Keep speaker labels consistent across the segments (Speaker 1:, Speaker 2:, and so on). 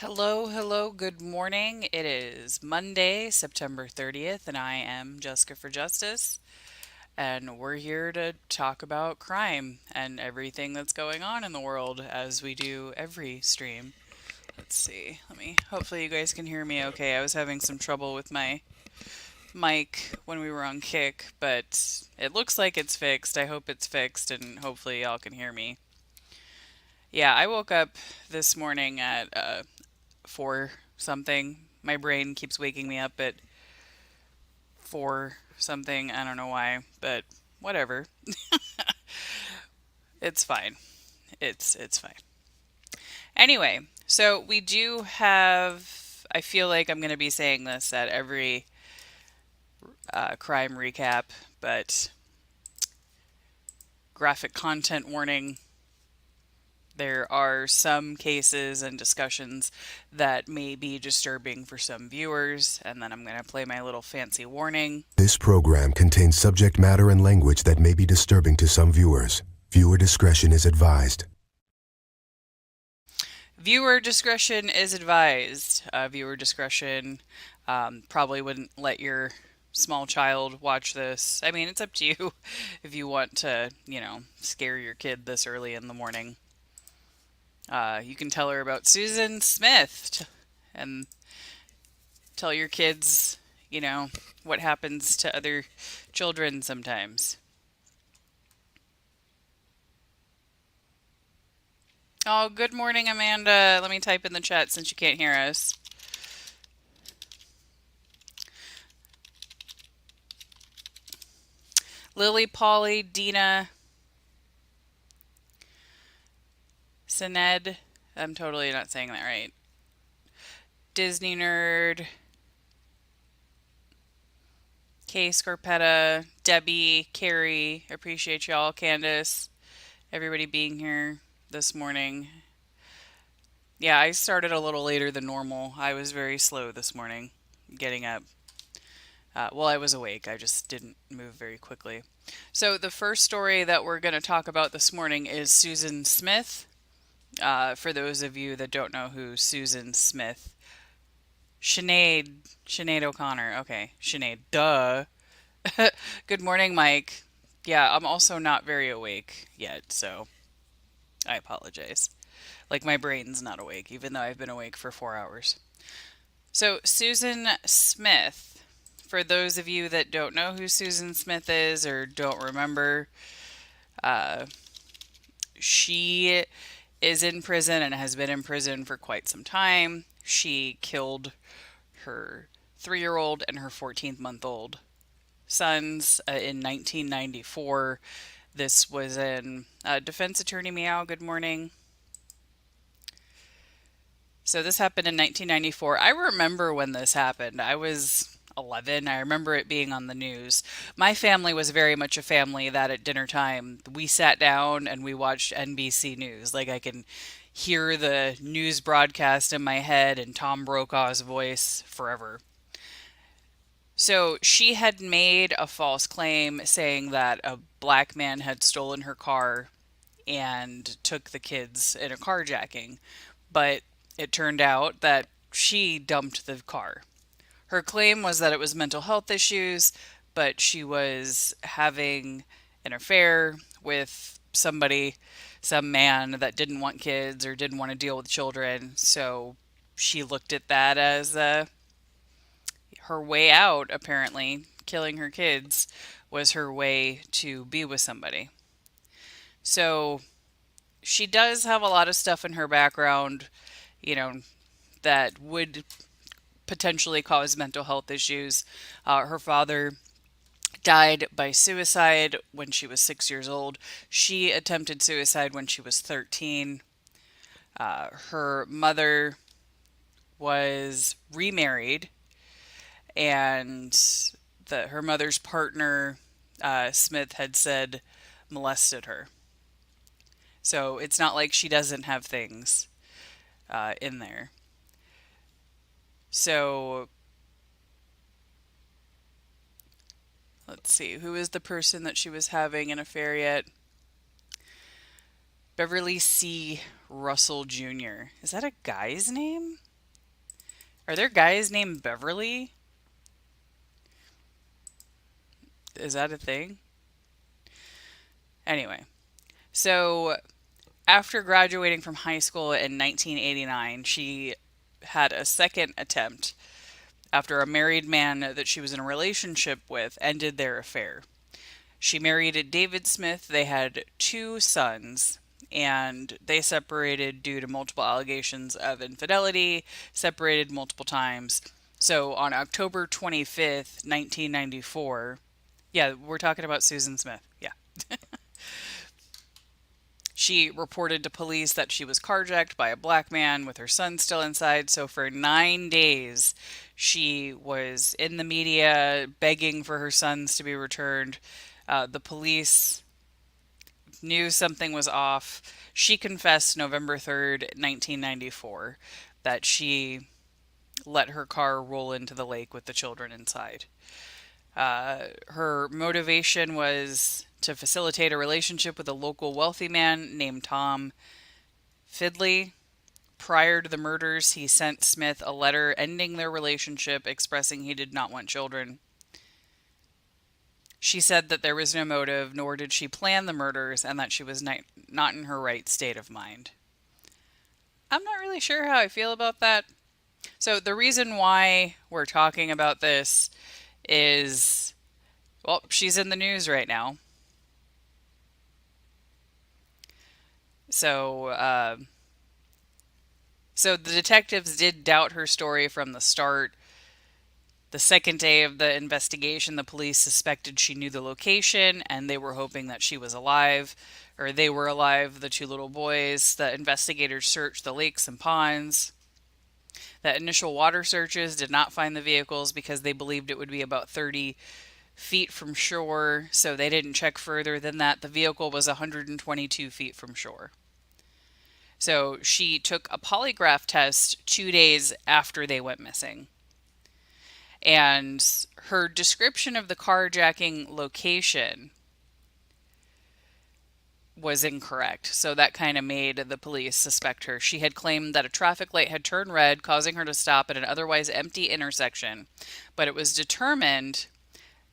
Speaker 1: Hello, hello, good morning. It is Monday, September 30th, and I am Jessica for Justice. And we're here to talk about crime and everything that's going on in the world as we do every stream. Let's see. Hopefully, you guys can hear me okay. I was having some trouble with my mic when we were on Kick, but it looks like it's fixed. I hope it's fixed, and hopefully, y'all can hear me. Yeah, I woke up this morning at 4 something. My brain keeps waking me up at 4 something. I don't know why, but whatever. It's fine. It's fine. Anyway, so we do have I feel like I'm going to be saying this at every crime recap, but graphic content warning. There are some cases and discussions that may be disturbing for some viewers, and then I'm going to play my little fancy warning.
Speaker 2: This program contains subject matter and language that may be disturbing to some viewers. Viewer discretion is advised.
Speaker 1: Viewer discretion is advised. Viewer discretion probably wouldn't let your small child watch this. I mean, it's up to you if you want to, scare your kid this early in the morning. You can tell her about Susan Smith and tell your kids, what happens to other children sometimes. Oh, good morning, Amanda. Let me type in the chat since you can't hear us. Lily, Polly, Dina, Sined. I'm totally not saying that right. Disney Nerd, Kay Scarpetta, Debbie, Carrie. Appreciate y'all. Candace, everybody being here this morning. Yeah, I started a little later than normal. I was very slow this morning getting up. Well, I was awake. I just didn't move very quickly. So, the first story that we're going to talk about this morning is Susan Smith. For those of you that don't know who Susan Smith, Sinead O'Connor. Okay, Sinead. Duh. Good morning, Mike. Yeah, I'm also not very awake yet, so I apologize. Like, my brain's not awake, even though I've been awake for 4 hours. So, Susan Smith, for those of you that don't know who Susan Smith is or don't remember, uh, she is in prison and has been in prison for quite some time. She killed her 3-year-old and her 14-month-old sons in 1994. This was in Defense Attorney Meow. Good morning. So this happened in 1994. I remember when this happened. I was 11. I remember it being on the news. My family was very much a family that at dinner time we sat down and we watched NBC News. Like I can hear the news broadcast in my head and Tom Brokaw's voice forever. So she had made a false claim saying that a black man had stolen her car and took the kids in a carjacking. But it turned out that she dumped the car. Her claim was that it was mental health issues, but she was having an affair with somebody, some man that didn't want kids or didn't want to deal with children. So she looked at that as her way out, apparently. Killing her kids was her way to be with somebody. So she does have a lot of stuff in her background, you know, that would potentially cause mental health issues. Her father died by suicide when she was 6 years old. She attempted suicide when she was 13. Her mother was remarried, and her mother's partner, Smith, had said molested her. So it's not like she doesn't have things in there. So let's see, who is the person that she was having an affair yet? Beverly C. Russell Jr. Is that a guy's name? Are there guys named Beverly? Is that a thing? Anyway, so after graduating from high school in 1989, she had a second attempt after a married man that she was in a relationship with ended their affair. She married David Smith. They had two sons, and they separated due to multiple allegations of infidelity, separated multiple times. So on October 25th, 1994, yeah, we're talking about Susan Smith. Yeah. She reported to police that she was carjacked by a black man with her son still inside. So for 9 days, she was in the media begging for her sons to be returned. The police knew something was off. She confessed November 3rd, 1994, that she let her car roll into the lake with the children inside. Her motivation was to facilitate a relationship with a local wealthy man named Tom Fidley. Prior to the murders, he sent Smith a letter ending their relationship, expressing he did not want children. She said that there was no motive, nor did she plan the murders, and that she was not in her right state of mind. I'm not really sure how I feel about that. So, the reason why we're talking about this is, well, she's in the news right now. So, so the detectives did doubt her story from the start. The second day of the investigation, the police suspected she knew the location and they were hoping that she was alive, or they were alive, the two little boys. The investigators searched the lakes and ponds. The initial water searches did not find the vehicles because they believed it would be about 30 feet from shore, so they didn't check further than that. The vehicle was 122 feet from shore. So she took a polygraph test 2 days after they went missing. And her description of the carjacking location was incorrect. So that kind of made the police suspect her. She had claimed that a traffic light had turned red, causing her to stop at an otherwise empty intersection. But it was determined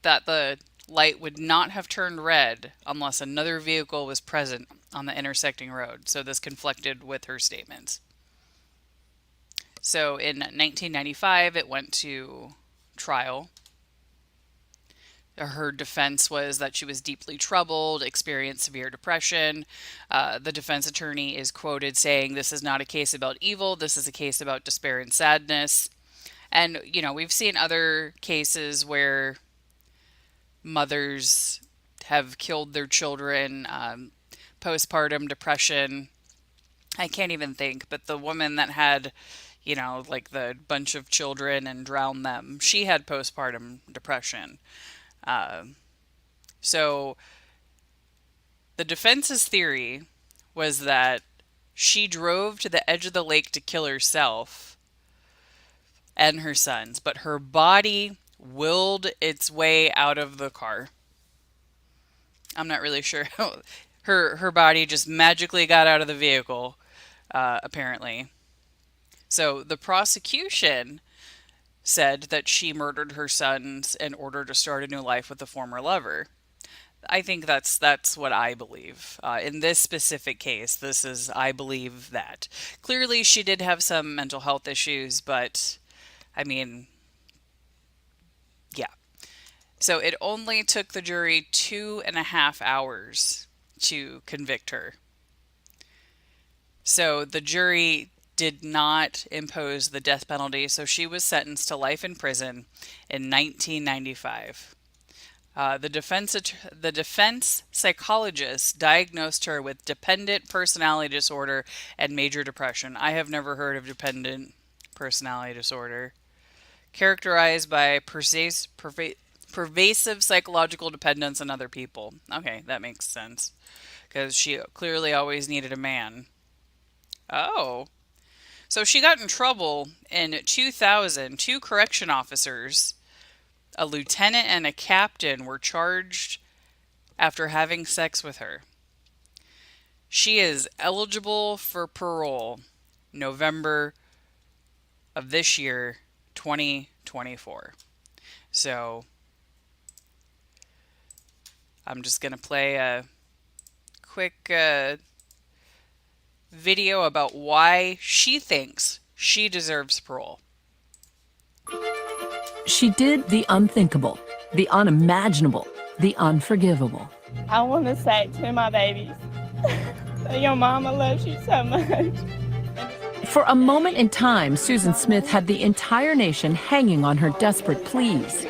Speaker 1: that the light would not have turned red unless another vehicle was present on the intersecting road. So this conflicted with her statements. So in 1995, it went to trial. Her defense was that she was deeply troubled, experienced severe depression. The defense attorney is quoted saying, "This is not a case about evil. This is a case about despair and sadness." And, you know, we've seen other cases where mothers have killed their children, postpartum depression. I can't even think, but the woman that had, you know, like the bunch of children and drowned them, she had postpartum depression. Uh, so the defense's theory was that she drove to the edge of the lake to kill herself and her sons, but her body willed its way out of the car. I'm not really sure how her body just magically got out of the vehicle, apparently. So the prosecution said that she murdered her sons in order to start a new life with a former lover. I think that's what I believe. In this specific case, this is I believe that. Clearly, she did have some mental health issues, but I mean, yeah. So it only took the jury 2.5 hours to convict her. So the jury did not impose the death penalty, so she was sentenced to life in prison in 1995. The defense psychologist diagnosed her with dependent personality disorder and major depression. I have never heard of dependent personality disorder, characterized by pervasive psychological dependence on other people. Okay, that makes sense because she clearly always needed a man. Oh, so she got in trouble in 2000. Two correction officers, a lieutenant and a captain, were charged after having sex with her. She is eligible for parole November of this year 2024. So I'm just going to play a quick video about why she thinks she deserves parole.
Speaker 3: She did the unthinkable, the unimaginable, the unforgivable.
Speaker 4: I want to say to my babies that your mama loves you so much.
Speaker 3: For a moment in time, Susan Smith had the entire nation hanging on her desperate pleas.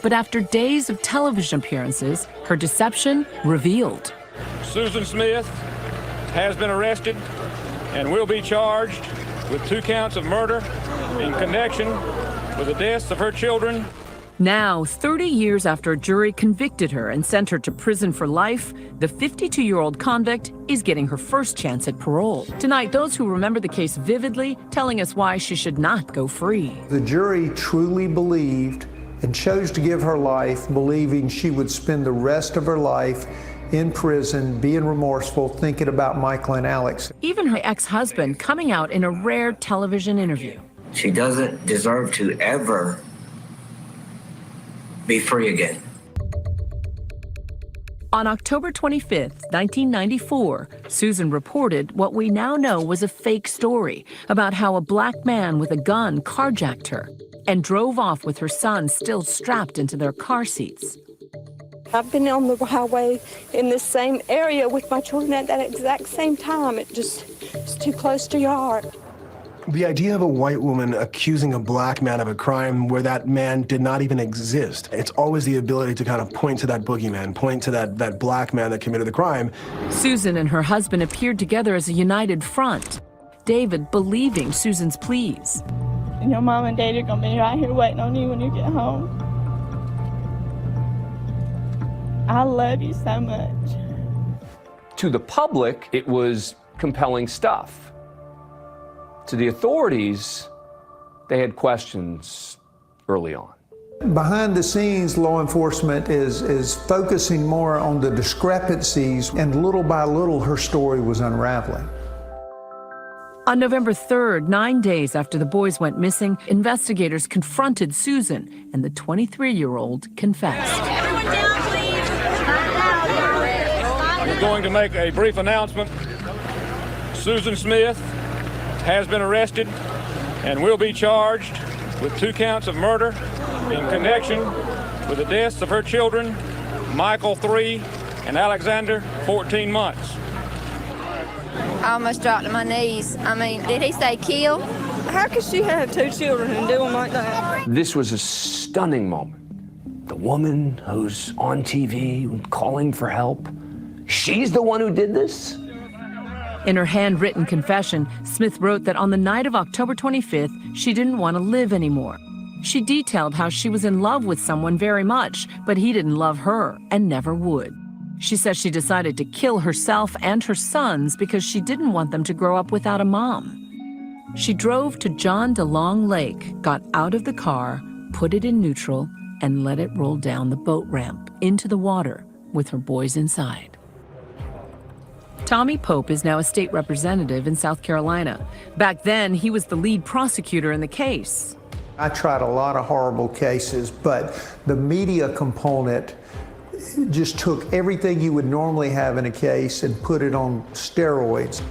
Speaker 3: But after days of television appearances, her deception revealed.
Speaker 5: Susan Smith has been arrested and will be charged with 2 counts of murder in connection with the deaths of her children.
Speaker 3: Now, 30 years after a jury convicted her and sent her to prison for life, the 52-year-old convict is getting her first chance at parole. Tonight, those who remember the case vividly telling us why she should not go free.
Speaker 6: The jury truly believed and chose to give her life, believing she would spend the rest of her life in prison, being remorseful, thinking about Michael and Alex.
Speaker 3: Even her ex-husband coming out in a rare television interview.
Speaker 7: She doesn't deserve to ever be free again.
Speaker 3: On October 25th, 1994, Susan reported what we now know was a fake story about how a black man with a gun carjacked her and drove off with her son still strapped into their car seats.
Speaker 4: I've been on the highway in this same area with my children at that exact same time. It's too close to your heart.
Speaker 8: The idea of a white woman accusing a black man of a crime where that man did not even exist. It's always the ability to kind of point to that boogeyman, point to that black man that committed the crime.
Speaker 3: Susan and her husband appeared together as a united front, David believing Susan's pleas.
Speaker 4: And your mom and dad are going to be right here waiting on you when you get home. I love you so much.
Speaker 9: To the public, it was compelling stuff. To the authorities, they had questions early on.
Speaker 6: Behind the scenes, law enforcement is focusing more on the discrepancies, and little by little, her story was unraveling.
Speaker 3: On November 3rd, 9 days after the boys went missing, investigators confronted Susan, and the 23-year-old confessed.
Speaker 4: Everyone down, please.
Speaker 5: I'm going to make a brief announcement. Susan Smith has been arrested and will be charged with 2 counts of murder in connection with the deaths of her children, Michael, 3, and Alexander, 14 months.
Speaker 10: I almost dropped to my knees. I mean, did he say kill?
Speaker 4: How could she have 2 children and do them like that?
Speaker 9: This was a stunning moment. The woman who's on TV calling for help, she's the one who did this?
Speaker 3: In her handwritten confession, Smith wrote that on the night of October 25th, she didn't want to live anymore. She detailed how she was in love with someone very much, but he didn't love her and never would. She says she decided to kill herself and her sons because she didn't want them to grow up without a mom. She drove to John DeLong Lake, got out of the car, put it in neutral, and let it roll down the boat ramp into the water with her boys inside. Tommy Pope is now a state representative in South Carolina. Back then, he was the lead prosecutor in the case.
Speaker 6: I tried a lot of horrible cases, but the media component just took everything you would normally have in a case and put it on steroids.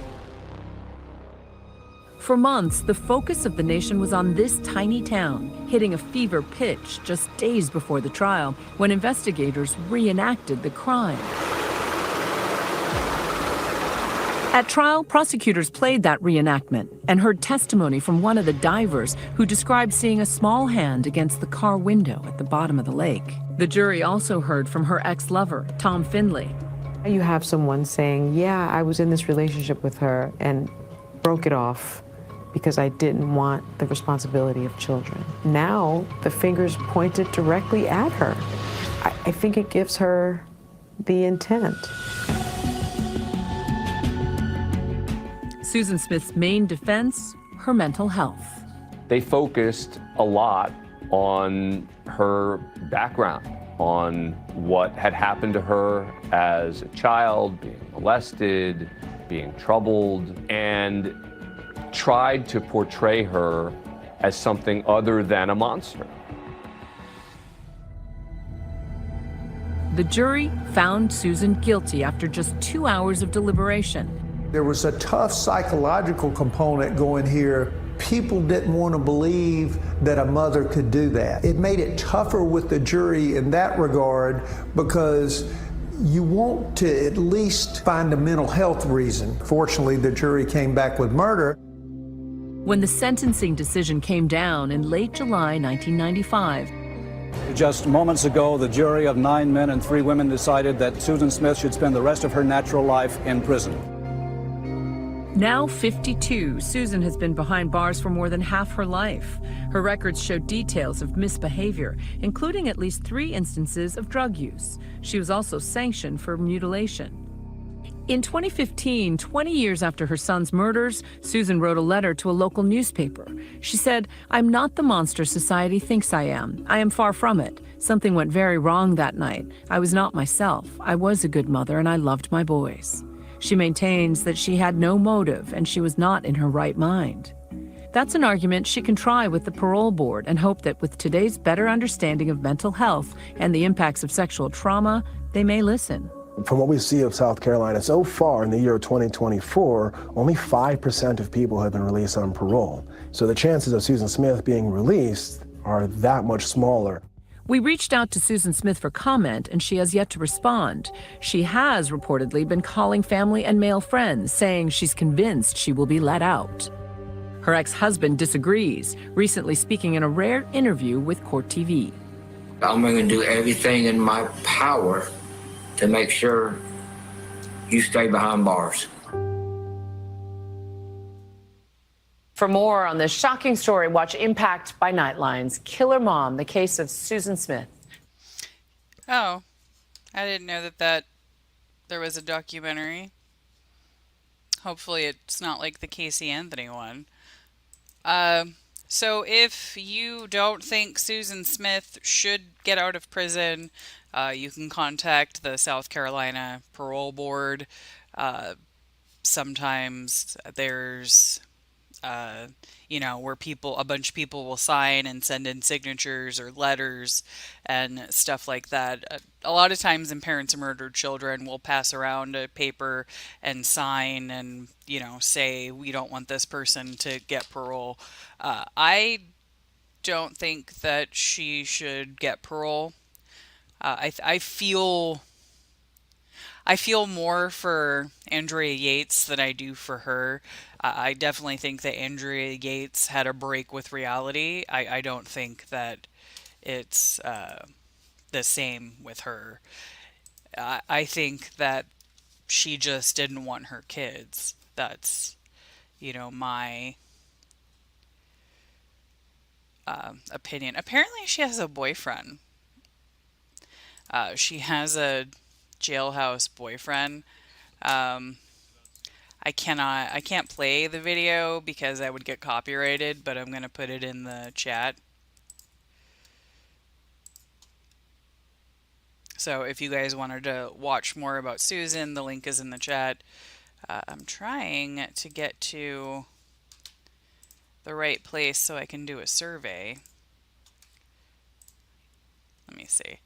Speaker 3: For months, the focus of the nation was on this tiny town, hitting a fever pitch just days before the trial, when investigators reenacted the crime. At trial, prosecutors played that reenactment and heard testimony from one of the divers who described seeing a small hand against the car window at the bottom of the lake. The jury also heard from her ex-lover, Tom Findlay.
Speaker 11: You have someone saying, yeah, I was in this relationship with her and broke it off because I didn't want the responsibility of children. Now the finger's pointed directly at her. I think it gives her the intent.
Speaker 3: Susan Smith's main defense, her mental health.
Speaker 9: They focused a lot on her background, on what had happened to her as a child, being molested, being troubled, and tried to portray her as something other than a monster.
Speaker 3: The jury found Susan guilty after just 2 hours of deliberation.
Speaker 6: There was a tough psychological component going here. People didn't want to believe that a mother could do that. It made it tougher with the jury in that regard because you want to at least find a mental health reason. Fortunately, the jury came back with murder.
Speaker 3: When the sentencing decision came down in late July 1995,
Speaker 12: just moments ago, the jury of 9 men and 3 women decided that Susan Smith should spend the rest of her natural life in prison.
Speaker 3: now 52, Susan has been behind bars for more than half her life. Her records show details of misbehavior, including at least 3 instances of drug use. She was also sanctioned for mutilation. In 2015, 20 years after her son's murders, Susan wrote a letter to a local newspaper. She said, "I'm not the monster society thinks I am. I am far from it. Something went very wrong that night. I was not myself. I was a good mother and I loved my boys." She maintains that she had no motive and she was not in her right mind. That's an argument she can try with the parole board and hope that with today's better understanding of mental health and the impacts of sexual trauma, they may listen.
Speaker 8: From what we see of South Carolina so far in the year 2024, only 5% of people have been released on parole. So the chances of Susan Smith being released are that much smaller.
Speaker 3: We reached out to Susan Smith for comment, and she has yet to respond. She has reportedly been calling family and male friends, saying she's convinced she will be let out. Her ex-husband disagrees, recently speaking in a rare interview with Court TV.
Speaker 7: I'm going to do everything in my power to make sure you stay behind bars.
Speaker 11: For more on this shocking story, watch Impact by Nightlines. Killer Mom, the case of Susan Smith.
Speaker 1: Oh, I didn't know that there was a documentary. Hopefully it's not like the Casey Anthony one. So if you don't think Susan Smith should get out of prison, you can contact the South Carolina Parole Board. Sometimes there's where a bunch of people will sign and send in signatures or letters and stuff like that. A lot of times in Parents of Murdered Children, we'll pass around a paper and sign and, say we don't want this person to get parole. I don't think that she should get parole. I feel more for Andrea Yates than I do for her. I definitely think that Andrea Yates had a break with reality. I don't think that it's the same with her. I think that she just didn't want her kids. That's, my opinion. Apparently she has a boyfriend. She has a jailhouse boyfriend. I can't play the video because I would get copyrighted, but I'm going to put it in the chat. So if you guys wanted to watch more about Susan, the link is in the chat. I'm trying to get to the right place so I can do a survey. Let me see.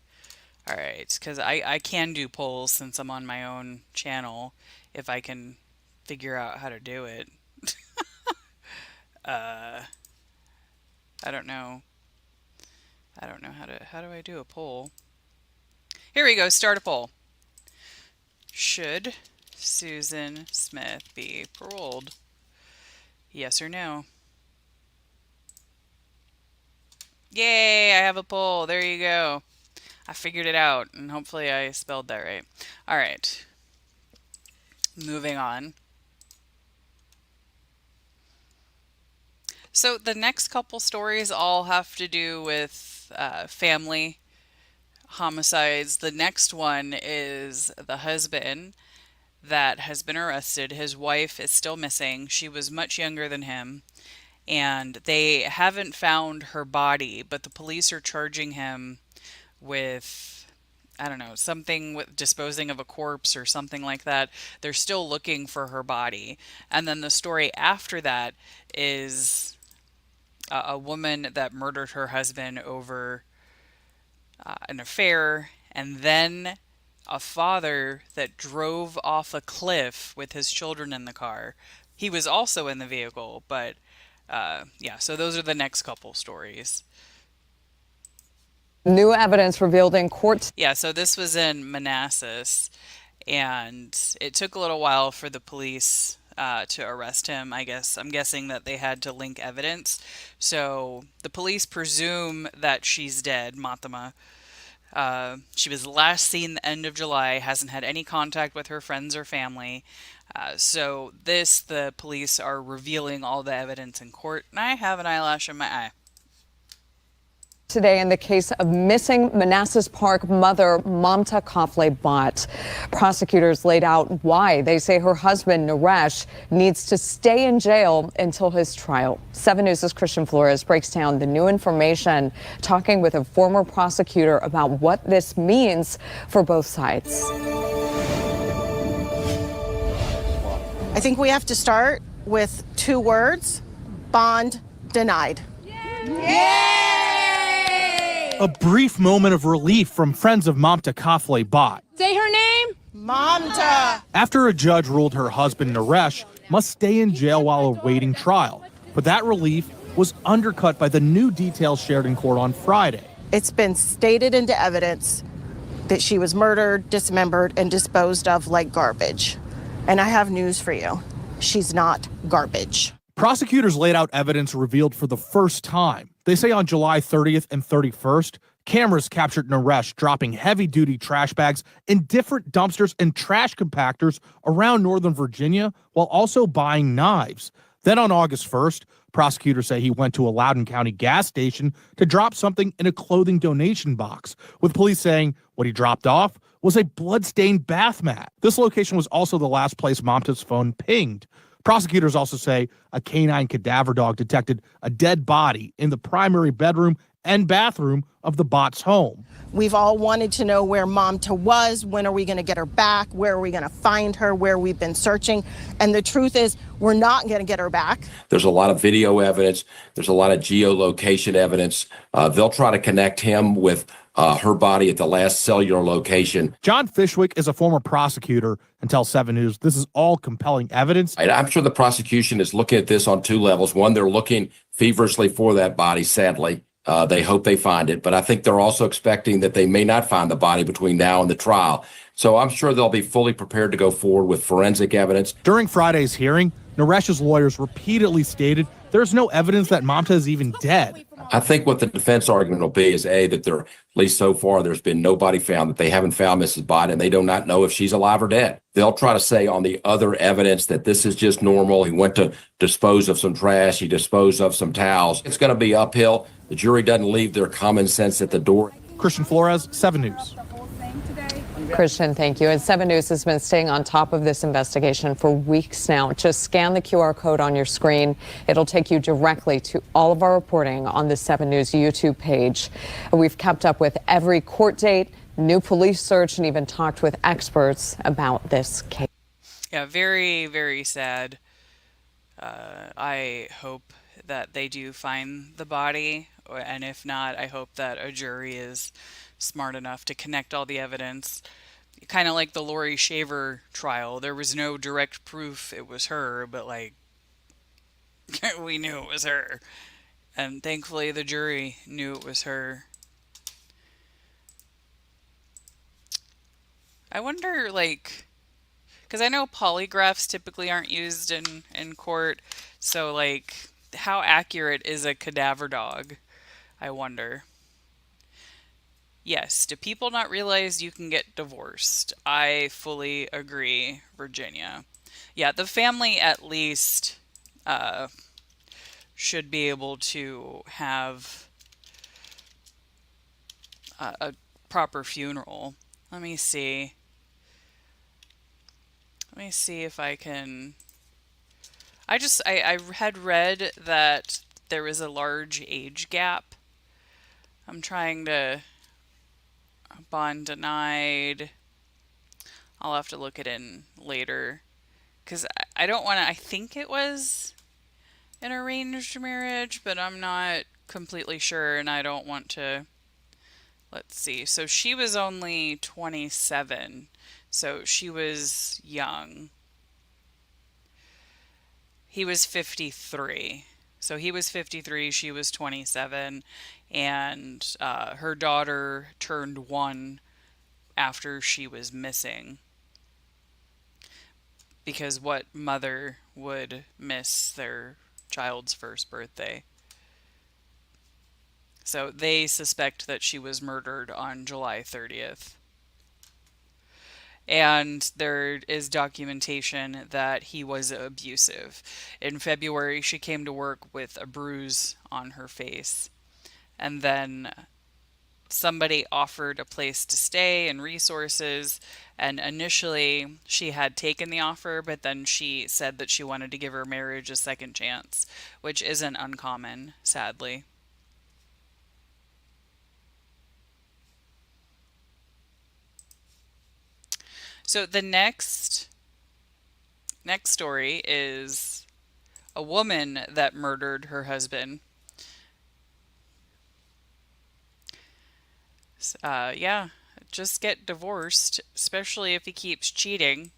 Speaker 1: All right, because I can do polls since I'm on my own channel if I can figure out how to do it. I don't know. How do I do a poll? Here we go, start a poll. Should Susan Smith be paroled? Yes or no? Yay, I have a poll. There you go. I figured it out, and hopefully I spelled that right. All right. Moving on. So the next couple stories all have to do with family homicides. The next one is the husband that has been arrested. His wife is still missing. She was much younger than him, and they haven't found her body, but the police are charging him with, I don't know, something with disposing of a corpse or something like that. They're still looking for her body. And then the story after that is a woman that murdered her husband over an affair, and then a father that drove off a cliff with his children in the car. He was also in the vehicle, but yeah, so those are the next couple stories.
Speaker 13: New evidence revealed in court.
Speaker 1: Yeah, so this was in Manassas, and it took a little while for the police to arrest him. I'm guessing that they had to link evidence. So the police presume that she's dead, Mathema. She was last seen the end of July, hasn't had any contact with her friends or family. So the police are revealing all the evidence in court, and I have an eyelash in my eye.
Speaker 13: Today in the case of missing Manassas Park mother Mamta Kafle Bhatt. Prosecutors laid out why they say her husband Naresh needs to stay in jail until his trial. 7 News' Christian Flores breaks down the new information, talking with a former prosecutor about what this means for both sides.
Speaker 14: I think we have to start with 2 words: bond denied. Yay!
Speaker 15: A brief moment of relief from friends of Mamta Kafle Bhatt.
Speaker 14: Say her name. Mamta.
Speaker 15: After a judge ruled her husband Naresh must stay in jail while awaiting trial. But that relief was undercut by the new details shared in court on Friday.
Speaker 14: It's been stated into evidence that she was murdered, dismembered, and disposed of like garbage. And I have news for you. She's not garbage.
Speaker 15: Prosecutors laid out evidence revealed for the first time. They say on July 30th and 31st, cameras captured Naresh dropping heavy-duty trash bags in different dumpsters and trash compactors around Northern Virginia while also buying knives. Then on August 1st, prosecutors say he went to a Loudoun County gas station to drop something in a clothing donation box, with police saying what he dropped off was a blood-stained bath mat. This location was also the last place Mamta's phone pinged. Prosecutors also say a canine cadaver dog detected a dead body in the primary bedroom and bathroom of the Bhatt's home.
Speaker 14: We've all wanted to know where Mamta was. When are we going to get her back? Where are we going to find her? Where we've been searching. And the truth is, we're not going to get her back.
Speaker 16: There's a lot of video evidence. There's a lot of geolocation evidence. They'll try to connect him with her body at the last cellular location.
Speaker 15: John Fishwick is a former prosecutor and tells 7 News this is all compelling evidence.
Speaker 16: And I'm sure the prosecution is looking at this on 2 levels. One, they're looking feverishly for that body, sadly. They hope they find it. But I think they're also expecting that they may not find the body between now and the trial. So I'm sure they'll be fully prepared to go forward with forensic evidence.
Speaker 15: During Friday's hearing, Naresh's lawyers repeatedly stated there's no evidence that Mamta is even dead.
Speaker 16: I think what the defense argument will be is, A, that there, at least so far, there's been nobody found, that they haven't found Mrs. Bhatt, and they do not know if she's alive or dead. They'll try to say on the other evidence that this is just normal. He went to dispose of some trash. He disposed of some towels. It's going to be uphill. The jury doesn't leave their common sense at the door.
Speaker 15: Christian Flores, 7 News.
Speaker 13: Christian, thank you. And 7 News has been staying on top of this investigation for weeks now. Just scan the QR code on your screen. It'll take you directly to all of our reporting on the 7 News YouTube page. We've kept up with every court date, new police search, and even talked with experts about this case.
Speaker 1: Yeah, very, very sad. I hope that they do find the body, and if not, I hope that a jury is smart enough to connect all the evidence. Kind of like the Lori Shaver trial. There was no direct proof it was her, but like we knew it was her. And thankfully the jury knew it was her. I wonder, like, because I know polygraphs typically aren't used in court, so like how accurate is a cadaver dog? I wonder. Yes, do people not realize you can get divorced? I fully agree, Virginia. Yeah, the family at least should be able to have a proper funeral. Let me see. Let me see if I can... I had read that there was a large age gap. I'm trying to... Bond denied. I'll have to look it in later. Because I don't want to... I think it was an arranged marriage, but I'm not completely sure, and I don't want to. Let's see. So she was only 27, so she was young. He was 53. So he was 53, she was 27, and her daughter turned 1 after she was missing. Because what mother would miss their child's first birthday? So they suspect that she was murdered on July 30th. And there is documentation that he was abusive. In February, she came to work with a bruise on her face. And then somebody offered a place to stay and resources. And initially, she had taken the offer, but then she said that she wanted to give her marriage a second chance, which isn't uncommon, sadly. So the next story is a woman that murdered her husband. Yeah, just get divorced, especially if he keeps cheating.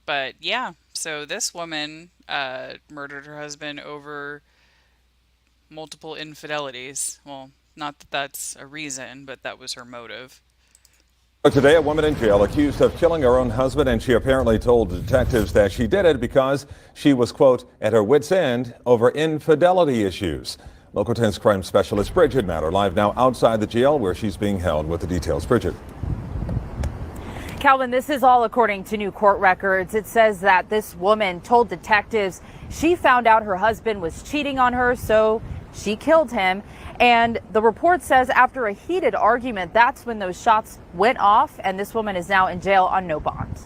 Speaker 1: But yeah, so this woman murdered her husband over multiple infidelities. Well, not that that's a reason, but that was her motive.
Speaker 17: Today, a woman in jail accused of killing her own husband, and she apparently told detectives that she did it because she was, quote, at her wit's end over infidelity issues. Local 10's crime specialist Bridget Matter live now outside the jail where she's being held with the details. Bridget.
Speaker 18: Calvin, this is all according to new court records. It says that this woman told detectives she found out her husband was cheating on her, so she killed him. And the report says after a heated argument, that's when those shots went off, and this woman is now in jail on no bond.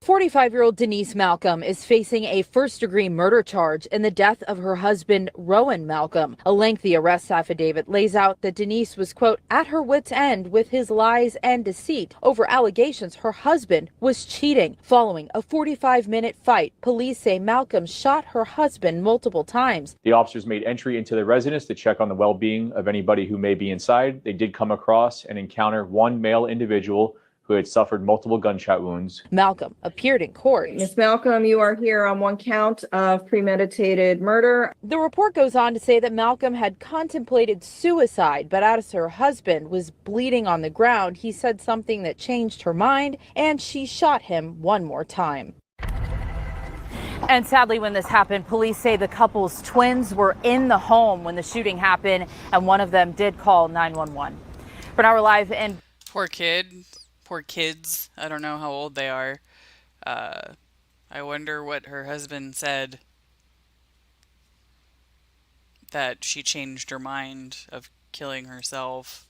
Speaker 18: 45-year-old Denise Malcolm is facing a first-degree murder charge in the death of her husband, Rowan Malcolm. A lengthy arrest affidavit lays out that Denise was, quote, at her wit's end with his lies and deceit over allegations her husband was cheating. Following a 45-minute fight, police say Malcolm shot her husband multiple times.
Speaker 19: The officers made entry into the residence to check on the well-being of anybody who may be inside. They did come across and encounter one male individual who had suffered multiple gunshot wounds.
Speaker 18: Malcolm appeared in court.
Speaker 20: Ms. Malcolm, you are here on one count of premeditated murder.
Speaker 18: The report goes on to say that Malcolm had contemplated suicide, but as her husband was bleeding on the ground, he said something that changed her mind, and she shot him one more time. And sadly, when this happened, police say the couple's twins were in the home when the shooting happened, and one of them did call 911. For now, we're live in...
Speaker 1: Poor kids. I don't know how old they are. I wonder what her husband said that she changed her mind of killing herself.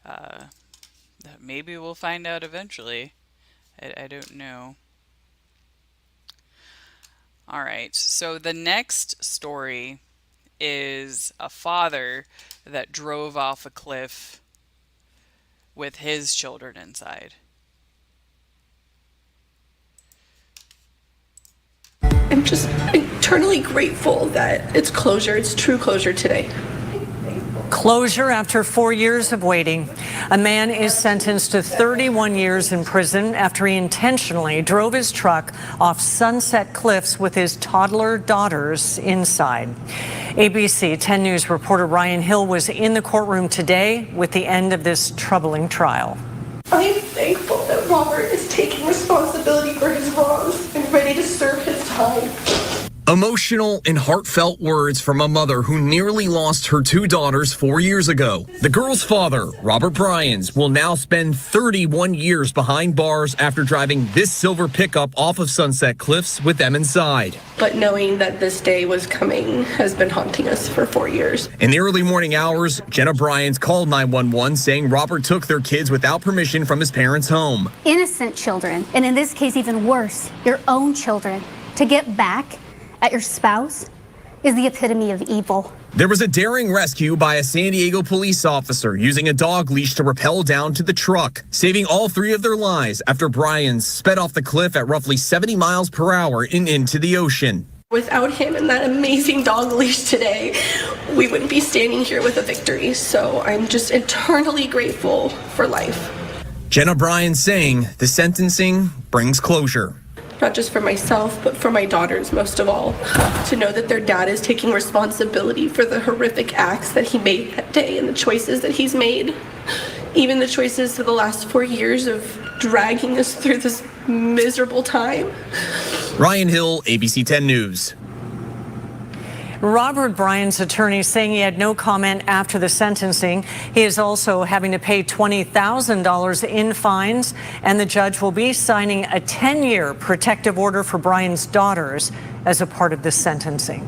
Speaker 1: That maybe we'll find out eventually. I don't know. All right. So the next story is a father that drove off a cliff with his children inside.
Speaker 21: I'm just eternally grateful that it's closure. It's true closure today.
Speaker 22: Closure after 4 years of waiting. A man is sentenced to 31 years in prison after he intentionally drove his truck off Sunset Cliffs with his toddler daughters inside. ABC 10 News reporter Ryan Hill was in the courtroom today with the end of this troubling trial.
Speaker 21: I'm thankful that Robert is taking responsibility for his wrongs and ready to serve his time.
Speaker 23: Emotional and heartfelt words from a mother who nearly lost her 2 daughters 4 years ago. The girl's father, Robert Bryans, will now spend 31 years behind bars after driving this silver pickup off of Sunset Cliffs with them inside.
Speaker 21: But knowing that this day was coming has been haunting us for 4 years.
Speaker 23: In the early morning hours, Jenna Bryans called 911 saying Robert took their kids without permission from his parents' home.
Speaker 24: Innocent children, and in this case even worse, your own children, to get back at your spouse is the epitome of evil.
Speaker 23: There was a daring rescue by a San Diego police officer using a dog leash to rappel down to the truck, saving all 3 of their lives after Bryans sped off the cliff at roughly 70 miles per hour and into the ocean.
Speaker 21: Without him and that amazing dog leash today, we wouldn't be standing here with a victory. So I'm just eternally grateful for life.
Speaker 23: Jenna Bryan saying the sentencing brings closure.
Speaker 21: Not just for myself, but for my daughters, most of all. To know that their dad is taking responsibility for the horrific acts that he made that day and the choices that he's made. Even the choices for the last 4 years of dragging us through this miserable time.
Speaker 23: Ryan Hill, ABC 10 News.
Speaker 22: Robert Bryan's attorney saying he had no comment after the sentencing. He is also having to pay $20,000 in fines, and the judge will be signing a 10-year protective order for Bryan's daughters as a part of this sentencing.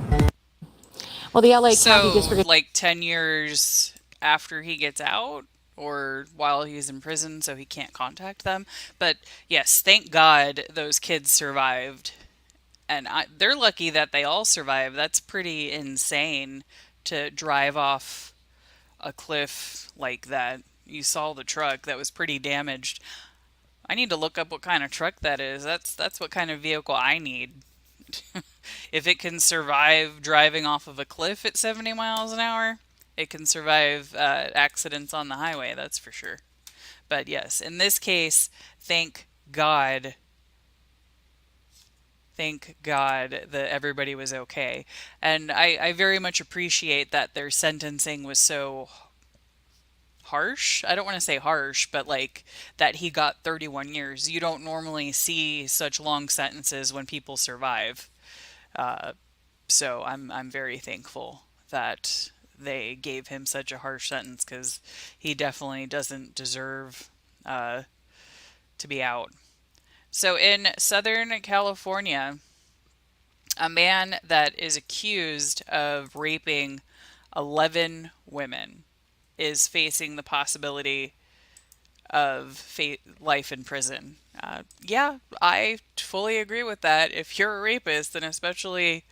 Speaker 18: Well, the LA County District...
Speaker 1: So, like 10 years after he gets out? Or while he's in prison so he can't contact them? But yes, thank God those kids survived. And they're lucky that they all survived. That's pretty insane to drive off a cliff like that. You saw the truck that was pretty damaged. I need to look up what kind of truck that is. That's what kind of vehicle I need. If it can survive driving off of a cliff at 70 miles an hour, it can survive accidents on the highway, that's for sure. But yes, in this case, thank God that everybody was okay. And I very much appreciate that their sentencing was so harsh. I don't want to say harsh, but like that he got 31 years. You don't normally see such long sentences when people survive. So I'm very thankful that they gave him such a harsh sentence, because he definitely doesn't deserve to be out. So in Southern California, a man that is accused of raping 11 women is facing the possibility of life in prison. Yeah, I fully agree with that. If you're a rapist, and especially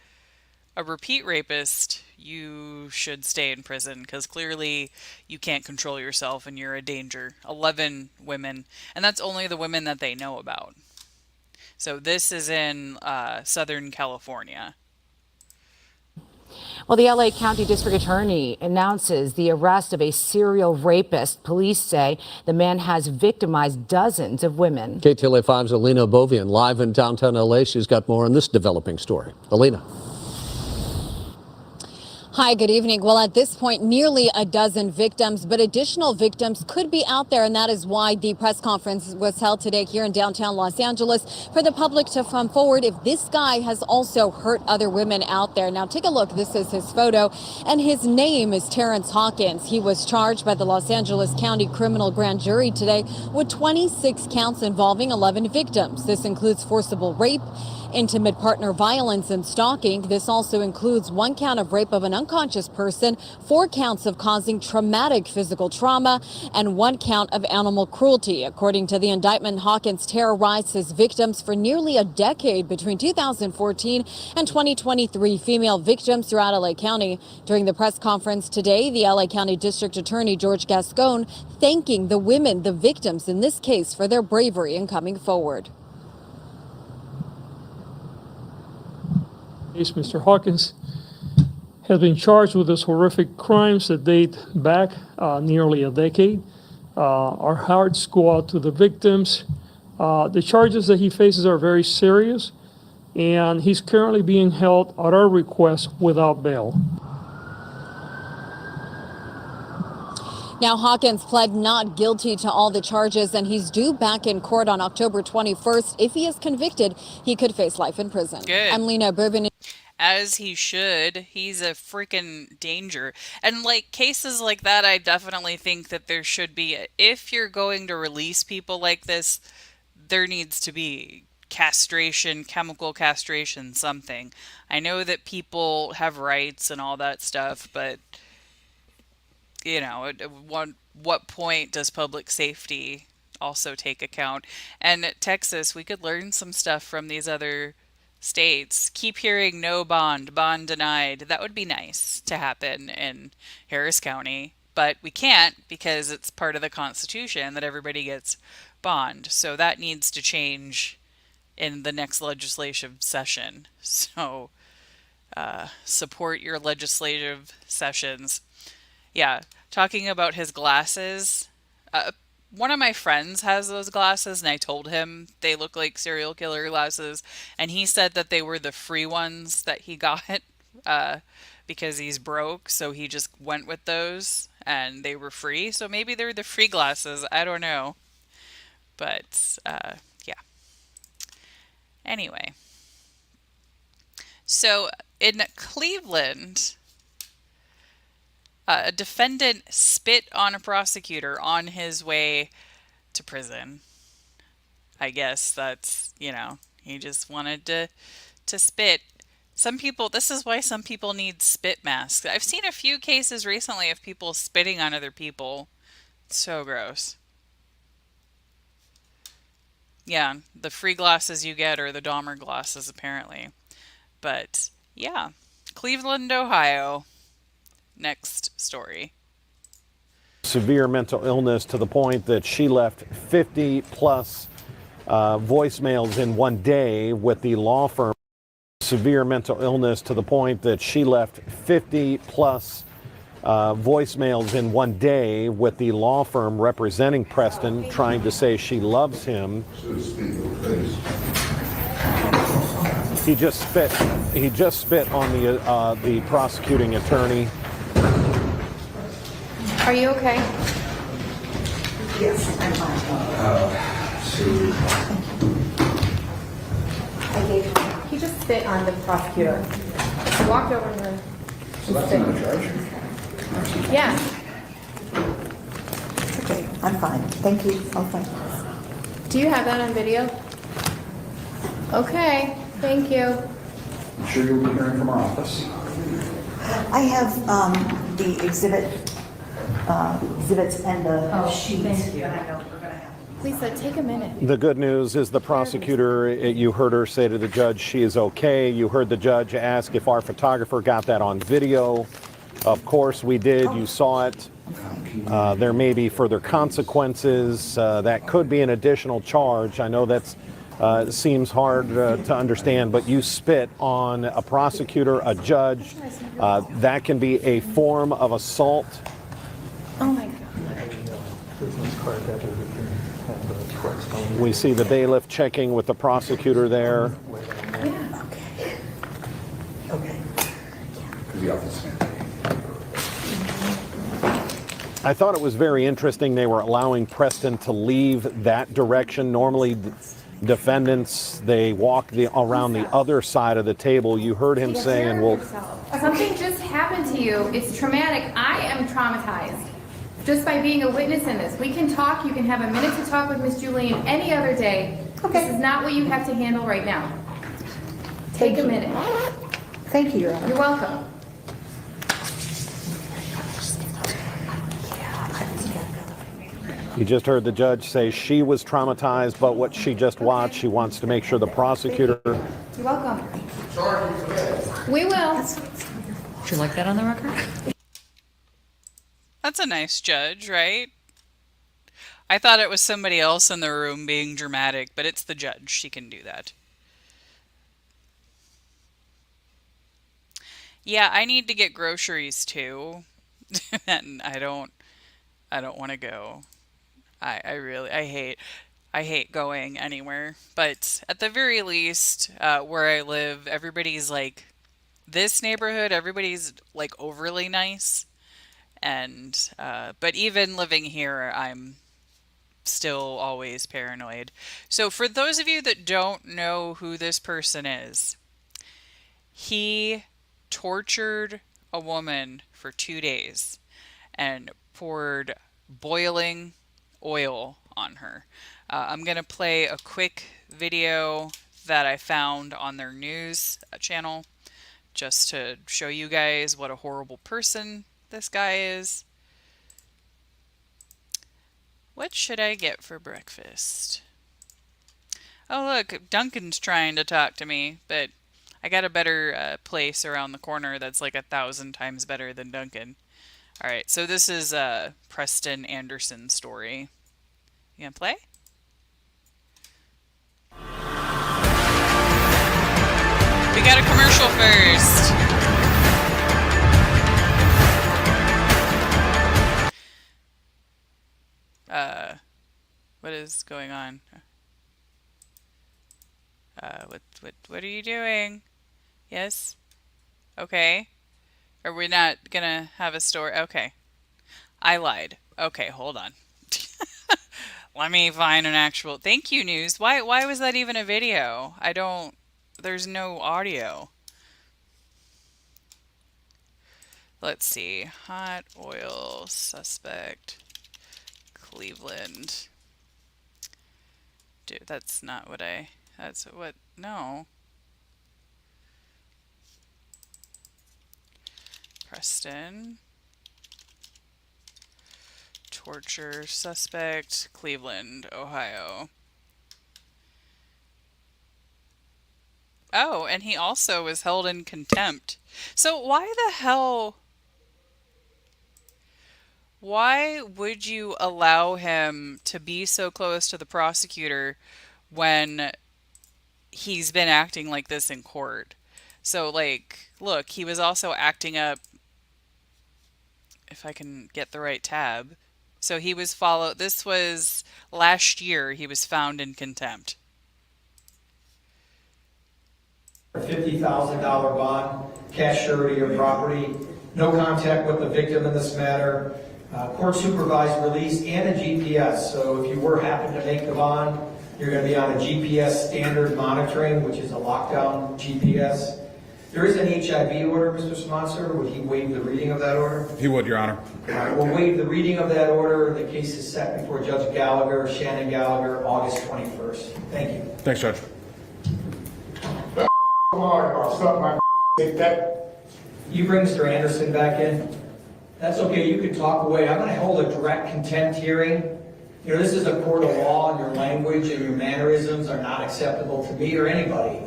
Speaker 1: a repeat rapist, you should stay in prison, because clearly you can't control yourself and you're a danger. 11 women, and that's only the women that they know about. So this is in Southern California.
Speaker 2: Well, the LA County District Attorney announces the arrest of a serial rapist. Police say the man has victimized dozens of women.
Speaker 4: KTLA 5's Alina Bovian live in downtown LA. She's got more on this developing story. Alina.
Speaker 5: Hi, good evening. Well, at this point, nearly a dozen victims, but additional victims could be out there. And that is why the press conference was held today here in downtown Los Angeles, for the public to come forward if this guy has also hurt other women out there. Now, take a look. This is his photo, and his name is Terrence Hawkins. He was charged by the Los Angeles County Criminal Grand Jury today with 26 counts involving 11 victims. This includes forcible rape, intimate partner violence, and stalking. This also includes 1 count of rape of an unconscious person, 4 counts of causing traumatic physical trauma, and 1 count of animal cruelty. According to the indictment, Hawkins terrorized his victims for nearly a decade between 2014 and 2023, female victims throughout LA County. During the press conference today, the LA County District Attorney George Gascon thanking the women, the victims in this case, for their bravery in coming forward.
Speaker 10: Mr. Hawkins has been charged with these horrific crimes that date back nearly a decade. Our hearts go out to the victims. The charges that he faces are very serious, and he's currently being held at our request without bail.
Speaker 5: Now, Hawkins pled not guilty to all the charges, and he's due back in court on October 21st. If he is convicted, he could face life in prison.
Speaker 1: Good.
Speaker 5: I'm Lena Bourbon.
Speaker 1: As he should. He's a freaking danger. And like cases like that, I definitely think that there should be, if you're going to release people like this, there needs to be castration, chemical castration, something. I know that people have rights and all that stuff, but you know, at what point does public safety also take account? And Texas, we could learn some stuff from these other states. Keep hearing no bond, bond denied. That would be nice to happen in Harris County, but we can't, because it's part of the Constitution that everybody gets bond. So that needs to change in the next legislative session. So support your legislative sessions. Yeah, talking about his glasses. One of my friends has those glasses, and I told him they look like serial killer glasses, and he said that they were the free ones that he got uh, because he's broke, so he just went with those, and they were free. So maybe they're the free glasses. I don't know, but yeah. Anyway, so in Cleveland, a defendant spit on a prosecutor on his way to prison. I guess that's, he just wanted to spit. Some people, this is why some people need spit masks. I've seen a few cases recently of people spitting on other people. It's so gross. Yeah, the free glasses you get are the Dahmer glasses, apparently. But yeah, Cleveland, Ohio. Next story.
Speaker 6: Severe mental illness to the point that she left 50 plus voicemails in one day with the law firm. Severe mental illness to the point that she left 50 plus voicemails in one day with the law firm representing Preston, trying to say she loves him. He just spit. He just spit on the prosecuting attorney.
Speaker 21: Are you okay?
Speaker 8: Yes, I'm fine.
Speaker 21: He just spit on the prosecutor. He walked over to her.
Speaker 8: So that's not a charge?
Speaker 21: Yeah.
Speaker 8: Okay, I'm fine. Thank you. I'm fine.
Speaker 21: Do you have that on video? Okay, thank you.
Speaker 8: I'm sure you'll be hearing from our office. I have the exhibits and the sheets.
Speaker 21: Thank you.
Speaker 8: That I know we're going to have.
Speaker 21: Lisa, take a minute.
Speaker 6: The good news is the prosecutor, you heard her say to the judge she is okay. You heard the judge ask if our photographer got that on video. Of course we did. You saw it. There may be further consequences. That could be an additional charge. I know that's seems hard to understand, but you spit on a prosecutor, a judge. That can be a form of assault.
Speaker 21: Oh my God.
Speaker 6: We see the bailiff checking with the prosecutor there.
Speaker 8: Yeah. Okay.
Speaker 6: I thought it was very interesting they were allowing Preston to leave that direction. Normally, defendants, they walk around the other side of the table. You heard him saying, well,
Speaker 21: Something just happened to you. It's traumatic. I am traumatized just by being a witness in this. We can talk. You can have a minute to talk with Miss Julian any other day.
Speaker 8: Okay.
Speaker 21: This is not what you have to handle right now. Take a minute.
Speaker 8: Thank you, Your Honor.
Speaker 21: You're welcome.
Speaker 6: you just heard the judge say she was traumatized, but what she just watched, she wants to make sure the prosecutor.
Speaker 21: You're welcome. We will.
Speaker 22: Would you like that on the record?
Speaker 1: That's a nice judge, right? I thought it was somebody else in the room being dramatic, but it's the judge. She can do that. Yeah, I need to get groceries too. And I don't want to go. I hate going anywhere. But at the very least, where I live, everybody's like, this neighborhood, everybody's like overly nice. And, but even living here, I'm still always paranoid. So for those of you that don't know who this person is, he tortured a woman for 2 days and poured boiling oil on her. I'm going to play a quick video that I found on their news channel just to show you guys what a horrible person this guy is. What should I get for breakfast? Oh look, Duncan's trying to talk to me, but I got a better place around the corner that's like 1,000 times better than Duncan. Alright, so this is Preston Anderson's story. You gonna play? We got a commercial first. What is going on? What are you doing? Yes? Okay. Are we not gonna have a story? Okay. I lied. Okay, hold on. Let me find an actual... Thank you, news. Why was that even a video? I don't... There's no audio. Let's see. Hot oil suspect. Cleveland. Dude, that's not what I... That's what... No. Preston. Torture suspect. Cleveland, Ohio. Oh, and he also was held in contempt. So why the hell... Why would you allow him to be so close to the prosecutor when he's been acting like this in court? So, like, look, he was also acting up, if I can get the right tab. So he was followed, this was last year, he was found in contempt.
Speaker 3: $50,000 bond, cash surety or property, no contact with the victim in this matter, court supervised release, and a GPS. So if you were happen to make the bond, you're going to be on a GPS standard monitoring, which is a lockdown GPS. There is an HIV order, Mr. Sponsor. Would he waive the reading of that order?
Speaker 7: He would, Your Honor.
Speaker 3: All right, we'll waive the reading of that order. The case is set before Judge Gallagher, Shannon Gallagher, August 21st. Thank you.
Speaker 7: Thanks, Judge.
Speaker 3: Come on, I'll stop my that. You bring Mr. Anderson back in. That's okay, you can talk away. I'm going to hold a direct contempt hearing. You know, this is a court of law, and your language and your mannerisms are not acceptable to me or anybody.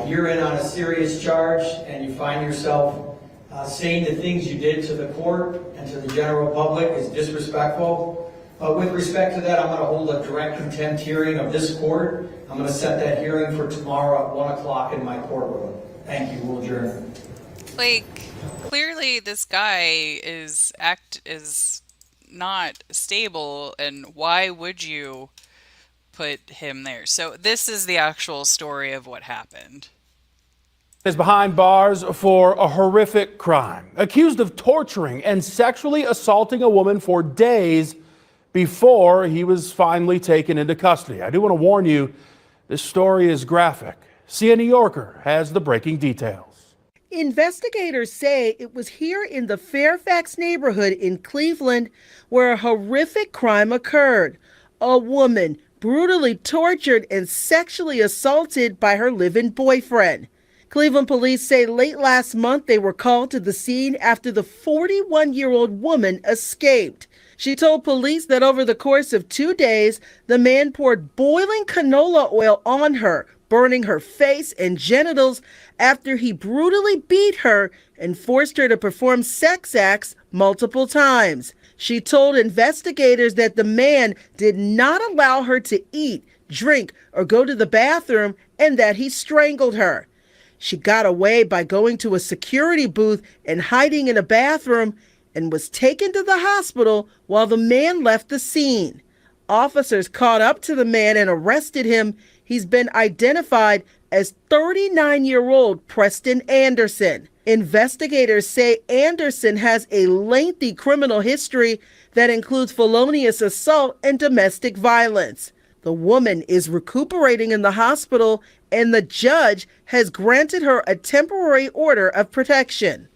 Speaker 3: You're in on a serious charge, and you find yourself saying the things you did to the court and to the general public is disrespectful. With respect to that, I'm going to hold a direct contempt hearing of this court. I'm going to set that hearing for tomorrow at 1 o'clock in my courtroom. Thank you. We'll adjourn.
Speaker 1: Like, clearly this guy is not stable, and why would you put him there? So this is the actual story of what happened.
Speaker 9: Is behind bars for a horrific crime, accused of torturing and sexually assaulting a woman for days before he was finally taken into custody. I do want to warn you, this story is graphic. CNN New Yorker has the breaking details.
Speaker 12: Investigators say it was here in the Fairfax neighborhood in Cleveland where a horrific crime occurred. A woman brutally tortured and sexually assaulted by her live-in boyfriend. Cleveland police say late last month they were called to the scene after the 41-year-old woman escaped. She told police that over the course of 2 days, the man poured boiling canola oil on her, burning her face and genitals after he brutally beat her and forced her to perform sex acts multiple times. She told investigators that the man did not allow her to eat, drink, or go to the bathroom, and that he strangled her. She got away by going to a security booth and hiding in a bathroom and was taken to the hospital while the man left the scene. Officers caught up to the man and arrested him. He's been identified as 39-year-old Preston Anderson. Investigators say Anderson has a lengthy criminal history that includes felonious assault and domestic violence. The woman is recuperating in the hospital, and the judge has granted her a temporary order of protection.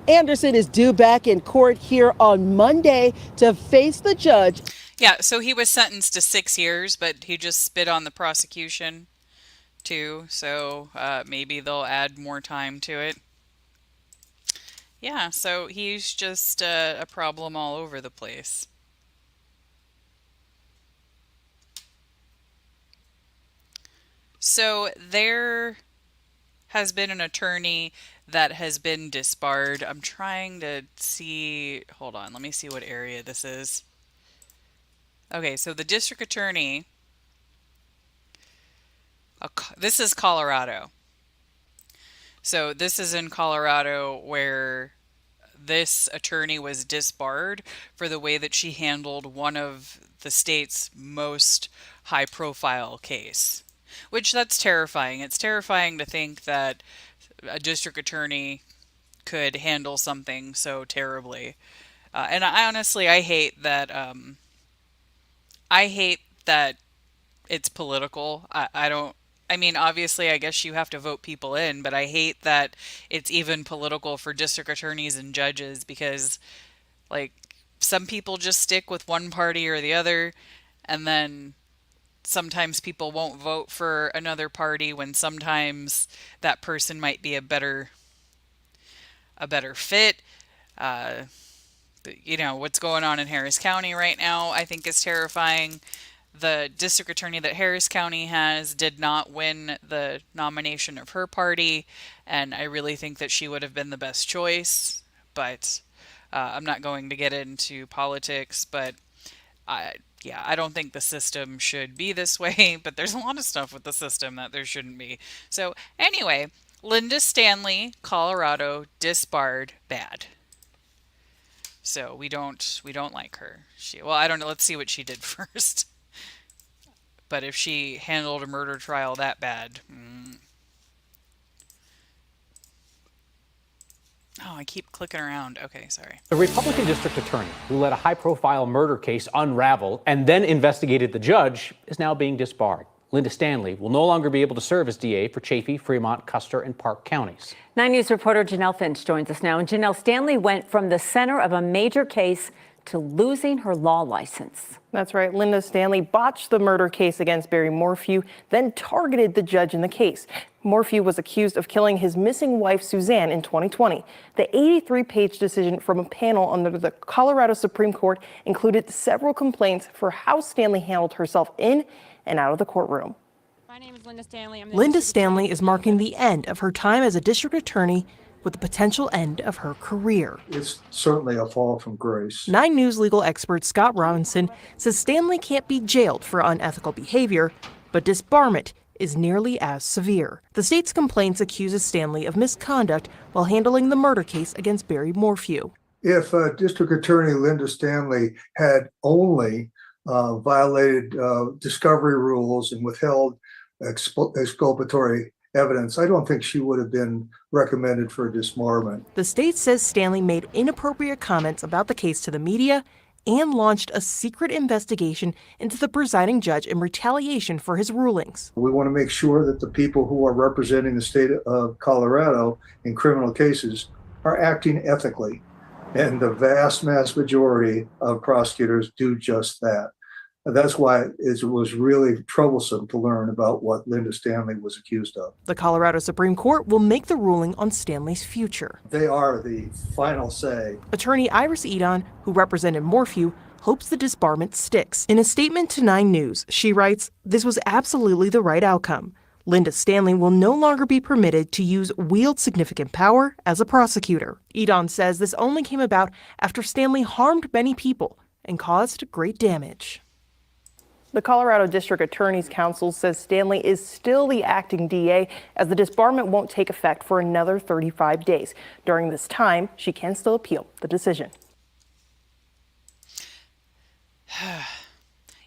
Speaker 12: Anderson is due back in court here on Monday to face the judge.
Speaker 1: Yeah, so he was sentenced to 6 years, but he just spit on the prosecution too, so maybe they'll add more time to it. Yeah, so he's just a problem all over the place. So there has been an attorney that has been disbarred. I'm trying to see, hold on, let me see what area this is. Okay, so the district attorney, this is Colorado. So this is in Colorado where this attorney was disbarred for the way that she handled one of the state's most high profile case. Which that's terrifying. It's terrifying to think that a district attorney could handle something so terribly. And I honestly, I hate that it's political. I don't. I mean, obviously, I guess you have to vote people in, but I hate that it's even political for district attorneys and judges because, like, some people just stick with one party or the other, and then sometimes people won't vote for another party when sometimes that person might be a better fit. Uh, what's going on in Harris County right now, I think is terrifying. The district attorney that Harris County has did not win the nomination of her party, and I really think that she would have been the best choice. But I'm not going to get into politics, but I don't think the system should be this way, but there's a lot of stuff with the system that there shouldn't be. So anyway, Linda Stanley, Colorado, disbarred, bad. So we don't like her. Well, I don't know. Let's see what she did first. But if she handled a murder trial that bad, oh, I keep clicking around. Okay, sorry.
Speaker 7: The Republican district attorney who let a high-profile murder case unravel and then investigated the judge is now being disbarred. Linda Stanley will no longer be able to serve as DA for Chaffee, Fremont, Custer, and Park counties.
Speaker 11: 9 News reporter Janelle Finch joins us now. And Janelle, Stanley went from the center of a major case to losing her law license.
Speaker 14: That's right. Linda Stanley botched the murder case against Barry Morphew, then targeted the judge in the case. Morphew was accused of killing his missing wife, Suzanne, in 2020. The 83-page decision from a panel under the Colorado Supreme Court included several complaints for how Stanley handled herself in and out of the courtroom.
Speaker 16: My name is Linda Stanley.
Speaker 14: Linda Stanley is marking the end of her time as a district attorney with the potential end of her career.
Speaker 25: It's certainly a fall from grace.
Speaker 14: 9 News legal expert Scott Robinson says Stanley can't be jailed for unethical behavior, but disbarment is nearly as severe. The state's complaints accuses Stanley of misconduct while handling the murder case against Barry Morphew.
Speaker 25: If District Attorney Linda Stanley had only violated discovery rules and withheld exculpatory evidence, I don't think she would have been recommended for disbarment.
Speaker 14: The state says Stanley made inappropriate comments about the case to the media and launched a secret investigation into the presiding judge in retaliation for his rulings.
Speaker 25: We want to make sure that the people who are representing the state of Colorado in criminal cases are acting ethically. And the vast majority of prosecutors do just that. That's why it was really troublesome to learn about what Linda Stanley was accused of.
Speaker 14: The Colorado Supreme Court will make the ruling on Stanley's future.
Speaker 25: They are the final say.
Speaker 14: Attorney Iris Edon, who represented Morphew, hopes the disbarment sticks. In a statement to 9 News, she writes, "This was absolutely the right outcome. Linda Stanley will no longer be permitted to wield significant power as a prosecutor." Edon says this only came about after Stanley harmed many people and caused great damage. The Colorado District Attorney's Council says Stanley is still the acting DA as the disbarment won't take effect for another 35 days. During this time, she can still appeal the decision.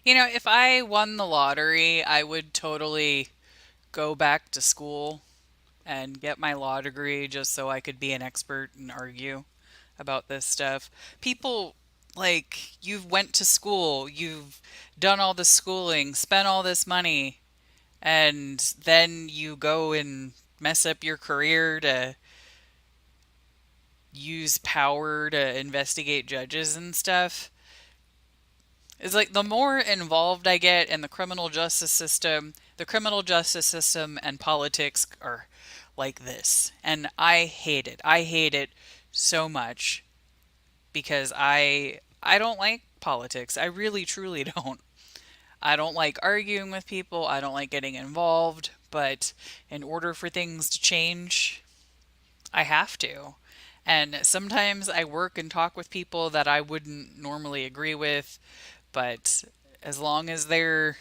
Speaker 1: If I won the lottery, I would totally go back to school and get my law degree just so I could be an expert and argue about this stuff. People, you've went to school, you've done all the schooling, spent all this money, and then you go and mess up your career to use power to investigate judges and stuff. It's like the more involved I get in the criminal justice system and politics are like this. And I hate it. I hate it so much because I don't like politics. I really, truly don't. I don't like arguing with people. I don't like getting involved. But in order for things to change, I have to. And sometimes I work and talk with people that I wouldn't normally agree with. But as long as they're,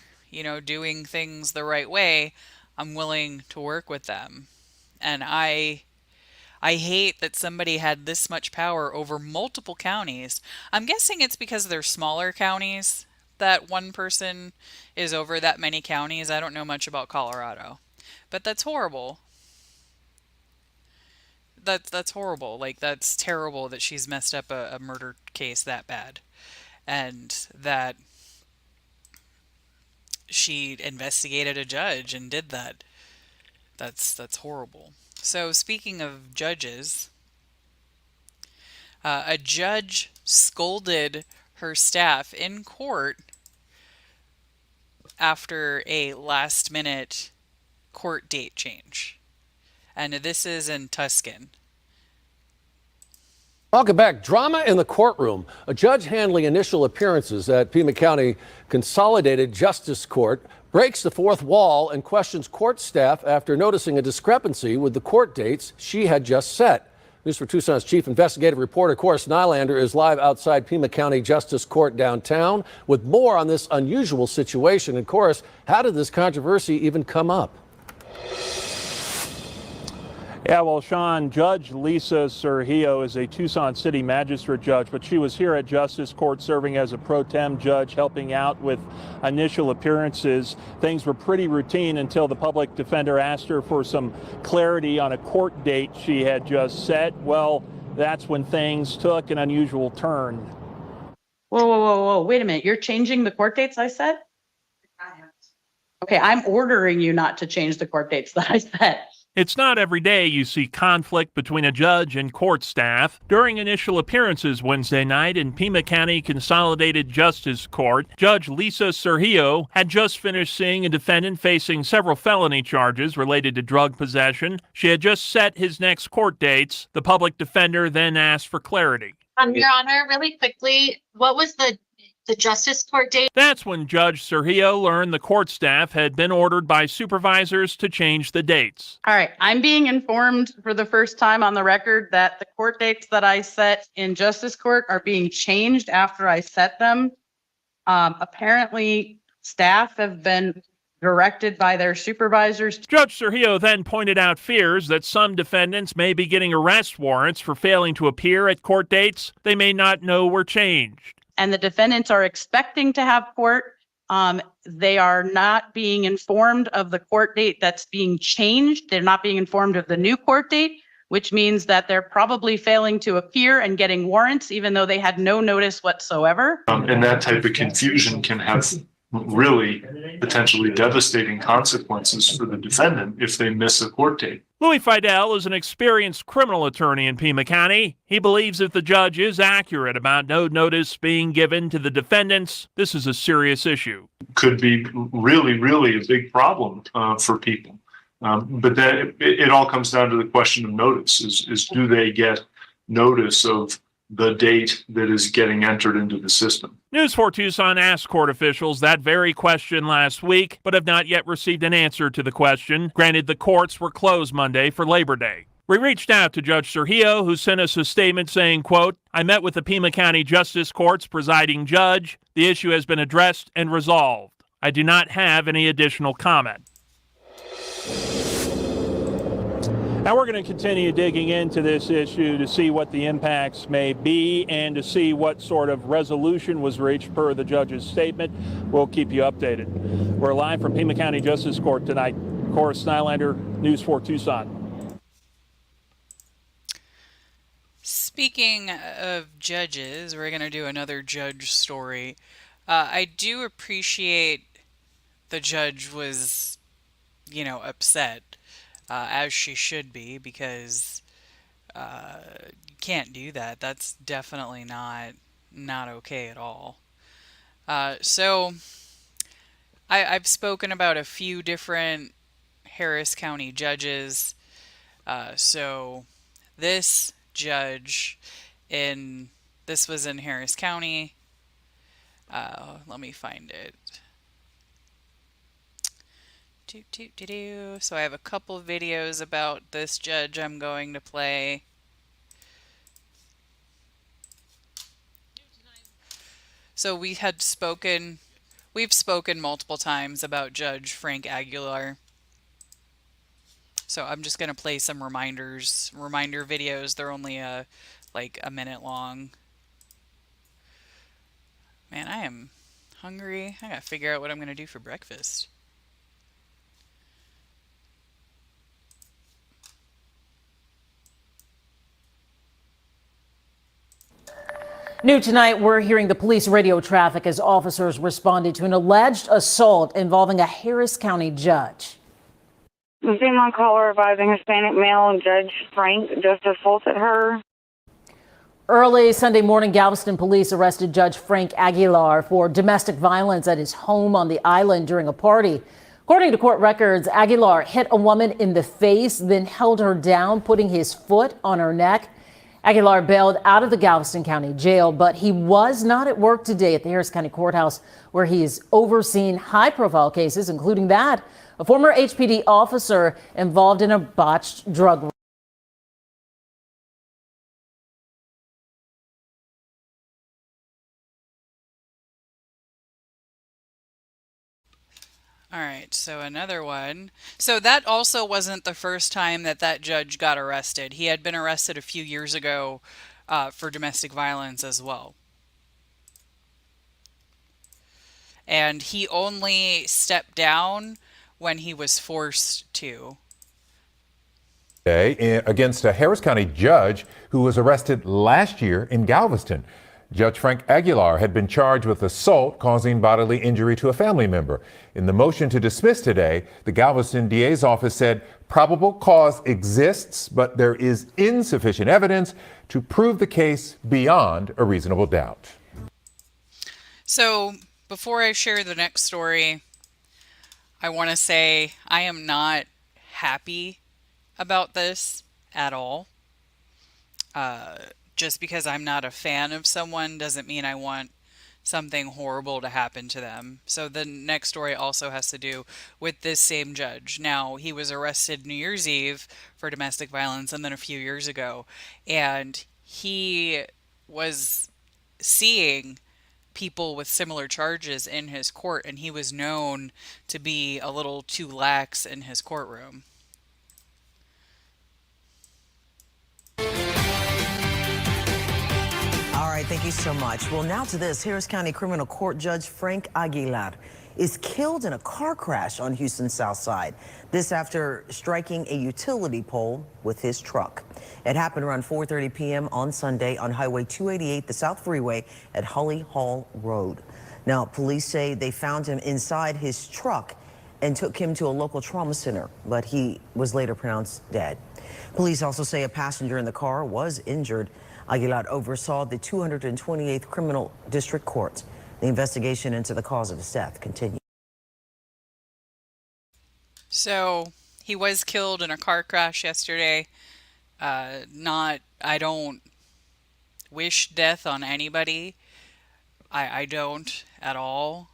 Speaker 1: doing things the right way, I'm willing to work with them. And I hate that somebody had this much power over multiple counties. I'm guessing it's because they're smaller counties that one person is over that many counties. I don't know much about Colorado, but that's horrible. That's horrible. Like, that's terrible that she's messed up a murder case that bad, and that she investigated a judge and did that. That's horrible. So speaking of judges, a judge scolded her staff in court after a last minute court date change. And this is in Tuscan.
Speaker 4: Welcome back. Drama in the courtroom. A judge handling initial appearances at Pima County Consolidated Justice Court breaks the fourth wall and questions court staff after noticing a discrepancy with the court dates she had just set. News for Tucson's chief investigative reporter, Cora Nylander, is live outside Pima County Justice Court downtown with more on this unusual situation. And Cora, how did this controversy even come up?
Speaker 13: Yeah, well, Sean, Judge Lisa Surgillo is a Tucson City Magistrate judge, but she was here at Justice Court serving as a pro tem judge, helping out with initial appearances. Things were pretty routine until the public defender asked her for some clarity on a court date she had just set. Well, that's when things took an unusual turn.
Speaker 15: Whoa, whoa, whoa, whoa. Wait a minute. You're changing the court dates I set? Okay, I'm ordering you not to change the court dates that I set.
Speaker 13: It's not every day you see conflict between a judge and court staff. During initial appearances Wednesday night in Pima County Consolidated Justice Court, Judge Lisa Surgillo had just finished seeing a defendant facing several felony charges related to drug possession. She had just set his next court dates. The public defender then asked for clarity.
Speaker 17: Your Honor, really quickly, what was the Justice Court date?
Speaker 13: That's when Judge Surgillo learned the court staff had been ordered by supervisors to change the dates.
Speaker 15: All right, I'm being informed for the first time on the record that the court dates that I set in Justice Court are being changed after I set them. Apparently, staff have been directed by their supervisors.
Speaker 13: Judge Surgillo then pointed out fears that some defendants may be getting arrest warrants for failing to appear at court dates they may not know were changed.
Speaker 15: And the defendants are expecting to have court. They are not being informed of the court date that's being changed. They're not being informed of the new court date, which means that they're probably failing to appear and getting warrants, even though they had no notice whatsoever.
Speaker 19: And that type of confusion can have really potentially devastating consequences for the defendant if they miss a court date.
Speaker 13: Louis Fidel is an experienced criminal attorney in Pima County. He believes if the judge is accurate about no notice being given to the defendants, this is a serious issue.
Speaker 19: Could be really, really a big problem for people. But then it all comes down to the question of notice, is do they get notice of the date that is getting entered into the system.
Speaker 13: News 4 Tucson asked court officials that very question last week, but have not yet received an answer to the question. Granted, the courts were closed Monday for Labor Day. We reached out to Judge Surgillo, who sent us a statement saying, quote, I met with the Pima County Justice Court's presiding judge. The issue has been addressed and resolved. I do not have any additional comment. Now we're going to continue digging into this issue to see what the impacts may be and to see what sort of resolution was reached per the judge's statement. We'll keep you updated. We're live from Pima County Justice Court tonight. Cora Nylander, News 4 Tucson.
Speaker 1: Speaking of judges, we're going to do another judge story. I do appreciate the judge was, upset. As she should be, because you can't do that. That's definitely not okay at all. So I've spoken about a few different Harris County judges. So this judge this was in Harris County. Let me find it. So I have a couple videos about this judge I'm going to play. So we've spoken multiple times about Judge Frank Aguilar. So I'm just going to play some reminder videos. They're only like a minute long. Man, I am hungry. I got to figure out what I'm going to do for breakfast.
Speaker 2: New tonight, we're hearing the police radio traffic as officers responded to an alleged assault involving a Harris County judge.
Speaker 18: The female caller advising Hispanic male and Judge Frank just assaulted her.
Speaker 2: Early Sunday morning, Galveston police arrested Judge Frank Aguilar for domestic violence at his home on the island during a party. According to court records, Aguilar hit a woman in the face, then held her down, putting his foot on her neck. Aguilar bailed out of the Galveston County Jail, but he was not at work today at the Harris County Courthouse, where he is overseeing high-profile cases, including that a former HPD officer involved in a botched drug.
Speaker 1: All right, so another one. So that also wasn't the first time that that judge got arrested. He had been arrested a few years ago for domestic violence as well. And he only stepped down when he was forced to.
Speaker 20: Against a Harris County judge who was arrested last year in Galveston. Judge Frank Aguilar had been charged with assault causing bodily injury to a family member. In the motion to dismiss today, the Galveston DA's office said probable cause exists, but there is insufficient evidence to prove the case beyond a reasonable doubt.
Speaker 1: So before I share the next story, I want to say I am not happy about this at all. Just because I'm not a fan of someone doesn't mean I want something horrible to happen to them. So the next story also has to do with this same judge. Now, he was arrested New Year's Eve for domestic violence and then a few years ago, and he was seeing people with similar charges in his court, and he was known to be a little too lax in his courtroom.
Speaker 23: All right, thank you so much. Well, now to this. Harris County Criminal Court Judge Frank Aguilar is killed in a car crash on Houston's South Side. This after striking a utility pole with his truck. It happened around 4:30 p.m. on Sunday on Highway 288, the South Freeway at Holly Hall Road. Now, police say they found him inside his truck and took him to a local trauma center, but he was later pronounced dead. Police also say a passenger in the car was injured. Aguilar oversaw the 228th Criminal District Court. The investigation into the cause of his death continues.
Speaker 1: So he was killed in a car crash yesterday. I don't wish death on anybody. I don't at all.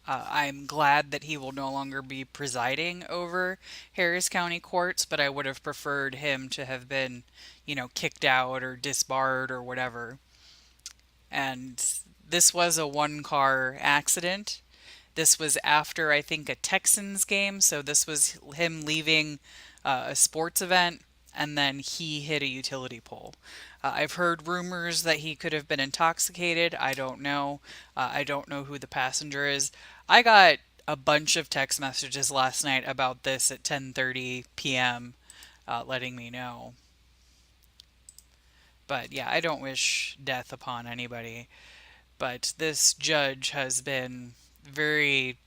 Speaker 1: I'm glad that he will no longer be presiding over Harris County courts, but I would have preferred him to have been, kicked out or disbarred or whatever. And this was a one-car accident. This was after, I think, a Texans game, so this was him leaving a sports event, and then he hit a utility pole. I've heard rumors that he could have been intoxicated. I don't know. I don't know who the passenger is. I got a bunch of text messages last night about this at 10:30 p.m. Letting me know. But yeah, I don't wish death upon anybody. But this judge has been very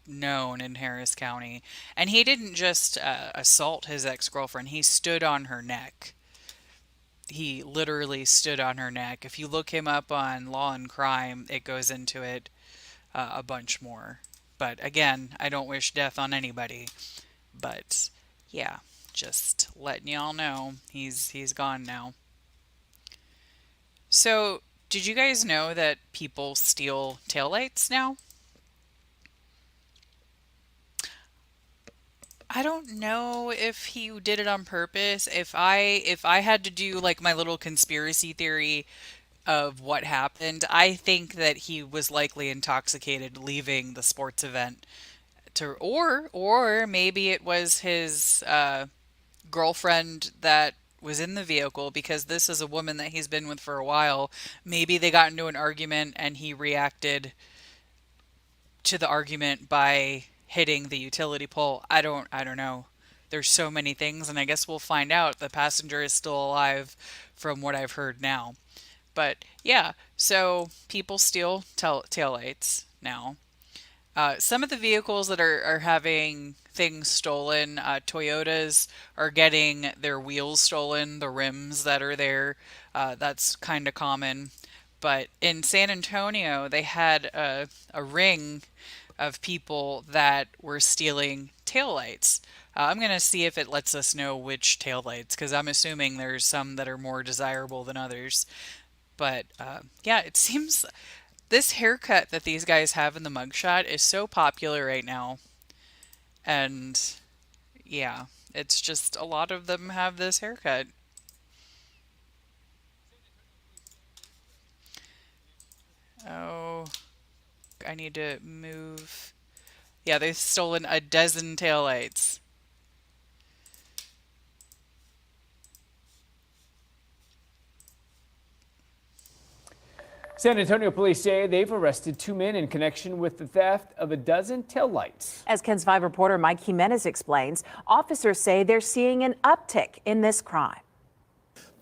Speaker 1: known in Harris County. And he didn't just assault his ex-girlfriend. He stood on her neck. He literally stood on her neck. If you look him up on Law and Crime, it goes into it a bunch more. But again, I don't wish death on anybody. But yeah, just letting y'all know he's gone now. So, did you guys know that people steal taillights now? I don't know if he did it on purpose. If I had to do like my little conspiracy theory of what happened, I think that he was likely intoxicated leaving the sports event or maybe it was his girlfriend that was in the vehicle, because this is a woman that he's been with for a while. Maybe they got into an argument and he reacted to the argument by hitting the utility pole. I don't know. There's so many things, and I guess we'll find out. The passenger is still alive from what I've heard now. But yeah, so people steal taillights now. Some of the vehicles that are having things stolen, Toyotas are getting their wheels stolen, the rims that are there. That's kind of common. But in San Antonio, they had a ring of people that were stealing taillights. I'm going to see if it lets us know which taillights, because I'm assuming there's some that are more desirable than others. But yeah, it seems this haircut that these guys have in the mugshot is so popular right now. And yeah, it's just a lot of them have this haircut. Oh, I need to move. Yeah, they've stolen a dozen taillights.
Speaker 5: San Antonio police say they've arrested 2 men in connection with the theft of a dozen taillights.
Speaker 11: As KENS 5 reporter Mike Jimenez explains, officers say they're seeing an uptick in this crime.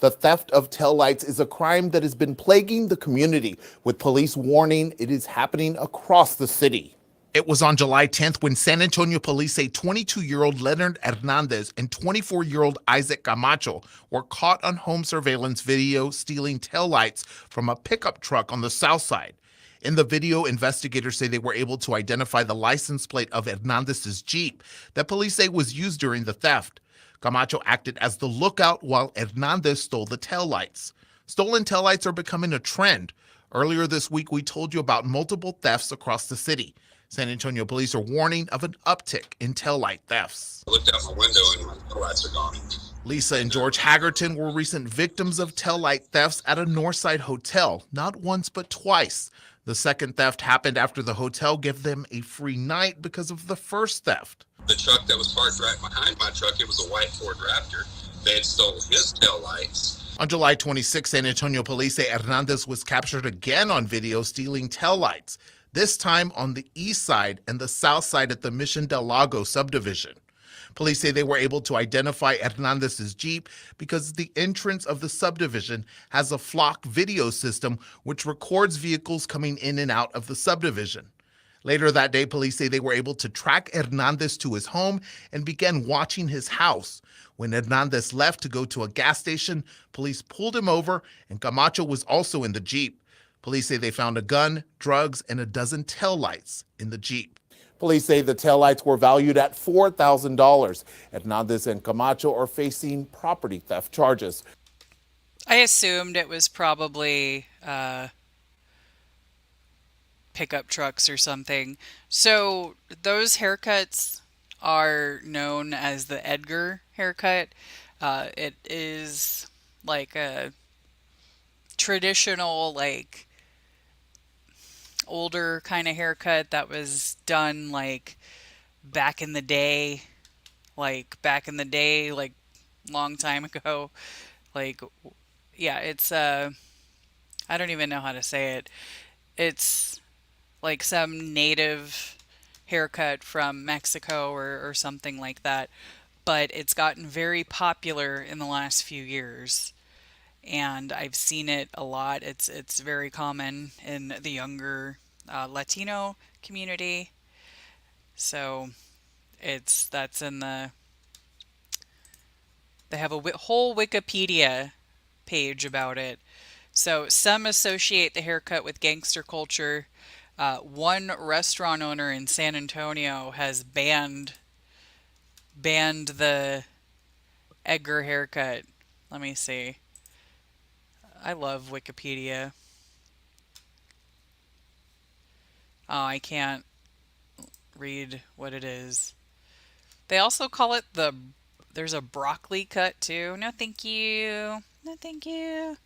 Speaker 6: The theft of taillights is a crime that has been plaguing the community, with police warning it is happening across the city. It was on July 10th when San Antonio police say 22-year-old Leonard Hernandez and 24-year-old Isaac Camacho were caught on home surveillance video stealing taillights from a pickup truck on the south side. In the video, investigators say they were able to identify the license plate of Hernandez's Jeep that police say was used during the theft. Camacho acted as the lookout while Hernandez stole the taillights. Stolen taillights are becoming a trend. Earlier this week, we told you about multiple thefts across the city. San Antonio police are warning of an uptick in taillight thefts.
Speaker 8: I looked out my window and the lights are gone.
Speaker 6: Lisa and George Haggerton were recent victims of taillight thefts at a Northside hotel, not once but twice. The second theft happened after the hotel gave them a free night because of the first theft.
Speaker 8: The truck that was parked right behind my truck, it was a white Ford Raptor. They had stolen his taillights.
Speaker 6: On July 26, San Antonio police say Hernandez was captured again on video stealing taillights, this time on the east side and the south side at the Mission del Lago subdivision. Police say they were able to identify Hernandez's Jeep because the entrance of the subdivision has a flock video system which records vehicles coming in and out of the subdivision. Later that day, police say they were able to track Hernandez to his home and began watching his house. When Hernandez left to go to a gas station, police pulled him over, and Camacho was also in the Jeep. Police say they found a gun, drugs, and a dozen taillights in the Jeep. Police say the taillights were valued at $4,000. Hernandez and Camacho are facing property theft charges.
Speaker 1: I assumed it was probably pickup trucks or something. So those haircuts are known as the Edgar haircut. It is like a traditional, like older kind of haircut that was done like back in the day, like long time ago. Like, yeah, it's I don't even know how to say it. It's like some native haircut from Mexico or something like that. But it's gotten very popular in the last few years. And I've seen it a lot. It's very common in the younger Latino community. So that's in the, they have a whole Wikipedia page about it. So some associate the haircut with gangster culture. One restaurant owner in San Antonio has banned the Edgar haircut. Let me see. I love Wikipedia. Oh, I can't read what it is. They also call it there's a broccoli cut too. No, thank you. No, thank you.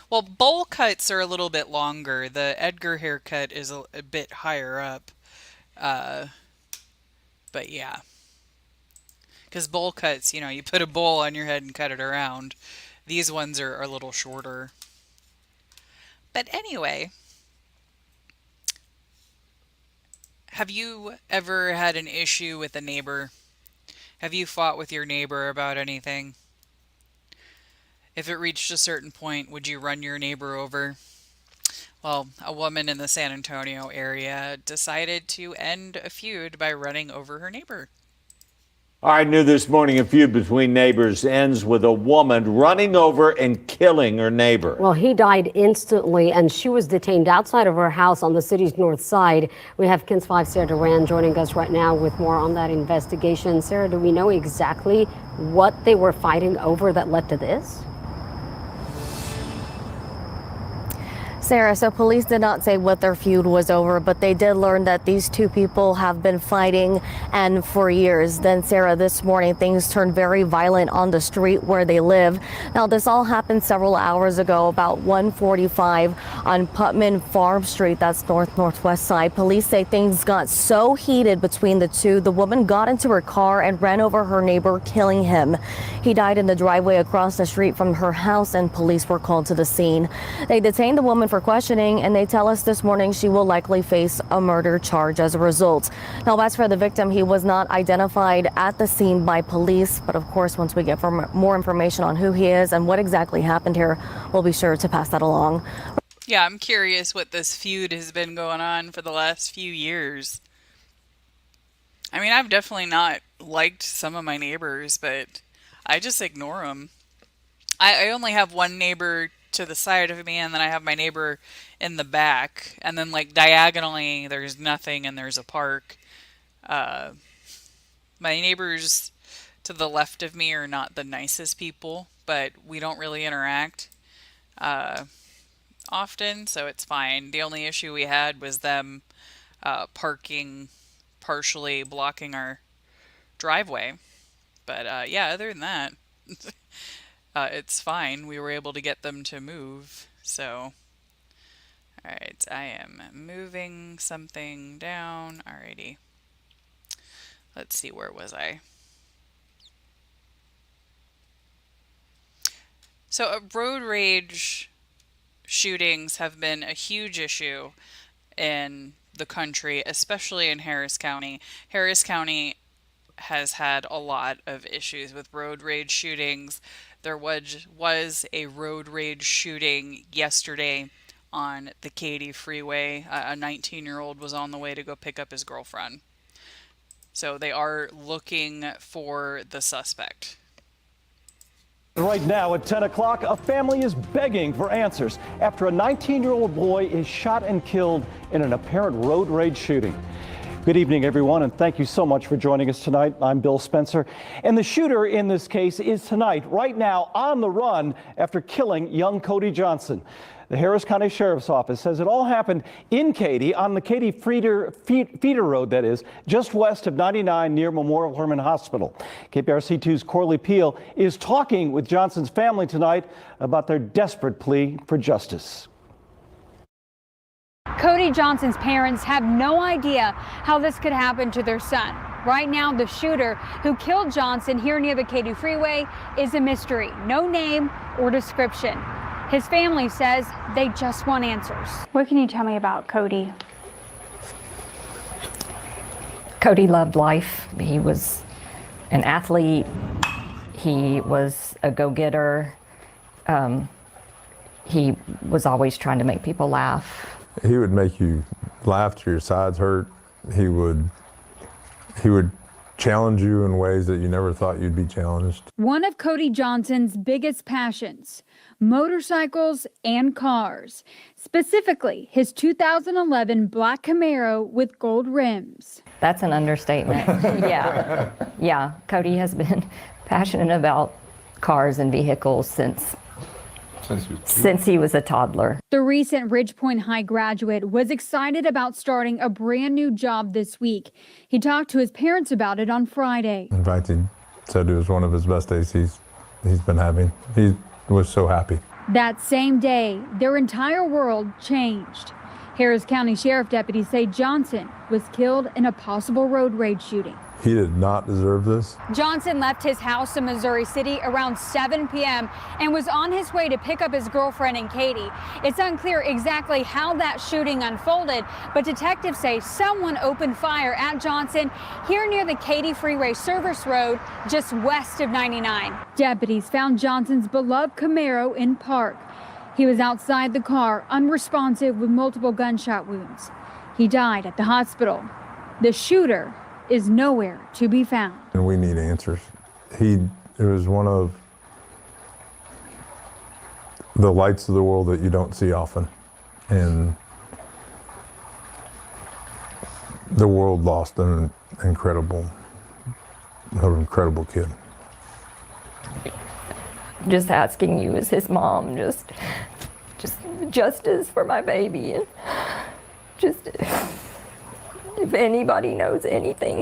Speaker 1: Well, bowl cuts are a little bit longer. The Edgar haircut is a bit higher up. But yeah. Because bowl cuts, you put a bowl on your head and cut it around. These ones are a little shorter. But anyway, have you ever had an issue with a neighbor? Have you fought with your neighbor about anything? If it reached a certain point, would you run your neighbor over? Well, a woman in the San Antonio area decided to end a feud by running over her neighbor.
Speaker 3: All right, new this morning, a feud between neighbors ends with a woman running over and killing her neighbor.
Speaker 10: Well, he died instantly, and she was detained outside of her house on the city's north side. We have KENS 5 Sarah Duran joining us right now with more on that investigation. Sarah, do we know exactly what they were fighting over that led to this?
Speaker 21: Sarah, so police did not say what their feud was over, but they did learn that these two people have been fighting and for years. Then, Sarah, this morning things turned very violent on the street where they live. Now, this all happened several hours ago, about 1:45 on Putman Farm Street. That's northwest side. Police say things got so heated between the two, the woman got into her car and ran over her neighbor, killing him. He died in the driveway across the street from her house, and police were called to the scene. They detained the woman for questioning, and they tell us this morning she will likely face a murder charge as a result. Now, as for the victim, he was not identified at the scene by police, but of course, once we get more information on who he is and what exactly happened here, we'll be sure to pass that along.
Speaker 1: Yeah, I'm curious what this feud has been going on for the last few years. I mean, I've definitely not liked some of my neighbors, but I just ignore them. I only have one neighbor to the side of me, and then I have my neighbor in the back, and then like diagonally there's nothing and there's a park. My neighbors to the left of me are not the nicest people, but we don't really interact often, so it's fine. The only issue we had was them parking partially blocking our driveway, but yeah, other than that it's fine. We were able to get them to move. So, alright, I am moving something down. Alrighty. Let's see, where was I? So, road rage shootings have been a huge issue in the country, especially in Harris County. Harris County has had a lot of issues with road rage shootings. There was a road rage shooting yesterday on the Katy Freeway. A 19-year-old was on the way to go pick up his girlfriend. So they are looking for the suspect.
Speaker 22: Right now at 10 o'clock, a family is begging for answers after a 19-year-old boy is shot and killed in an apparent road rage shooting. Good evening, everyone, and thank you so much for joining us tonight. I'm Bill Spencer, and the shooter in this case is tonight, right now, on the run after killing young Cody Johnson. The Harris County Sheriff's Office says it all happened in Katy, on the Katy feeder road, that is, just west of 99 near Memorial Hermann Hospital. KPRC2's Corley Peel is talking with Johnson's family tonight about their desperate plea for justice.
Speaker 24: Cody Johnson's parents have no idea how this could happen to their son. Right now, the shooter who killed Johnson here near the Katy Freeway is a mystery. No name or description. His family says they just want answers.
Speaker 26: What can you tell me about Cody?
Speaker 10: Cody loved life. He was an athlete. He was a go-getter. He was always trying to make people laugh.
Speaker 27: He would make you laugh till your sides hurt. He would challenge you in ways that you never thought you'd be challenged.
Speaker 24: One of Cody Johnson's biggest passions, motorcycles and cars. Specifically, his 2011 black Camaro with gold rims.
Speaker 10: That's an understatement. Yeah. Cody has been passionate about cars and vehicles since he was a toddler.
Speaker 24: The recent Ridgepoint High graduate was excited about starting a brand new job this week. He talked to his parents about it on Friday.
Speaker 27: In fact, he said it was one of his best days he's been having. He was so happy.
Speaker 24: That same day, their entire world changed. Harris County Sheriff deputies say Johnson was killed in a possible road rage shooting.
Speaker 27: He did not deserve this.
Speaker 24: Johnson left his house in Missouri City around 7 p.m. and was on his way to pick up his girlfriend and Katie. It's unclear exactly how that shooting unfolded, but detectives say someone opened fire at Johnson here near the Katy Freeway Service Road, just west of 99. Deputies found Johnson's beloved Camaro in park. He was outside the car, unresponsive with multiple gunshot wounds. He died at the hospital. The shooter is nowhere to be found.
Speaker 27: And we need answers. It was one of the lights of the world that you don't see often. And the world lost an incredible kid.
Speaker 4: Just asking you as his mom, just justice for my baby, and just if anybody knows anything,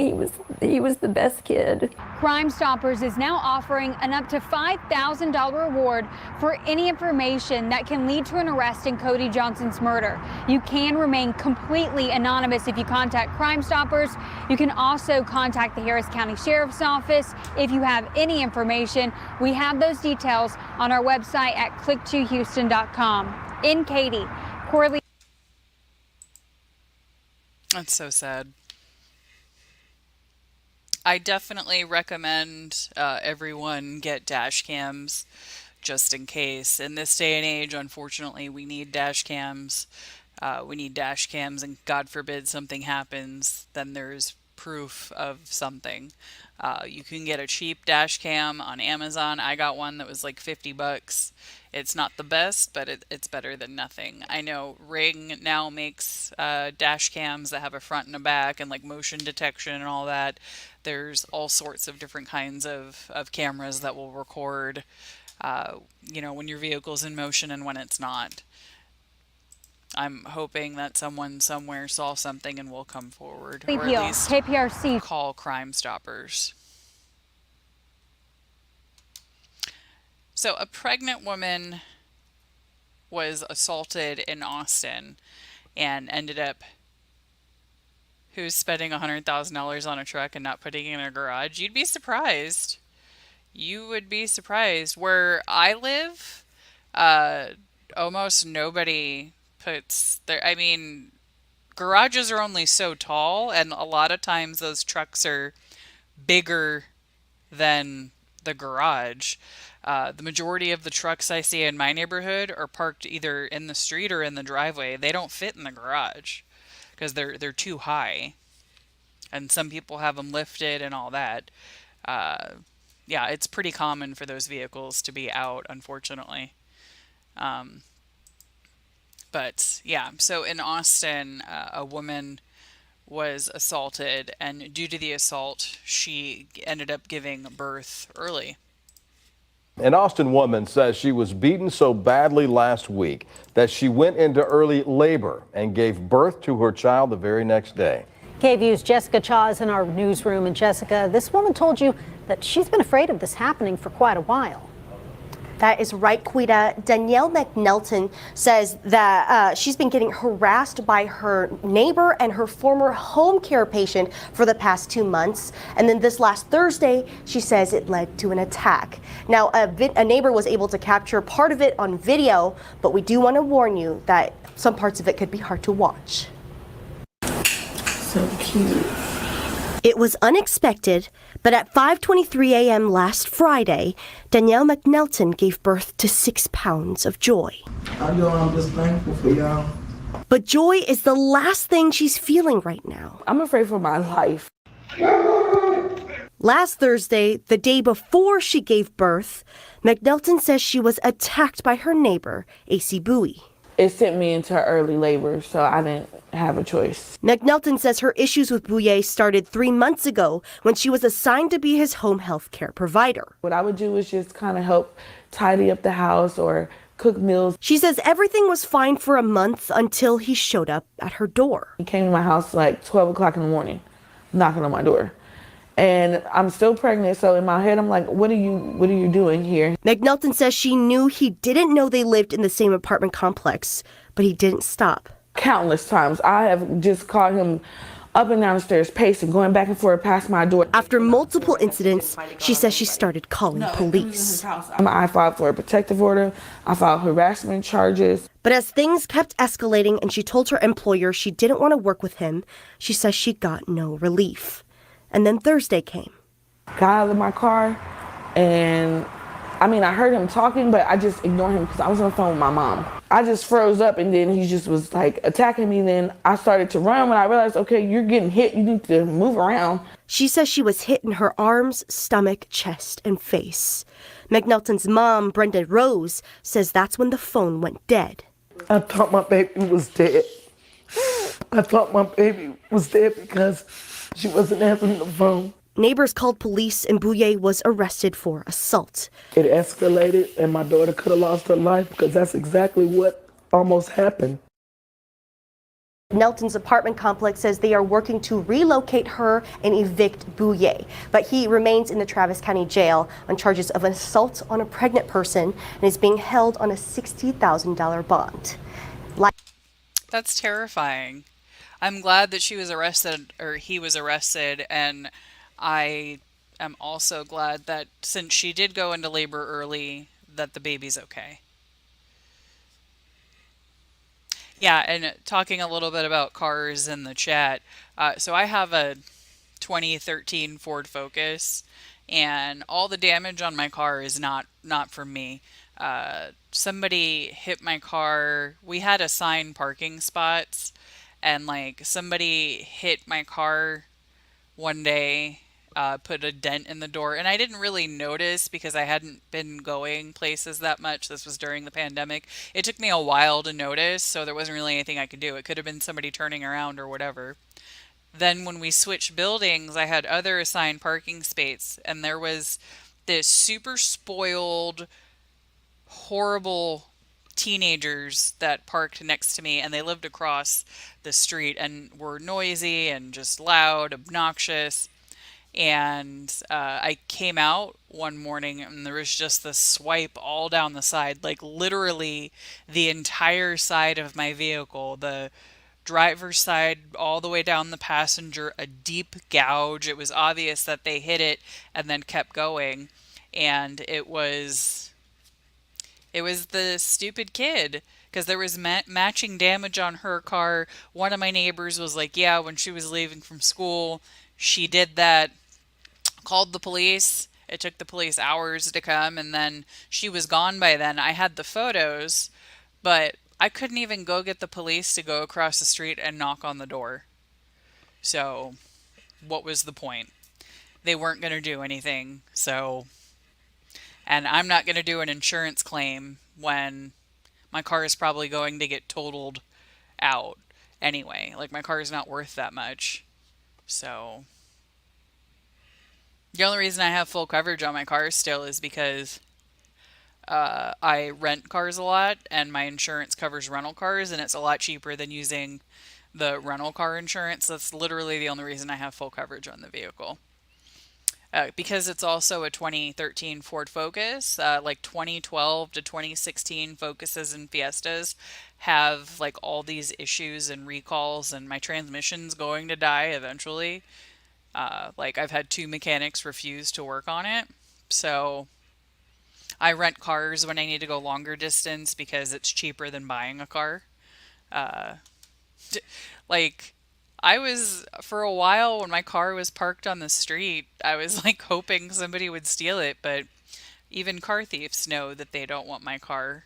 Speaker 4: he was the best kid.
Speaker 24: Crime Stoppers is now offering an up to $5,000 reward for any information that can lead to an arrest in Cody Johnson's murder. You can remain completely anonymous if you contact Crime Stoppers. You can also contact the Harris County Sheriff's Office if you have any information. We have those details on our website at click2houston.com. In Katy, Corley.
Speaker 1: That's so sad. I definitely recommend everyone get dash cams just in case. In this day and age, unfortunately, we need dash cams. And God forbid something happens, then there's proof of something. You can get a cheap dash cam on Amazon. I got one that was like $50. It's not the best, but it's better than nothing. I know Ring now makes dash cams that have a front and a back and like motion detection and all that. There's all sorts of different kinds of cameras that will record, when your vehicle's in motion and when it's not. I'm hoping that someone somewhere saw something and will come forward, or at least
Speaker 24: KPRC.
Speaker 1: Call Crime Stoppers. So a pregnant woman was assaulted in Austin and ended up who's spending $100,000 on a truck and not putting it in a garage. You'd be surprised. You would be surprised. Where I live, almost nobody puts their, garages are only so tall, and a lot of times those trucks are bigger than the garage. The majority of the trucks I see in my neighborhood are parked either in the street or in the driveway. They don't fit in the garage because they're too high. And some people have them lifted and all that. Yeah, it's pretty common for those vehicles to be out, unfortunately. But yeah, so in Austin, a woman was assaulted, and due to the assault, she ended up giving birth early.
Speaker 7: An Austin woman says she was beaten so badly last week that she went into early labor and gave birth to her child the very next day.
Speaker 9: KVU's Jessika Cha is in our newsroom. And Jessica, this woman told you that she's been afraid of this happening for quite a while.
Speaker 12: That is right, Quita. Danielle McNelton says that she's been getting harassed by her neighbor and her former home care patient for the past 2 months. And then this last Thursday, she says it led to an attack. Now, a neighbor was able to capture part of it on video, but we do want to warn you that some parts of it could be hard to watch. So cute. It was unexpected, but at 5:23 a.m. last Friday, Danielle McNelton gave birth to 6 pounds of joy.
Speaker 14: I'm just thankful for y'all.
Speaker 12: But joy is the last thing she's feeling right now.
Speaker 14: I'm afraid for my life.
Speaker 12: Last Thursday, the day before she gave birth, McNelton says she was attacked by her neighbor, AC Bowie.
Speaker 14: It sent me into early labor, so I didn't have a choice.
Speaker 12: McNelton says her issues with Bouye started 3 months ago when she was assigned to be his home health care provider.
Speaker 14: What I would do is just kind of help tidy up the house or cook meals.
Speaker 12: She says everything was fine for a month until he showed up at her door.
Speaker 14: He came to my house like 12 o'clock in the morning, knocking on my door. And I'm still pregnant, so in my head, I'm like, what are you doing here?
Speaker 12: McNelton says she knew he didn't know they lived in the same apartment complex, but he didn't stop.
Speaker 14: Countless times. I have just caught him up and down the stairs, pacing, going back and forth past my door.
Speaker 12: After multiple incidents, she says she started calling police.
Speaker 14: I filed for a protective order. I filed harassment charges.
Speaker 12: But as things kept escalating and she told her employer she didn't want to work with him, she says she got no relief. And then Thursday came.
Speaker 14: Got out of my car, and I heard him talking, but I just ignored him because I was on the phone with my mom. I just froze up, and then he just was like attacking me. Then I started to run when I realized, okay, you're getting hit. You need to move around.
Speaker 12: She says she was hit in her arms, stomach, chest, and face. McNelton's mom, Brenda Rose, says that's when the phone went dead.
Speaker 14: I thought my baby was dead. I thought my baby was dead because she wasn't answering the phone.
Speaker 12: Neighbors called police and Bouye was arrested for assault.
Speaker 14: It escalated and my daughter could have lost her life because that's exactly what almost happened.
Speaker 12: Nelton's apartment complex says they are working to relocate her and evict Bouye, but he remains in the Travis County Jail on charges of assault on a pregnant person and is being held on a $60,000 bond.
Speaker 1: That's terrifying. I'm glad that she was arrested, or he was arrested, and I am also glad that since she did go into labor early, that the baby's okay. Yeah, and talking a little bit about cars in the chat. So I have a 2013 Ford Focus, and all the damage on my car is not from me. Somebody hit my car. We had assigned parking spots, and like somebody hit my car one day, put a dent in the door, and I didn't really notice because I hadn't been going places that much. This was during the pandemic. It took me a while to notice, so there wasn't really anything I could do. It could have been somebody turning around or whatever. Then when we switched buildings, I had other assigned parking spaces, and there was this super spoiled, horrible teenagers that parked next to me, and they lived across the street and were noisy and just loud, obnoxious. And I came out one morning and there was just this swipe all down the side, like literally the entire side of my vehicle, the driver's side all the way down the passenger, a deep gouge. It was obvious that they hit it and then kept going. And it was the stupid kid, because there was matching damage on her car. One of my neighbors was like, yeah, when she was leaving from school, she did that. Called the police. It took the police hours to come, and then she was gone by then. I had the photos, but I couldn't even go get the police to go across the street and knock on the door. So what was the point? They weren't going to do anything. So, and I'm not going to do an insurance claim when my car is probably going to get totaled out anyway. Like, my car is not worth that much. So the only reason I have full coverage on my car still is because I rent cars a lot, and my insurance covers rental cars, and it's a lot cheaper than using the rental car insurance. That's literally the only reason I have full coverage on the vehicle. Because it's also a 2013 Ford Focus, like 2012 to 2016 Focuses and Fiestas have like all these issues and recalls, and my transmission's going to die eventually. Like, I've had 2 mechanics refuse to work on it. So I rent cars when I need to go longer distance because it's cheaper than buying a car. Like, I was, for a while when my car was parked on the street, I was like hoping somebody would steal it, but even car thieves know that they don't want my car.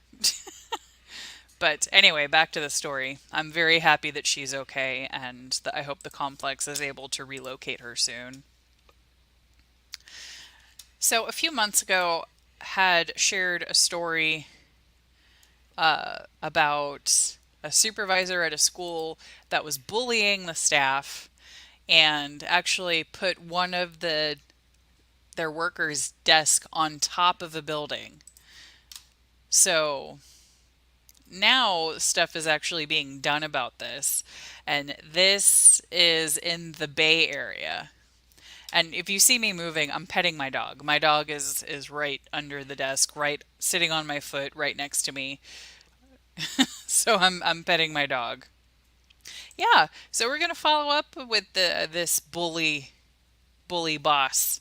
Speaker 1: But anyway, back to the story. I'm very happy that she's okay, and I hope the complex is able to relocate her soon. So a few months ago, had shared a story about a supervisor at a school that was bullying the staff and actually put one of their workers' desk on top of a building. So now stuff is actually being done about this, and this is in the Bay Area. And if you see me moving, I'm petting my dog. My dog is right under the desk, right sitting on my foot, right next to me. So I'm petting my dog. Yeah, so we're gonna follow up with this bully boss.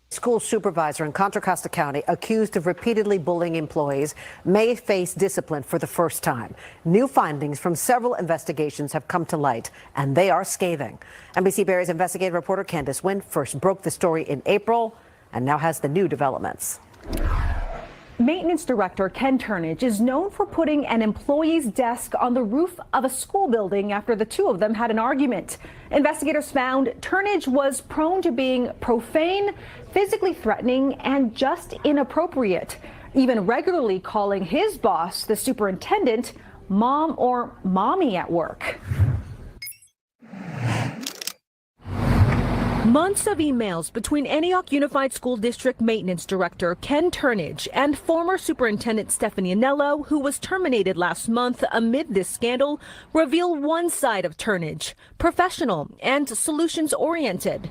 Speaker 13: School supervisor in Contra Costa County accused of repeatedly bullying employees may face discipline for the first time. New findings from several investigations have come to light, and they are scathing. NBC Barry's investigative reporter Candace Wynn first broke the story in April and now has the new developments.
Speaker 15: Maintenance director Ken Turnage is known for putting an employee's desk on the roof of a school building after the two of them had an argument. Investigators found Turnage was prone to being profane, physically threatening, and just inappropriate, even regularly calling his boss, the superintendent, mom or mommy at work. Months of emails between Antioch Unified School District Maintenance Director Ken Turnage and former Superintendent Stephanie Anello, who was terminated last month amid this scandal, reveal one side of Turnage, professional and solutions-oriented.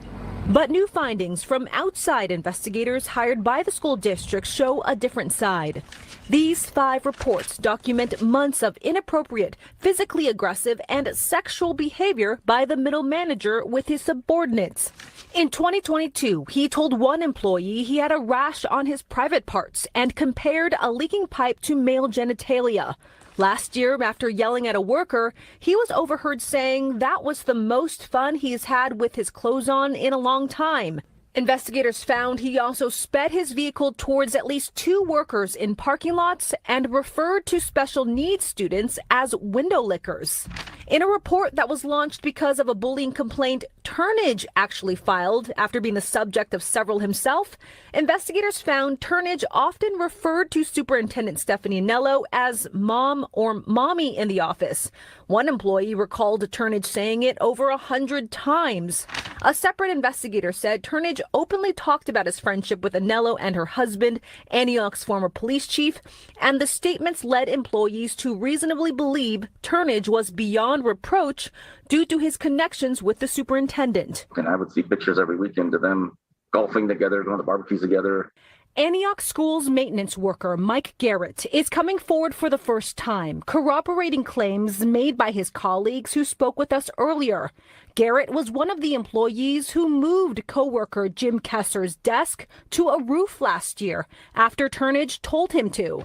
Speaker 15: But new findings from outside investigators hired by the school district show a different side. These 5 reports document months of inappropriate, physically aggressive, and sexual behavior by the middle manager with his subordinates. In 2022, he told one employee he had a rash on his private parts and compared a leaking pipe to male genitalia. Last year, after yelling at a worker, he was overheard saying that was the most fun he's had with his clothes on in a long time. Investigators found he also sped his vehicle towards at least 2 workers in parking lots and referred to special needs students as window lickers. In a report that was launched because of a bullying complaint Turnage actually filed after being the subject of several himself, investigators found Turnage often referred to Superintendent Stephanie Anello as mom or mommy in the office. One employee recalled Turnage saying it over 100 times. A separate investigator said Turnage openly talked about his friendship with Anello and her husband, Antioch's former police chief, and the statements led employees to reasonably believe Turnage was beyond reproach due to his connections with the superintendent.
Speaker 16: And I would see pictures every weekend of them golfing together, going to barbecues together.
Speaker 15: Antioch School's maintenance worker Mike Garrett is coming forward for the first time, corroborating claims made by his colleagues who spoke with us earlier. Garrett was one of the employees who moved coworker Jim Kesser's desk to a roof last year after Turnage told him to.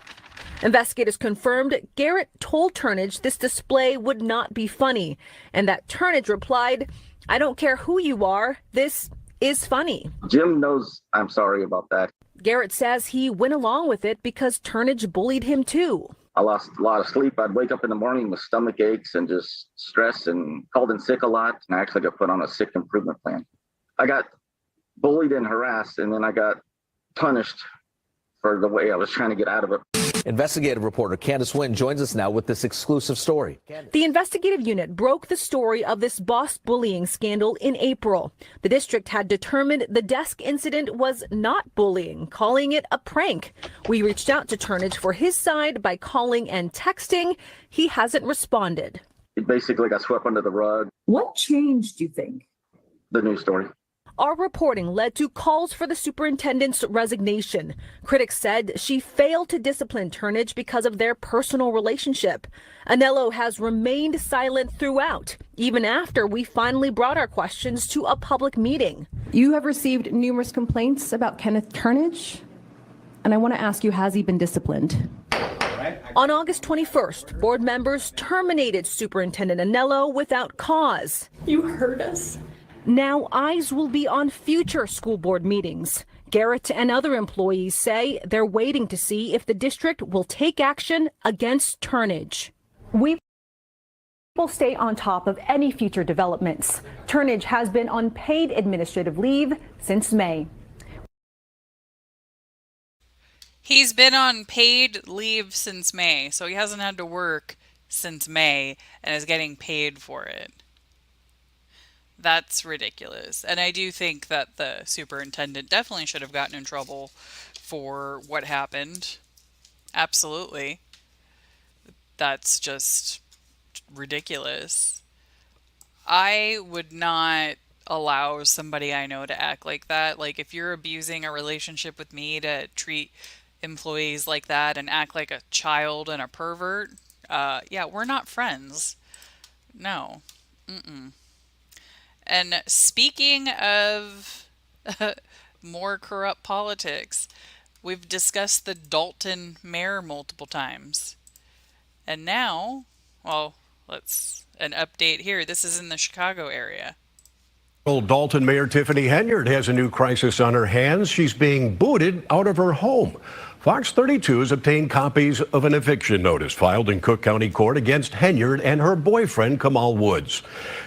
Speaker 15: Investigators confirmed Garrett told Turnage this display would not be funny, and that Turnage replied, "I don't care who you are, this is funny."
Speaker 16: Jim knows I'm sorry about that.
Speaker 15: Garrett says he went along with it because Turnage bullied him too.
Speaker 16: I lost a lot of sleep. I'd wake up in the morning with stomach aches and just stress and called in sick a lot. And I actually got put on a sick improvement plan. I got bullied and harassed, and then I got punished for the way I was trying to get out of it.
Speaker 17: Investigative reporter Candace Wynn joins us now with this exclusive story.
Speaker 15: The investigative unit broke the story of this boss bullying scandal in April. The district had determined the desk incident was not bullying, calling it a prank. We reached out to Turnage for his side by calling and texting. He hasn't responded.
Speaker 16: It basically got swept under the rug.
Speaker 15: What changed, do you think?
Speaker 16: The news story.
Speaker 15: Our reporting led to calls for the superintendent's resignation. Critics said she failed to discipline Turnage because of their personal relationship. Anello has remained silent throughout, even after we finally brought our questions to a public meeting. You have received numerous complaints about Kenneth Turnage, and I want to ask you, has he been disciplined? On August 21st, board members terminated Superintendent Anello without cause. You heard us. Now eyes will be on future school board meetings. Garrett and other employees say they're waiting to see if the district will take action against Turnage. We will stay on top of any future developments. Turnage has been on paid administrative leave since May.
Speaker 1: He's been on paid leave since May, so he hasn't had to work since May and is getting paid for it. That's ridiculous. And I do think that the superintendent definitely should have gotten in trouble for what happened. Absolutely. That's just ridiculous. I would not allow somebody I know to act like that. Like, if you're abusing a relationship with me to treat employees like that and act like a child and a pervert, yeah, we're not friends. No. Mm-mm. And speaking of more corrupt politics, we've discussed the Dalton mayor multiple times. And now, well, let's an update here. This is in the Chicago area.
Speaker 2: Old Dalton Mayor Tiffany Henyard has a new crisis on her hands. She's being booted out of her home. Fox 32 has obtained copies of an eviction notice filed in Cook County Court against Henyard and her boyfriend, Kamal Woods.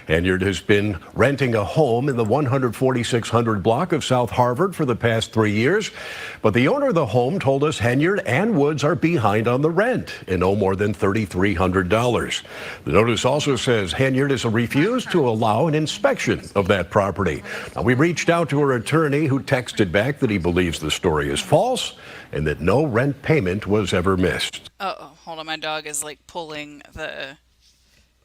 Speaker 2: Henyard has been renting a home in the 14600 block of South Harvard for the past 3 years. But the owner of the home told us Henyard and Woods are behind on the rent and owe more than $3,300. The notice also says Henyard has refused to allow an inspection of that property. Now, we reached out to her attorney, who texted back that he believes the story is false and that no rent payment was ever missed.
Speaker 1: Oh, hold on. My dog is like pulling the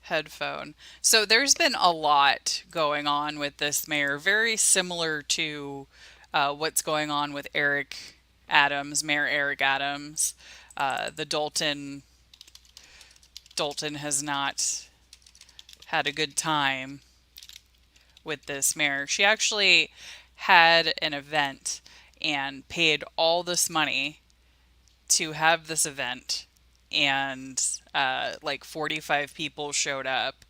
Speaker 1: headphone. So there's been a lot going on with this mayor, very similar to what's going on with Eric Adams, Mayor Eric Adams. The Dalton has not had a good time with this mayor. She actually had an event and paid all this money to have this event, and like 45 people showed up.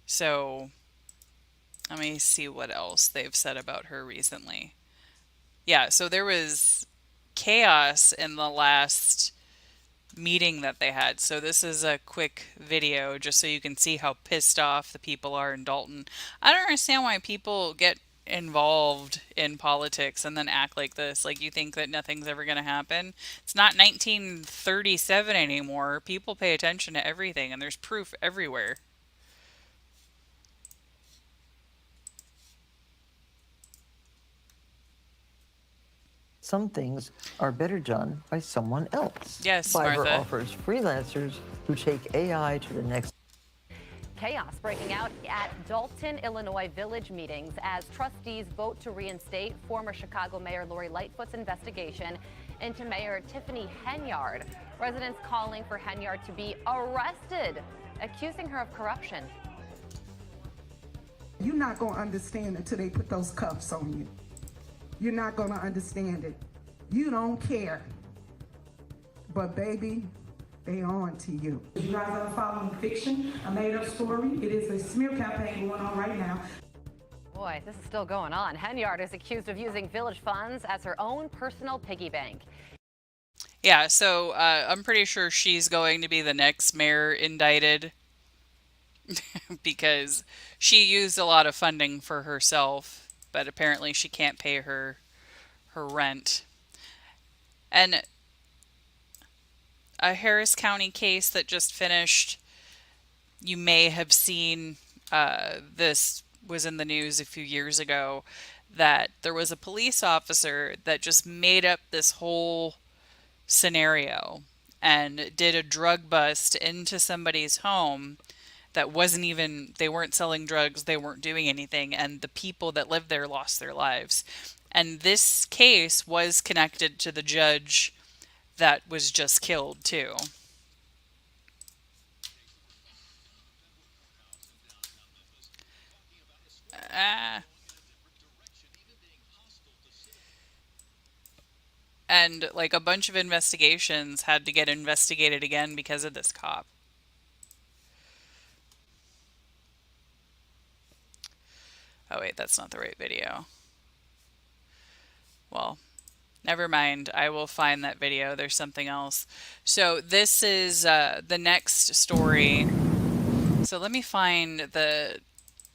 Speaker 1: So let me see what else they've said about her recently. Yeah, so there was chaos in the last meeting that they had. So this is a quick video just so you can see how pissed off the people are in Dalton. I don't understand why people get involved in politics and then act like this, like you think that nothing's ever going to happen. It's not 1937 anymore. People pay attention to everything, and there's proof everywhere.
Speaker 5: Some things are better done by someone else.
Speaker 1: Yes,
Speaker 5: Fiverr
Speaker 1: Martha.
Speaker 5: offers freelancers who take AI to the next.
Speaker 18: Chaos breaking out at Dalton, Illinois village meetings as trustees vote to reinstate former Chicago Mayor Lori Lightfoot's investigation into Mayor Tiffany Henyard. Residents calling for Henyard to be arrested, accusing her of corruption.
Speaker 19: You're not going to understand until they put those cuffs on you. You're not going to understand it. You don't care. But baby, they on to you. You guys are following fiction, a made-up story. It is a smear campaign going on right now.
Speaker 18: Boy, this is still going on. Henyard is accused of using village funds as her own personal piggy bank.
Speaker 1: Yeah, so I'm pretty sure she's going to be the next mayor indicted because she used a lot of funding for herself, but apparently she can't pay her rent. And a Harris County case that just finished, you may have seen, this was in the news a few years ago, that there was a police officer that just made up this whole scenario and did a drug bust into somebody's home that wasn't even, they weren't selling drugs, they weren't doing anything, and the people that lived there lost their lives. And this case was connected to the judge that was just killed too. And like a bunch of investigations had to get investigated again because of this cop. Oh wait, that's not the right video. Well, never mind. I will find that video. There's something else. So this is the next story. So let me find the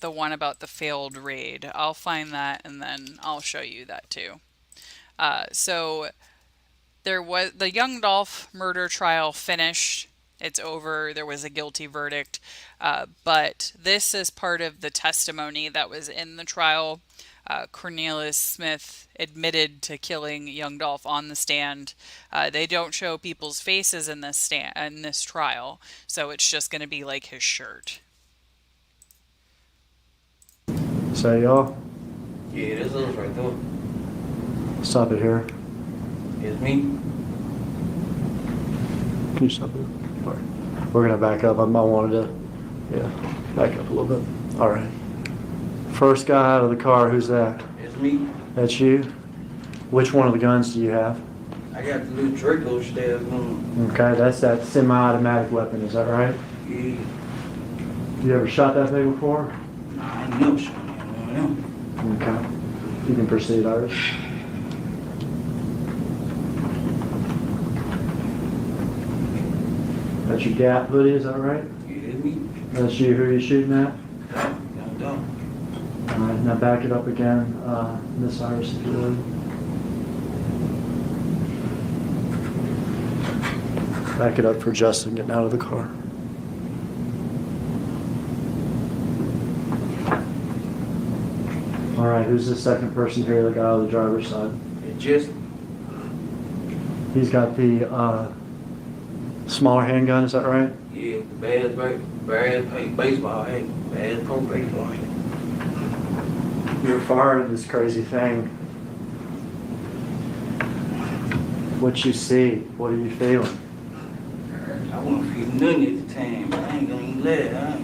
Speaker 1: one about the failed raid. I'll find that and then I'll show you that too. So there was the Young Dolph murder trial finished. It's over. There was a guilty verdict. But this is part of the testimony that was in the trial. Cornelius Smith admitted to killing Young Dolph on the stand. They don't show people's faces in this trial, so it's just going to be like his shirt.
Speaker 20: Say y'all.
Speaker 23: Yeah, it is us right there.
Speaker 20: Stop it here.
Speaker 23: It's me.
Speaker 20: Can you stop it? All right. We're gonna back up. I wanted to, Yeah, back up a little bit. All right. First guy out of the car, who's that?
Speaker 23: It's me.
Speaker 20: That's you? Which one of the guns do you have?
Speaker 23: I got the little Draco stairs going.
Speaker 20: Okay, that's that semi-automatic weapon, is that right?
Speaker 23: Yeah.
Speaker 20: You ever shot that thing before?
Speaker 23: Nah, I ain't never shot one of them.
Speaker 20: Okay. You can proceed, Iris. That's your Gap hoodie, is that right?
Speaker 23: Yeah, it's me.
Speaker 20: That's you, who are you shooting at?
Speaker 23: Don't.
Speaker 20: All right, now back it up again, Miss Iris, if you would. Back it up for Justin getting out of the car. All right, who's the second person here that got out of the driver's side?
Speaker 23: It just,
Speaker 20: He's got the smaller handgun, is that right?
Speaker 23: yeah, bad baseball, hey, bad pro baseball. Hey.
Speaker 20: You're firing this crazy thing. What you see, what are you feeling?
Speaker 23: I won't feel nothing at the time, but I ain't gonna even let it. I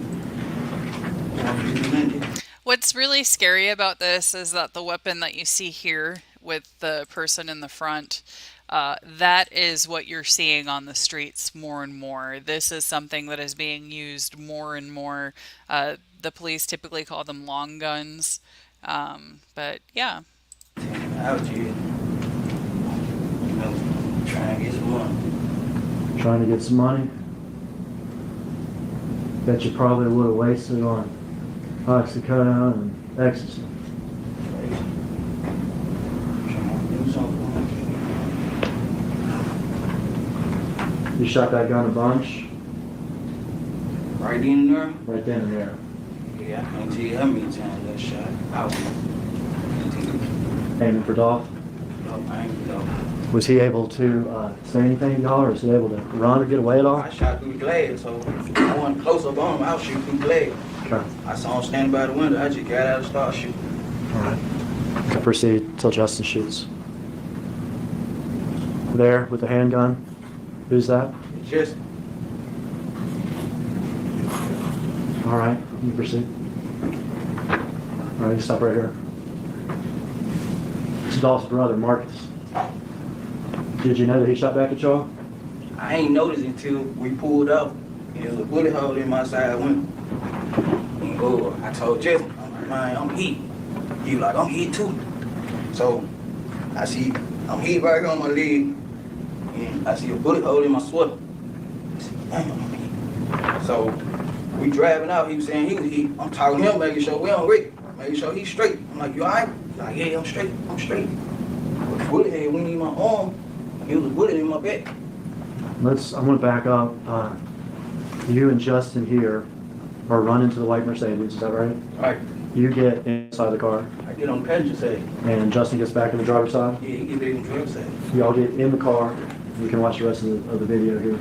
Speaker 23: won't feel nothing.
Speaker 1: What's really scary about this is that the weapon that you see here with the person in the front, that is what you're seeing on the streets more and more. This is something that is being used more and more. The police typically call them long guns. But yeah.
Speaker 23: Out here, you know, trying to get some money.
Speaker 20: Trying to get some money? Bet you probably would have wasted on oxycodone and ecstasy. You shot that gun a bunch?
Speaker 23: Right in there?
Speaker 20: Right then and there.
Speaker 23: Yeah, I can't tell you how many times I shot out.
Speaker 20: Aiming for Dolph?
Speaker 23: No, I ain't no.
Speaker 20: Was he able to say anything to y'all, or was he able to run or get away at all?
Speaker 23: I shot through the glass, so I wasn't close up on him. I was shooting through the glass.
Speaker 20: Okay.
Speaker 23: I saw him standing by the window. I just got out and started shooting.
Speaker 20: All right. Proceed till Justin shoots. There with the handgun. Who's that?
Speaker 23: It's just,
Speaker 20: All right. You proceed. All right. You stop right here. It's Dolph's brother, Marcus. Did you know that he shot back at y'all?
Speaker 23: I ain't noticed until we pulled up. There was a bullet hole in my side window. And I told Jess, I'm like, man, I'm hit. He was like, I'm hit too. So I see, I'm hit right here on my leg. And I see a bullet hole in my sweater. I said, damn, I'm hit. So we driving out, he was saying he was hit. I'm talking to him, making sure we on Rick, making sure he's straight. I'm like, you all right? He's like, yeah, I'm straight. But the bullet head went in my arm. It was a bullet in my back.
Speaker 20: I'm going to back up. You and Justin here are running to the white Mercedes, is that right?
Speaker 23: Right.
Speaker 20: You get inside the car.
Speaker 23: I get on the passenger side.
Speaker 20: And Justin gets back in the driver's side?
Speaker 23: Yeah, he get back in the driver's side.
Speaker 20: Y'all get in the car. You can watch the rest of the video here.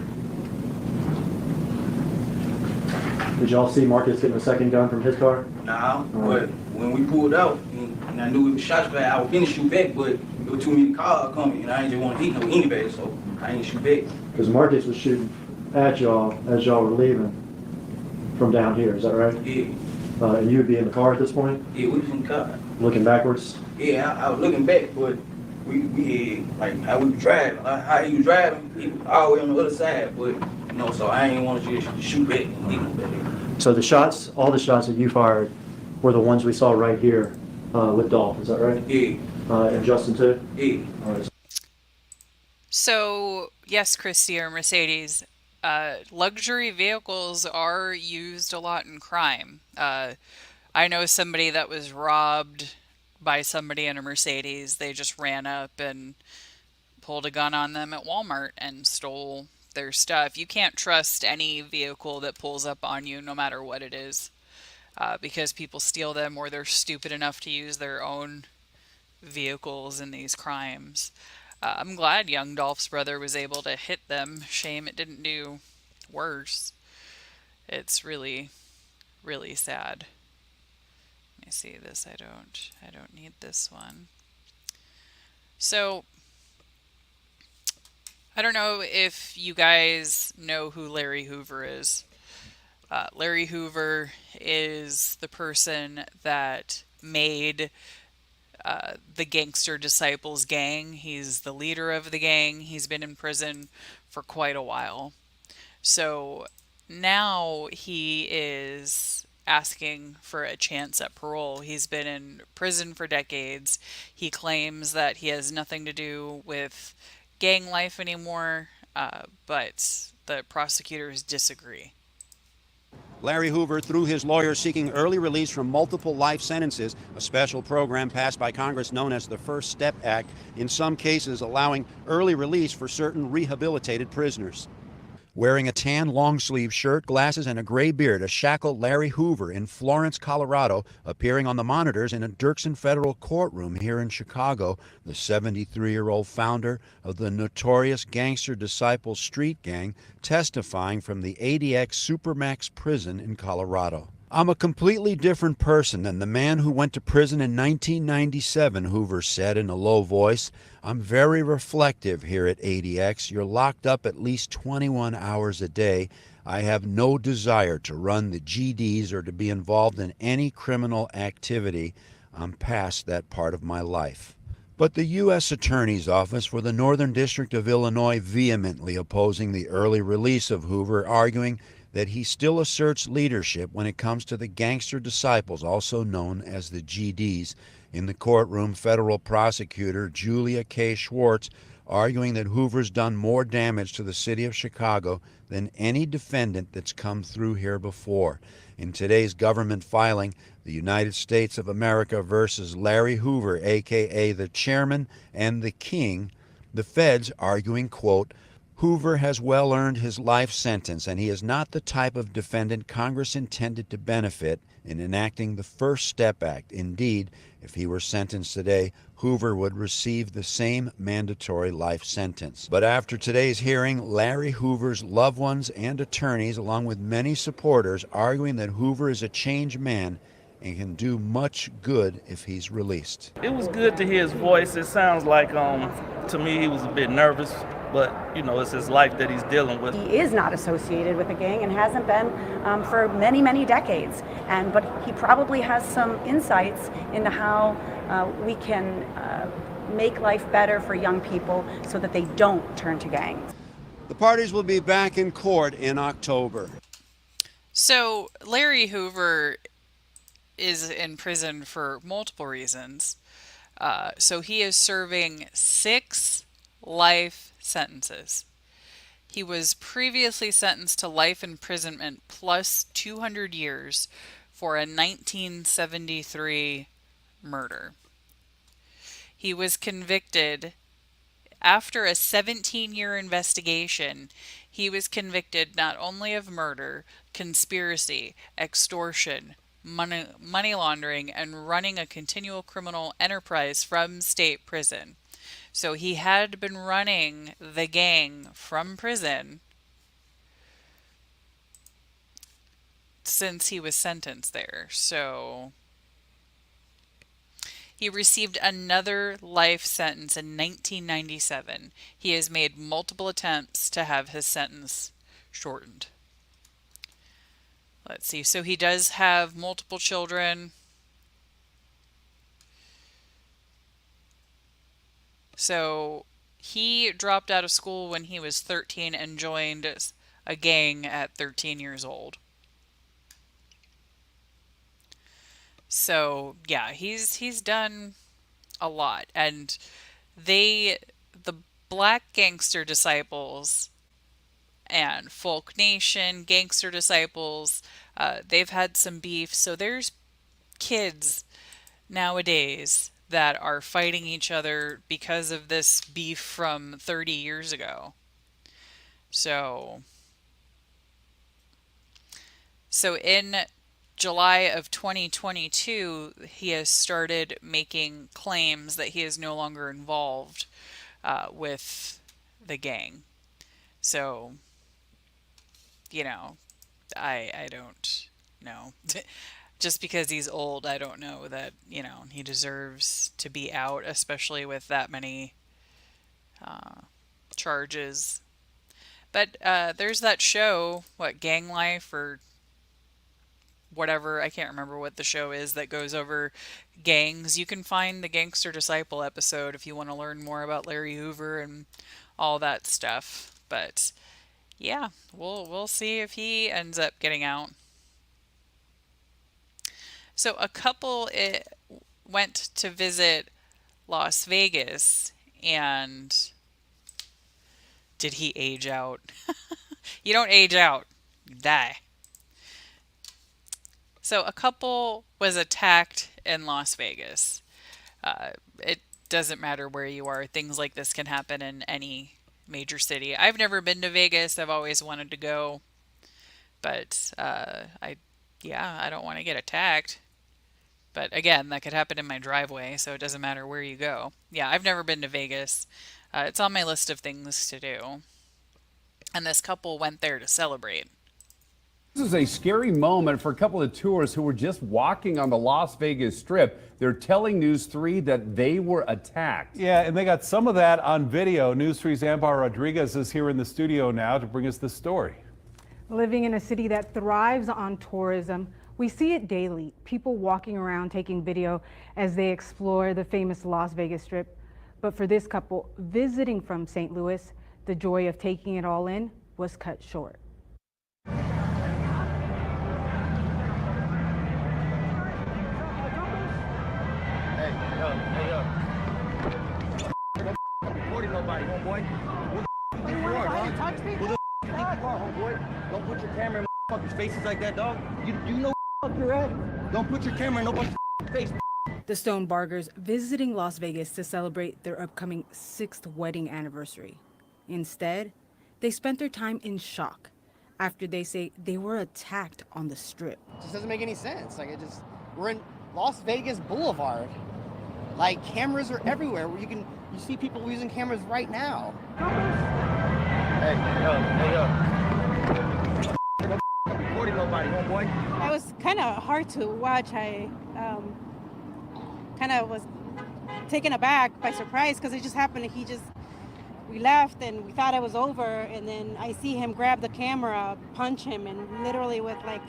Speaker 20: Did y'all see Marcus getting a second gun from his car?
Speaker 23: Nah, but when we pulled out, and I knew it was shots flat, I was finna shoot back, but there were too many cars coming, and I ain't just want to hit no anybody, so I ain't shoot back.
Speaker 20: Because Marcus was shooting at y'all as y'all were leaving from down here, is that right?
Speaker 23: Yeah.
Speaker 20: And you would be in the car at this point?
Speaker 23: Yeah, we was in the car.
Speaker 20: Looking backwards?
Speaker 23: Yeah, I was looking back, but we had, like, how we was driving, like, how he was driving, he was all the way on the other side, but, you know, so I ain't want to just shoot back and hit nobody.
Speaker 20: So the shots, all the shots that you fired were the ones we saw right here with Dolph, is that right?
Speaker 23: Yeah.
Speaker 20: And Justin too?
Speaker 23: Yeah.
Speaker 20: All right.
Speaker 1: So, yes, Christy or Mercedes, luxury vehicles are used a lot in crime. I know somebody that was robbed by somebody in a Mercedes. They just ran up and pulled a gun on them at Walmart and stole their stuff. You can't trust any vehicle that pulls up on you, no matter what it is, because people steal them or they're stupid enough to use their own vehicles in these crimes. I'm glad young Dolph's brother was able to hit them. Shame it didn't do worse. It's really, really sad. Let me see this. I don't need this one. So, I don't know if you guys know who Larry Hoover is. Larry Hoover is the person that made the Gangster Disciples gang. He's the leader of the gang. He's been in prison for quite a while. So now he is asking for a chance at parole. He's been in prison for decades. He claims that he has nothing to do with gang life anymore, but the prosecutors disagree.
Speaker 3: Larry Hoover, through his lawyer, seeking early release from multiple life sentences, a special program passed by Congress known as the First Step Act, in some cases allowing early release for certain rehabilitated prisoners. Wearing a tan long-sleeve shirt, glasses, and a gray beard, a shackled Larry Hoover in Florence, Colorado, appearing on the monitors in a Dirksen federal courtroom here in Chicago, the 73-year-old founder of the notorious Gangster Disciples street gang, testifying from the ADX Supermax prison in Colorado. I'm a completely different person than the man who went to prison in 1997, Hoover said in a low voice. I'm very reflective here at ADX. You're locked up at least 21 hours a day. I have no desire to run the GDs or to be involved in any criminal activity. I'm past that part of my life. But the U.S. Attorney's Office for the Northern District of Illinois vehemently opposing the early release of Hoover, arguing that he still asserts leadership when it comes to the Gangster Disciples, also known as the GDs. In the courtroom, federal prosecutor Julia K. Schwartz arguing that Hoover's done more damage to the city of Chicago than any defendant that's come through here before. In today's government filing, the United States of America versus Larry Hoover, a.k.a. the chairman and the king, the feds arguing, quote, Hoover has well earned his life sentence, and he is not the type of defendant Congress intended to benefit in enacting the First Step Act. Indeed, if he were sentenced today, Hoover would receive the same mandatory life sentence. But after today's hearing, Larry Hoover's loved ones and attorneys, along with many supporters, arguing that Hoover is a changed man and can do much good if he's released.
Speaker 6: It was good to hear his voice. It sounds like, to me, he was a bit nervous. But, you know, it's his life that he's dealing with.
Speaker 8: He is not associated with a gang and hasn't been for many, many decades. But he probably has some insights into how we can make life better for young people so that they don't turn to gangs.
Speaker 3: The parties will be back in court in October.
Speaker 1: So Larry Hoover is in prison for multiple reasons. So he is serving 6 life sentences. He was previously sentenced to life imprisonment plus 200 years for a 1973 murder. He was convicted after a 17-year investigation. He was convicted not only of murder, conspiracy, extortion, money laundering, and running a continual criminal enterprise from state prison. So he had been running the gang from prison since he was sentenced there. So he received another life sentence in 1997. He has made multiple attempts to have his sentence shortened. Let's see. So he does have multiple children. So he dropped out of school when he was 13 and joined a gang at 13 years old. So yeah, he's done a lot. And the Black Gangster Disciples and Folk Nation Gangster Disciples, they've had some beef. So there's kids nowadays that are fighting each other because of this beef from 30 years ago. So in July of 2022, he has started making claims that he is no longer involved with the gang. So, you know, I don't know. Just because he's old, I don't know that, you know, he deserves to be out, especially with that many charges. But there's that show, Gang Life or whatever, I can't remember what the show is that goes over gangs. You can find the Gangster Disciple episode if you want to learn more about Larry Hoover and all that stuff. But yeah, we'll see if he ends up getting out. So a couple went to visit Las Vegas, and did he age out? You don't age out, you die. So a couple was attacked in Las Vegas. It doesn't matter where you are. Things like this can happen in any major city. I've never been to Vegas. I've always wanted to go. But I don't want to get attacked. But again, that could happen in my driveway, so it doesn't matter where you go. Yeah, I've never been to Vegas. It's on my list of things to do. And this couple went there to celebrate.
Speaker 10: This is a scary moment for a couple of tourists who were just walking on the Las Vegas Strip. They're telling News 3 that they were attacked.
Speaker 11: Yeah, and they got some of that on video. News 3's Ambar Rodriguez is here in the studio now to bring us this story.
Speaker 21: Living in a city that thrives on tourism, we see it daily. People walking around taking video as they explore the famous Las Vegas Strip. But for this couple visiting from St. Louis, the joy of taking it all in was cut short.
Speaker 22: Recording nobody, homeboy. Who the you are, dog? Touch me? Who the you think you are, homeboy? Don't put your camera in motherfuckers' faces like that, dog. You know you're at. Don't put your camera in nobody's face.
Speaker 21: The Stonebargers visiting Las Vegas to celebrate their upcoming 6th wedding anniversary. Instead, they spent their time in shock after they say they were attacked on the Strip.
Speaker 25: It just doesn't make any sense. We're in Las Vegas Boulevard. Like, cameras are everywhere. You see people using cameras right now.
Speaker 22: Hey, recording nobody, homeboy.
Speaker 26: It was kind of hard to watch. I kind of was taken aback by surprise because it just happened. We left and we thought it was over, and then I see him grab the camera, punch him, and literally with like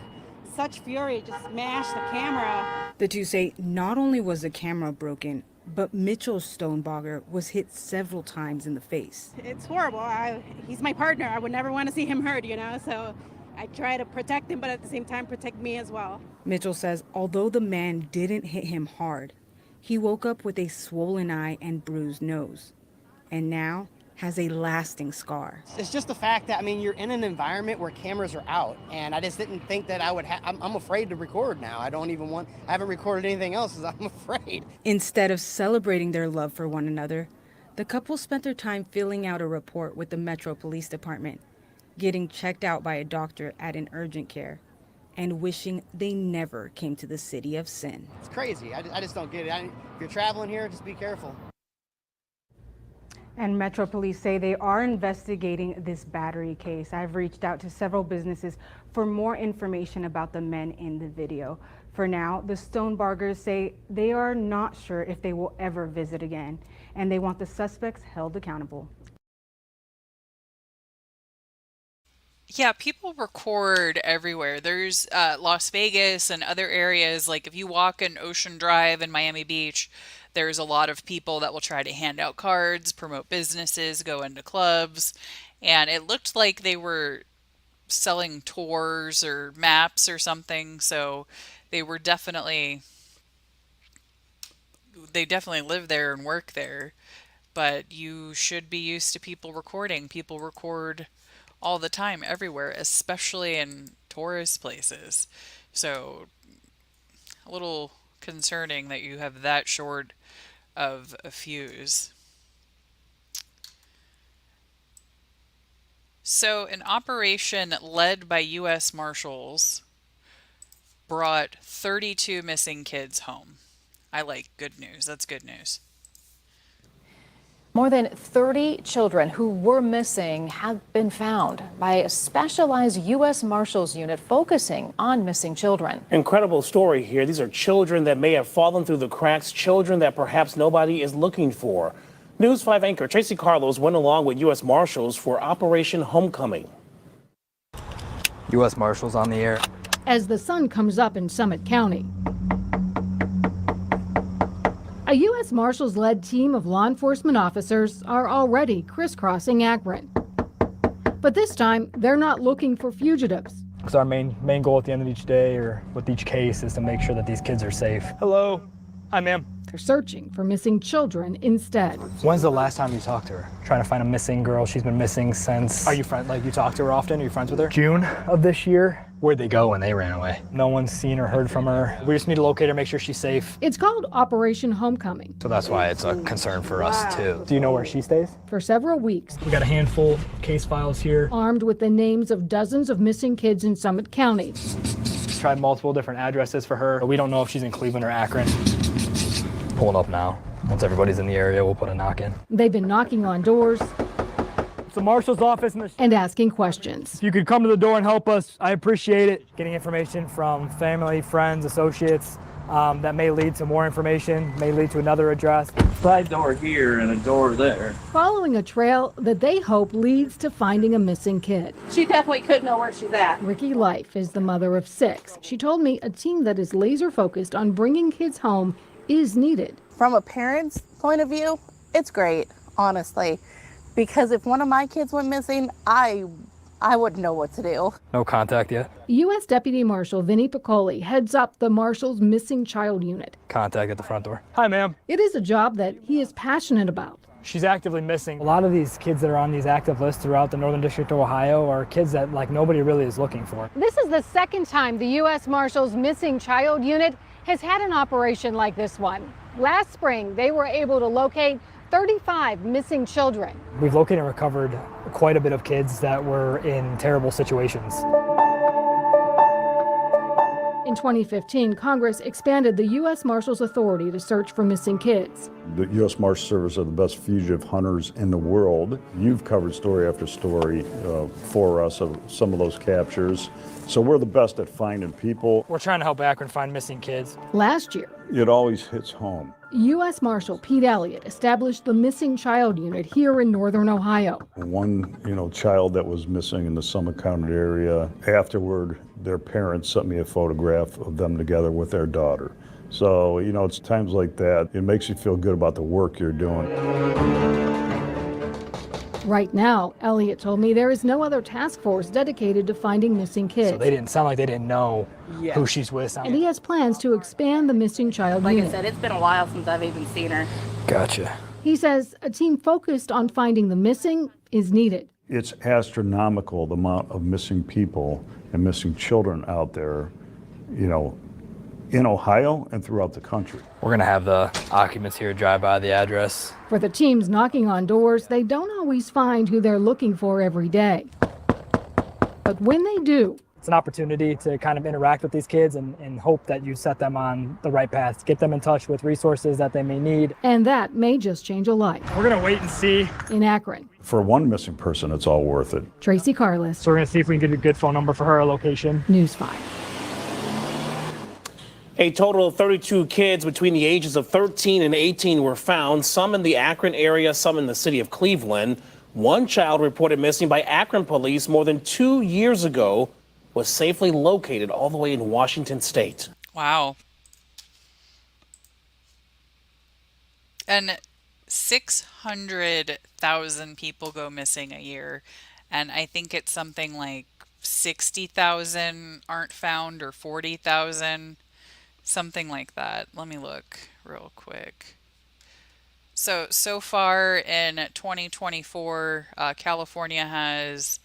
Speaker 26: such fury just smash the camera.
Speaker 21: The two say not only was the camera broken, but Mitchell Stonebarger was hit several times in the face.
Speaker 26: It's horrible. He's my partner. I would never want to see him hurt, so I try to protect him, but at the same time protect me as well.
Speaker 21: Mitchell says although the man didn't hit him hard, he woke up with a swollen eye and bruised nose, and now has a lasting scar.
Speaker 25: It's just the fact that, you're in an environment where cameras are out, and I just didn't think that I would I'm afraid to record now. I haven't recorded anything else because I'm afraid.
Speaker 21: Instead of celebrating their love for one another, the couple spent their time filling out a report with the Metro Police Department, getting checked out by a doctor at an urgent care, and wishing they never came to the city of sin.
Speaker 25: It's crazy. I just don't get it. If you're traveling here, just be careful.
Speaker 21: And Metro Police say they are investigating this battery case. I've reached out to several businesses for more information about the men in the video. For now, the Stonebargers say they are not sure if they will ever visit again, and they want the suspects held accountable.
Speaker 1: Yeah, people record everywhere. There's Las Vegas and other areas. Like if you walk in Ocean Drive in Miami Beach, there's a lot of people that will try to hand out cards, promote businesses, go into clubs. And it looked like they were selling tours or maps or something. So they definitely live there and work there. But you should be used to people recording. People record all the time, everywhere, especially in tourist places. So a little concerning that you have that short of a fuse. So an operation led by U.S. Marshals brought 32 missing kids home. I like good news. That's good news.
Speaker 27: More than 30 children who were missing have been found by a specialized U.S. Marshals unit focusing on missing children.
Speaker 28: Incredible story here. These are children that may have fallen through the cracks, children that perhaps nobody is looking for. News 5 anchor Tracy Carlos went along with U.S. Marshals for Operation Homecoming.
Speaker 29: U.S. Marshals on the air
Speaker 4: as the sun comes up in Summit County. A U.S. Marshals-led team of law enforcement officers are already crisscrossing Akron. But this time, they're not looking for fugitives.
Speaker 7: Because our main goal at the end of each day or with each case is to make sure that these kids are safe. Hello. Hi, ma'am.
Speaker 4: They're searching for missing children instead.
Speaker 7: When's the last time you talked to her? Trying to find a missing girl. She's been missing since... Are you friends? Like, you talk to her often? Are you friends with her? June of this year. Where'd they go when they ran away? No one's seen or heard from her. We just need to locate her, make sure she's safe.
Speaker 4: It's called Operation Homecoming.
Speaker 7: So that's why it's a concern for us, too. Do you know where she stays?
Speaker 4: For several weeks,
Speaker 7: We got a handful of case files here.
Speaker 4: armed with the names of dozens of missing kids in Summit County.
Speaker 7: Tried multiple different addresses for her. We don't know if she's in Cleveland or Akron. Pulling up now. Once everybody's in the area, we'll put a knock in.
Speaker 4: They've been knocking on doors
Speaker 7: It's the marshal's office.
Speaker 4: and asking questions.
Speaker 7: If you could come to the door and help us, I appreciate it. Getting information from family, friends, associates that may lead to more information, may lead to another address.
Speaker 9: Side door here and a door there.
Speaker 4: Following a trail that they hope leads to finding a missing kid.
Speaker 12: She definitely could know where she's at.
Speaker 4: Ricky Life is the mother of 6. She told me a team that is laser focused on bringing kids home is needed.
Speaker 12: From a parent's point of view, it's great, honestly. Because if one of my kids went missing, I wouldn't know what to do.
Speaker 7: No contact yet.
Speaker 4: U.S. Deputy Marshal Vinny Piccoli heads up the Marshal's Missing Child Unit.
Speaker 7: Contact at the front door. Hi, ma'am.
Speaker 4: It is a job that he is passionate about.
Speaker 7: She's actively missing. A lot of these kids that are on these active lists throughout the Northern District of Ohio are kids that nobody really is looking for.
Speaker 4: This is the second time the U.S. Marshal's Missing Child Unit has had an operation like this one. Last spring, they were able to locate 35 missing children.
Speaker 7: We've located and recovered quite a bit of kids that were in terrible situations.
Speaker 4: In 2015, Congress expanded the U.S. Marshal's authority to search for missing kids.
Speaker 13: The U.S. Marshal Service are the best fugitive hunters in the world. You've covered story after story for us of some of those captures. So we're the best at finding people.
Speaker 7: We're trying to help Akron find missing kids.
Speaker 4: Last year,
Speaker 13: It always hits home.
Speaker 4: U.S. Marshal Pete Elliott established the Missing Child Unit here in Northern Ohio.
Speaker 13: One, child that was missing in the Summit County area. Afterward, their parents sent me a photograph of them together with their daughter. So, it's times like that. It makes you feel good about the work you're doing.
Speaker 4: Right now, Elliott told me there is no other task force dedicated to finding missing kids.
Speaker 7: So they didn't sound like they didn't know who she's with.
Speaker 4: And he has plans to expand the Missing Child
Speaker 12: Like
Speaker 4: Unit.
Speaker 12: I said, it's been a while since I've even seen her.
Speaker 7: Gotcha.
Speaker 4: He says a team focused on finding the missing is needed.
Speaker 13: It's astronomical, the amount of missing people and missing children out there, in Ohio and throughout the country.
Speaker 7: We're going to have the occupants here drive by the address.
Speaker 4: For the teams knocking on doors, they don't always find who they're looking for every day. But when they do,
Speaker 7: It's an opportunity to kind of interact with these kids and hope that you set them on the right path, get them in touch with resources that they may need.
Speaker 4: and that may just change a life.
Speaker 7: We're going to wait and see.
Speaker 4: In Akron,
Speaker 13: For one missing person, it's all worth it.
Speaker 4: Tracy Carlis,
Speaker 7: So we're going to see if we can get a good phone number for her, a location.
Speaker 4: News 5.
Speaker 28: A total of 32 kids between the ages of 13 and 18 were found, some in the Akron area, some in the city of Cleveland. One child reported missing by Akron police more than 2 years ago was safely located all the way in Washington state.
Speaker 1: Wow. And 600,000 people go missing a year. And I think it's something like 60,000 aren't found or 40,000. Something like that. Let me look real quick. So far in 2024, California has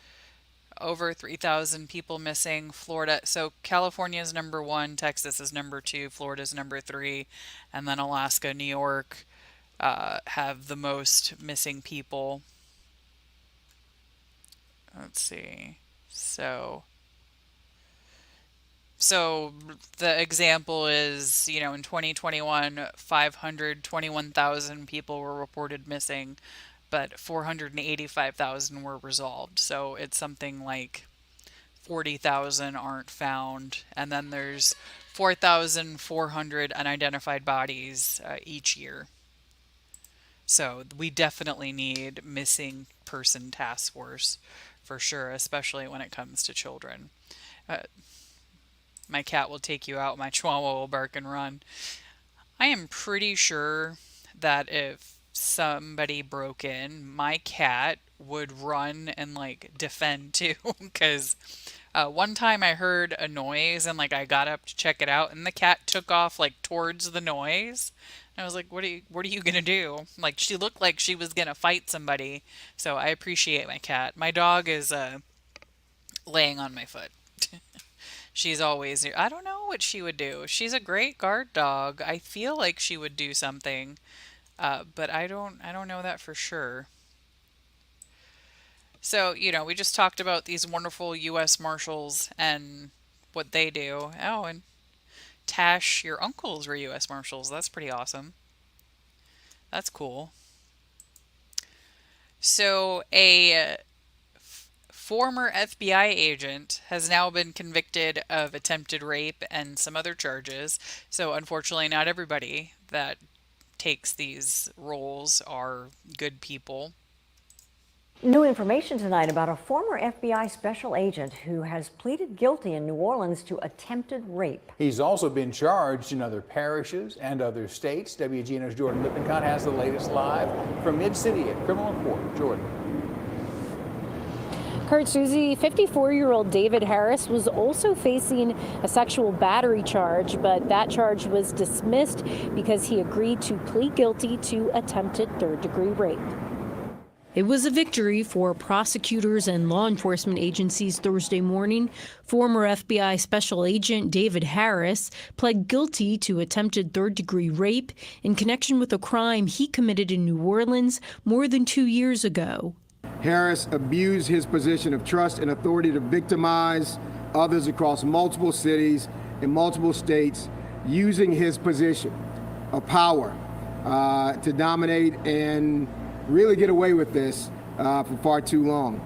Speaker 1: over 3,000 people missing. Florida, so California is number 1, Texas is number 2, Florida is number 3, and then Alaska, New York have the most missing people. Let's see. So the example is, in 2021, 521,000 people were reported missing, but 485,000 were resolved. So it's something like 40,000 aren't found. And then there's 4,400 unidentified bodies each year. So we definitely need missing person task force for sure, especially when it comes to children. My cat will take you out. My chihuahua will bark and run. I am pretty sure that if somebody broke in, my cat would run and like defend too. Because one time I heard a noise and like I got up to check it out, and the cat took off like towards the noise. And I was like, what are you gonna do? Like she looked like she was gonna fight somebody. So I appreciate my cat. My dog is laying on my foot. She's always, I don't know what she would do. She's a great guard dog. I feel like she would do something, but I don't know that for sure. So, we just talked about these wonderful U.S. Marshals and what they do. Oh, and Tash, your uncles were U.S. Marshals. That's pretty awesome. That's cool. So, a former FBI agent has now been convicted of attempted rape and some other charges. So unfortunately, not everybody that takes these roles are good people.
Speaker 2: New information tonight about a former FBI special agent who has pleaded guilty in New Orleans to attempted rape.
Speaker 5: He's also been charged in other parishes and other states. WGN's Jordan Lippincott has the latest live from Mid-City at Criminal Court. Jordan.
Speaker 14: Kurt, Susie, 54-year-old David Harris was also facing a sexual battery charge, but that charge was dismissed because he agreed to plead guilty to attempted third-degree rape.
Speaker 15: It was a victory for prosecutors and law enforcement agencies Thursday morning. Former FBI Special Agent David Harris pled guilty to attempted third-degree rape in connection with a crime he committed in New Orleans more than 2 years ago.
Speaker 16: Harris abused his position of trust and authority to victimize others across multiple cities in multiple states, using his position of power to dominate and really get away with this for far too long.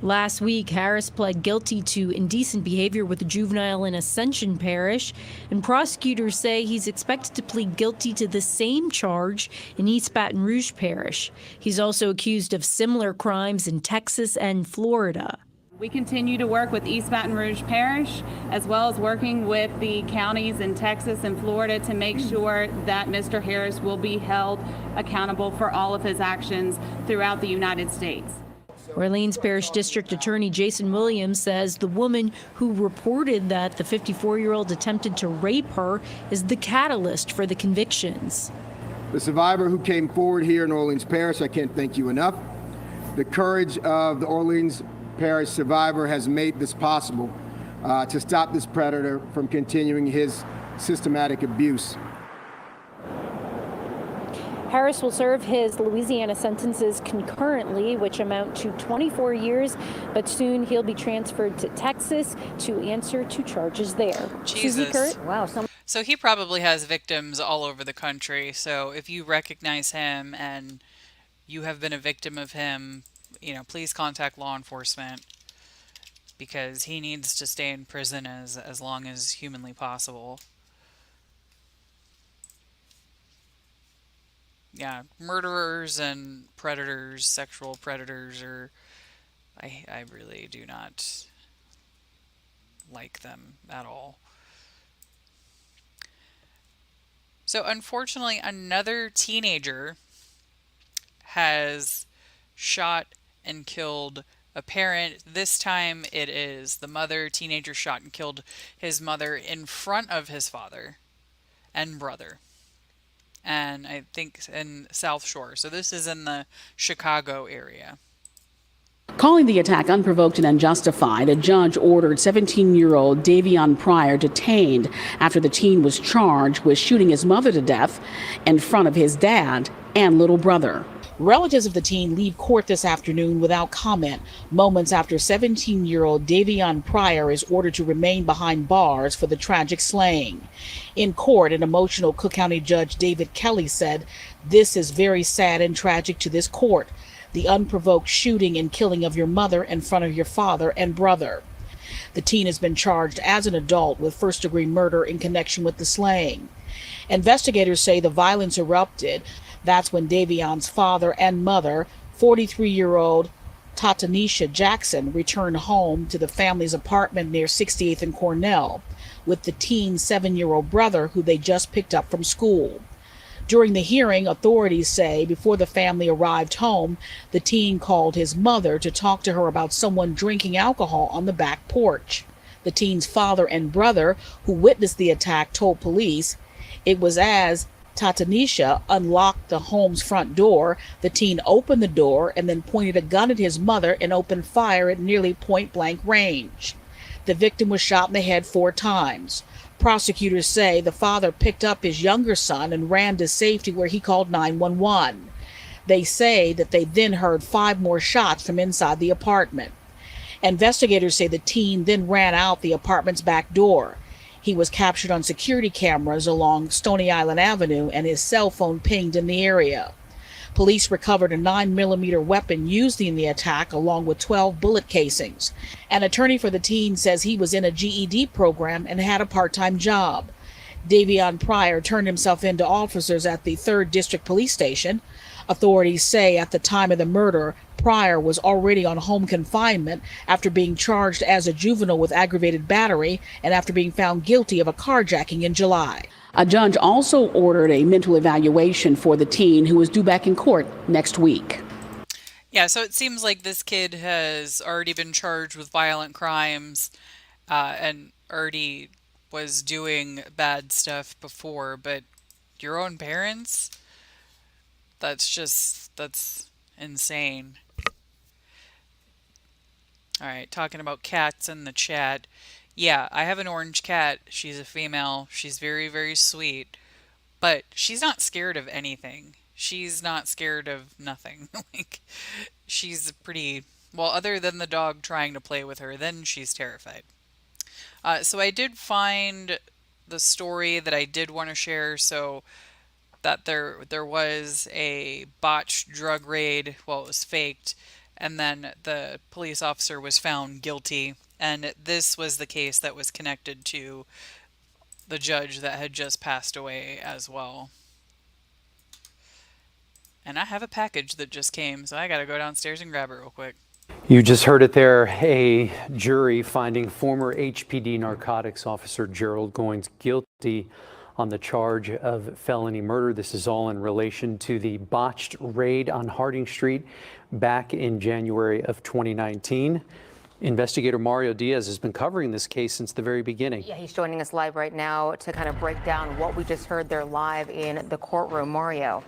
Speaker 15: Last week, Harris pled guilty to indecent behavior with a juvenile in Ascension Parish, and prosecutors say he's expected to plead guilty to the same charge in East Baton Rouge Parish. He's also accused of similar crimes in Texas and Florida.
Speaker 17: We continue to work with East Baton Rouge Parish, as well as working with the counties in Texas and Florida to make sure that Mr. Harris will be held accountable for all of his actions throughout the United States.
Speaker 15: Orleans Parish District Attorney Jason Williams says the woman who reported that the 54-year-old attempted to rape her is the catalyst for the convictions.
Speaker 16: The survivor who came forward here in Orleans Parish, I can't thank you enough. The courage of the Orleans Parish survivor has made this possible to stop this predator from continuing his systematic abuse.
Speaker 14: Harris will serve his Louisiana sentences concurrently, which amount to 24 years, but soon he'll be transferred to Texas to answer to charges there.
Speaker 1: Jesus.
Speaker 14: Susie, Kurt?
Speaker 2: Wow.
Speaker 1: So he probably has victims all over the country. So if you recognize him and you have been a victim of him, please contact law enforcement, because he needs to stay in prison as long as humanly possible. Yeah, murderers and predators, sexual predators, I really do not like them at all. So unfortunately, another teenager has shot and killed a parent. This time it is the mother. Teenager shot and killed his mother in front of his father and brother. And I think in South Shore. So this is in the Chicago area.
Speaker 19: Calling the attack unprovoked and unjustified, a judge ordered 17-year-old Davion Pryor detained after the teen was charged with shooting his mother to death in front of his dad and little brother. Relatives of the teen leave court this afternoon without comment, moments after 17-year-old Davion Pryor is ordered to remain behind bars for the tragic slaying. In court, an emotional Cook County Judge David Kelly said, "This is very sad and tragic to this court. The unprovoked shooting and killing of your mother in front of your father and brother." The teen has been charged as an adult with first-degree murder in connection with the slaying. Investigators say the violence erupted. That's when Davion's father and mother, 43-year-old Tatanisha Jackson, returned home to the family's apartment near 68th and Cornell. with the teen's 7-year-old brother, who they just picked up from school. During the hearing, authorities say before the family arrived home, the teen called his mother to talk to her about someone drinking alcohol on the back porch. The teen's father and brother, who witnessed the attack, told police it was as Tatanisha unlocked the home's front door, the teen opened the door and then pointed a gun at his mother and opened fire at nearly point-blank range. The victim was shot in the head 4 times. Prosecutors say the father picked up his younger son and ran to safety, where he called 911. They say that they then heard 5 more shots from inside the apartment. Investigators say the teen then ran out the apartment's back door. He was captured on security cameras along Stony Island Avenue, and his cell phone pinged in the area. Police recovered a 9mm weapon used in the attack, along with 12 bullet casings. An attorney for the teen says he was in a GED program and had a part-time job. Davion Pryor turned himself in to officers at the 3rd District Police Station. Authorities say at the time of the murder, Pryor was already on home confinement after being charged as a juvenile with aggravated battery and after being found guilty of a carjacking in July. A judge also ordered a mental evaluation for the teen, who is due back in court next week.
Speaker 1: Yeah, so it seems like this kid has already been charged with violent crimes and already was doing bad stuff before, but your own parents? That's insane. All right, talking about cats in the chat. Yeah, I have an orange cat. She's a female. She's very, very sweet. But she's not scared of anything. She's not scared of nothing. Like, she's pretty... Well, other than the dog trying to play with her, then she's terrified. So I did find the story that I did want to share. So that there was a botched drug raid. Well, it was faked. And then the police officer was found guilty. And this was the case that was connected to the judge that had just passed away as well. And I have a package that just came, so I gotta go downstairs and grab it real quick.
Speaker 3: You just heard it there. A jury finding former HPD narcotics officer Gerald Goins guilty on the charge of felony murder. This is all in relation to the botched raid on Harding Street back in January of 2019. Investigator Mario Diaz has been covering this case since the very beginning.
Speaker 6: Yeah, he's joining us live right now to kind of break down what we just heard there live in the courtroom. Mario.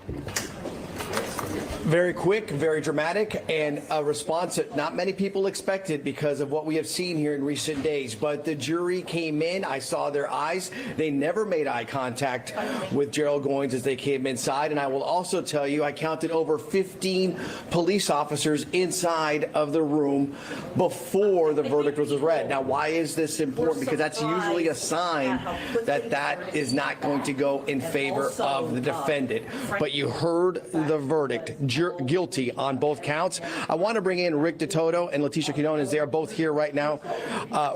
Speaker 8: Very quick, very dramatic, and a response that not many people expected because of what we have seen here in recent days. But the jury came in. I saw their eyes. They never made eye contact with Gerald Goins as they came inside. And I will also tell you, I counted over 15 police officers inside of the room before the verdict was read. Now, why is this important? Because that's usually a sign that that is not going to go in favor of the defendant. But you heard the verdict. Guilty on both counts. I want to bring in Rick DeToto and Leticia Quinones. They are both here right now.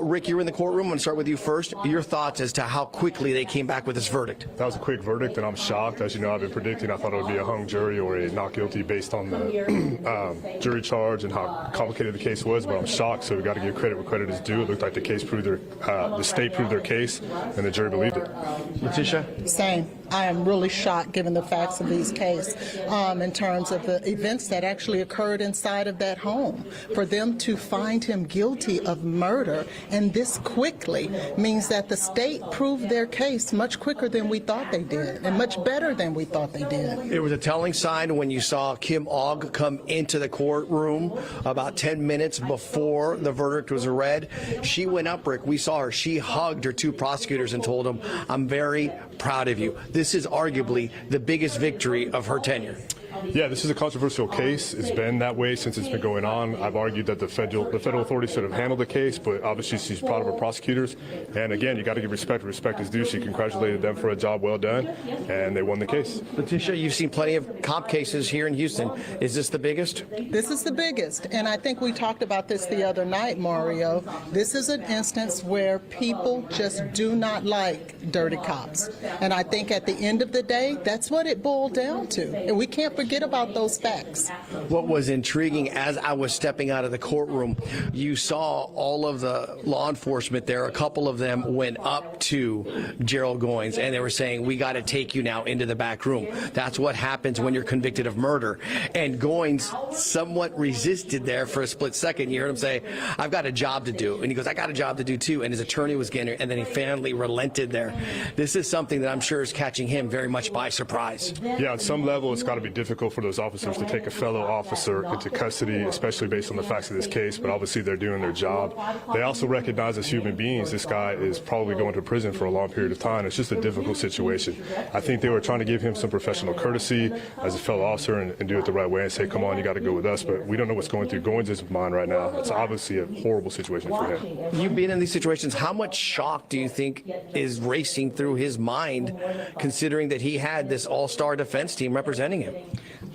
Speaker 8: Rick, you're in the courtroom. I'm going to start with you first. Your thoughts as to how quickly they came back with this verdict.
Speaker 10: That was a quick verdict, and I'm shocked. As you know, I've been predicting I thought it would be a hung jury or a not guilty based on the jury charge and how complicated the case was, but I'm shocked, so we got to give credit where credit is due. It looked like the case proved the state proved their case, and the jury believed it.
Speaker 8: Leticia?
Speaker 18: Same. I am really shocked given the facts of these cases in terms of the events that actually occurred inside of that home. For them to find him guilty of murder and this quickly means that the state proved their case much quicker than we thought they did and much better than we thought they did.
Speaker 8: It was a telling sign when you saw Kim Ogg come into the courtroom about 10 minutes before the verdict was read. She went up, Rick. We saw her. She hugged her 2 prosecutors and told them, "I'm very proud of you." This is arguably the biggest victory of her tenure.
Speaker 10: Yeah, this is a controversial case. It's been that way since it's been going on. I've argued that the federal authorities should have handled the case, but obviously she's proud of her prosecutors. And again, you got to give respect. Respect is due. She congratulated them for a job well done, and they won the case.
Speaker 8: Leticia, you've seen plenty of cop cases here in Houston. Is this the biggest?
Speaker 18: This is the biggest, and I think we talked about this the other night, Mario. This is an instance where people just do not like dirty cops. And I think at the end of the day, that's what it boiled down to. And we can't forget forget about those facts.
Speaker 8: What was intriguing, as I was stepping out of the courtroom, you saw all of the law enforcement there. A couple of them went up to Gerald Goins and they were saying, we got to take you now into the back room. That's what happens when you're convicted of murder. And Goins somewhat resisted there for a split second. You heard him say, I've got a job to do. And he goes, I got a job to do too. And his attorney was getting, and then he finally relented there. This is something that I'm sure is catching him very much by surprise.
Speaker 10: Yeah, on some level, it's got to be difficult for those officers to take a fellow officer into custody, especially based on the facts of this case, but obviously they're doing their job. They also recognize as human beings, this guy is probably going to prison for a long period of time. It's just a difficult situation. I think they were trying to give him some professional courtesy as a fellow officer and do it the right way and say, come on, you got to go with us. But we don't know what's going through Goins' mind right now. It's obviously a horrible situation for him.
Speaker 8: You've been in these situations. How much shock do you think is racing through his mind, considering that he had this all-star defense team representing him?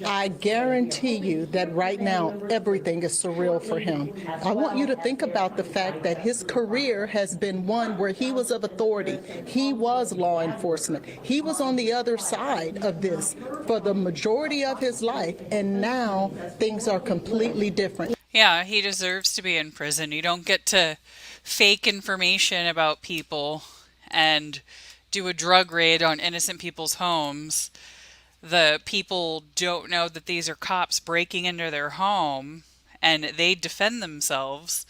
Speaker 18: I guarantee you that right now everything is surreal for him. I want you to think about the fact that his career has been one where he was of authority. He was law enforcement. He was on the other side of this for the majority of his life, and now things are completely different.
Speaker 1: Yeah, he deserves to be in prison. You don't get to fake information about people and do a drug raid on innocent people's homes. The people don't know that these are cops breaking into their home, and they defend themselves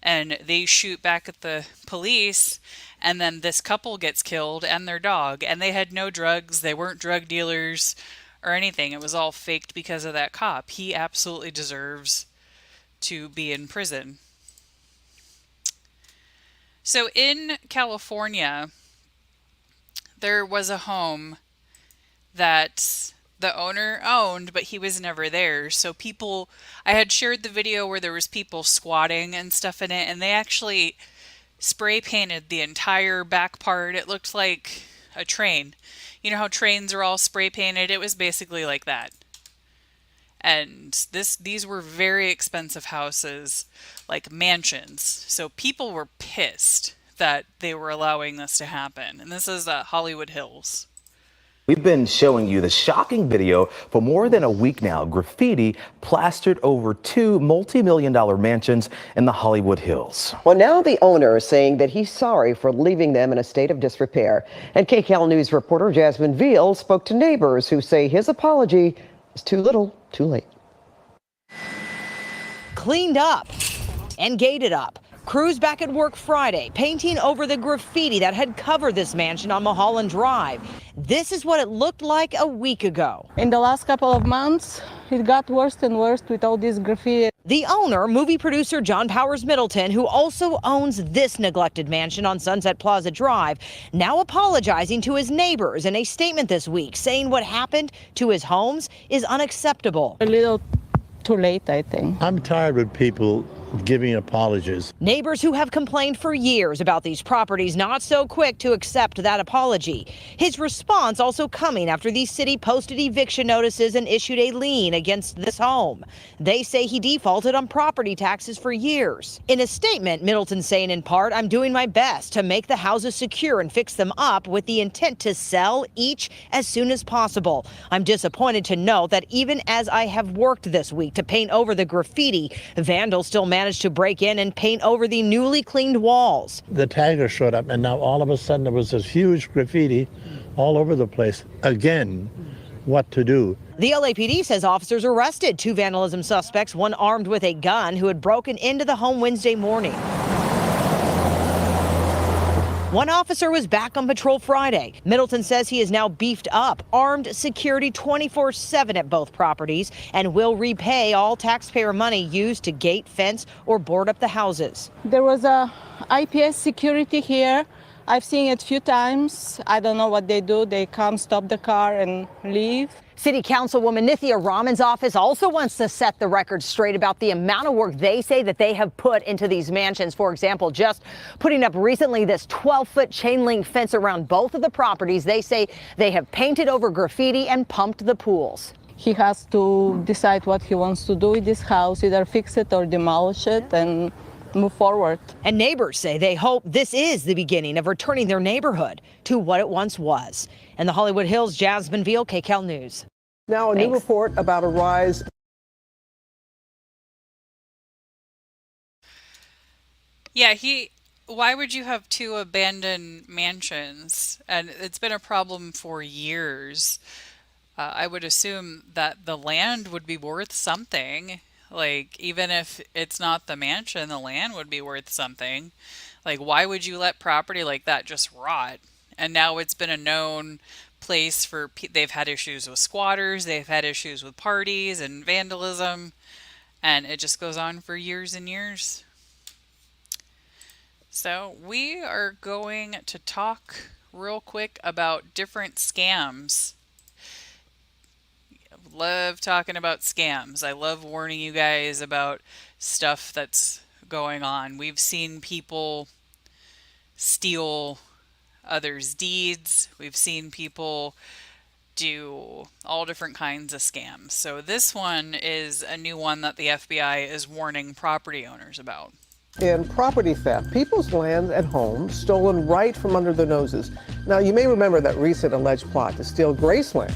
Speaker 1: and they shoot back at the police, and then this couple gets killed and their dog, and they had no drugs, they weren't drug dealers or anything. It was all faked because of that cop. He absolutely deserves to be in prison. So in California, there was a home that the owner owned, but he was never there. So people, I had shared the video where there was people squatting and stuff in it, and they actually spray painted the entire back part. It looked like a train. You know how trains are all spray painted? It was basically like that. And these were very expensive houses, like mansions. So people were pissed that they were allowing this to happen. And this is Hollywood Hills.
Speaker 11: We've been showing you the shocking video for more than a week now. Graffiti plastered over two multi-million-dollar mansions in the Hollywood Hills.
Speaker 20: Well, now the owner is saying that he's sorry for leaving them in a state of disrepair. And KCAL News reporter Jasmine Veal spoke to neighbors who say his apology is too little, too late.
Speaker 21: Cleaned up and gated up. Crews back at work Friday, painting over the graffiti that had covered this mansion on Mulholland Drive. This is what it looked like a week ago.
Speaker 12: In the last couple of months, it got worse and worse with all this graffiti.
Speaker 21: The owner, movie producer John Powers Middleton, who also owns this neglected mansion on Sunset Plaza Drive, now apologizing to his neighbors in a statement this week, saying what happened to his homes is unacceptable.
Speaker 12: A little too late, I think.
Speaker 22: I'm tired with people giving apologies.
Speaker 21: Neighbors who have complained for years about these properties not so quick to accept that apology. His response also coming after the city posted eviction notices and issued a lien against this home. They say he defaulted on property taxes for years. In a statement, Middleton saying in part, I'm doing my best to make the houses secure and fix them up with the intent to sell each as soon as possible. I'm disappointed to note that even as I have worked this week to paint over the graffiti, vandals still managed to break in and paint over the newly cleaned walls.
Speaker 22: The tagger showed up, and now all of a sudden there was this huge graffiti all over the place. Again, what to do?
Speaker 21: The LAPD says officers arrested two vandalism suspects, one armed with a gun, who had broken into the home Wednesday morning. One officer was back on patrol Friday. Middleton says he is now beefed up, armed security 24/7 at both properties, and will repay all taxpayer money used to gate, fence, or board up the houses.
Speaker 12: There was a IPS security here. I've seen it a few times. I don't know what they do. They come, stop the car, and leave.
Speaker 21: City Councilwoman Nithya Raman's office also wants to set the record straight about the amount of work they say that they have put into these mansions. For example, just putting up recently this 12-foot chain link fence around both of the properties. They say they have painted over graffiti and pumped the pools.
Speaker 12: He has to decide what he wants to do with this house, either fix it or demolish it and move forward.
Speaker 21: And neighbors say they hope this is the beginning of returning their neighborhood to what it once was. In the Hollywood Hills, Jasmine Veal, KCAL News.
Speaker 7: Now, a new report about a rise.
Speaker 1: Yeah, why would you have two abandoned mansions? And it's been a problem for years. I would assume that the land would be worth something. Like, even if it's not the mansion, the land would be worth something. Like, why would you let property like that just rot? And now it's been a known place for, they've had issues with squatters, they've had issues with parties and vandalism, and it just goes on for years and years. So we are going to talk real quick about different scams. Love talking about scams. I love warning you guys about stuff that's going on. We've seen people steal others' deeds. We've seen people do all different kinds of scams. So this one is a new one that the FBI is warning property owners about.
Speaker 7: In property theft, people's land and homes stolen right from under their noses. Now, you may remember that recent alleged plot to steal Graceland,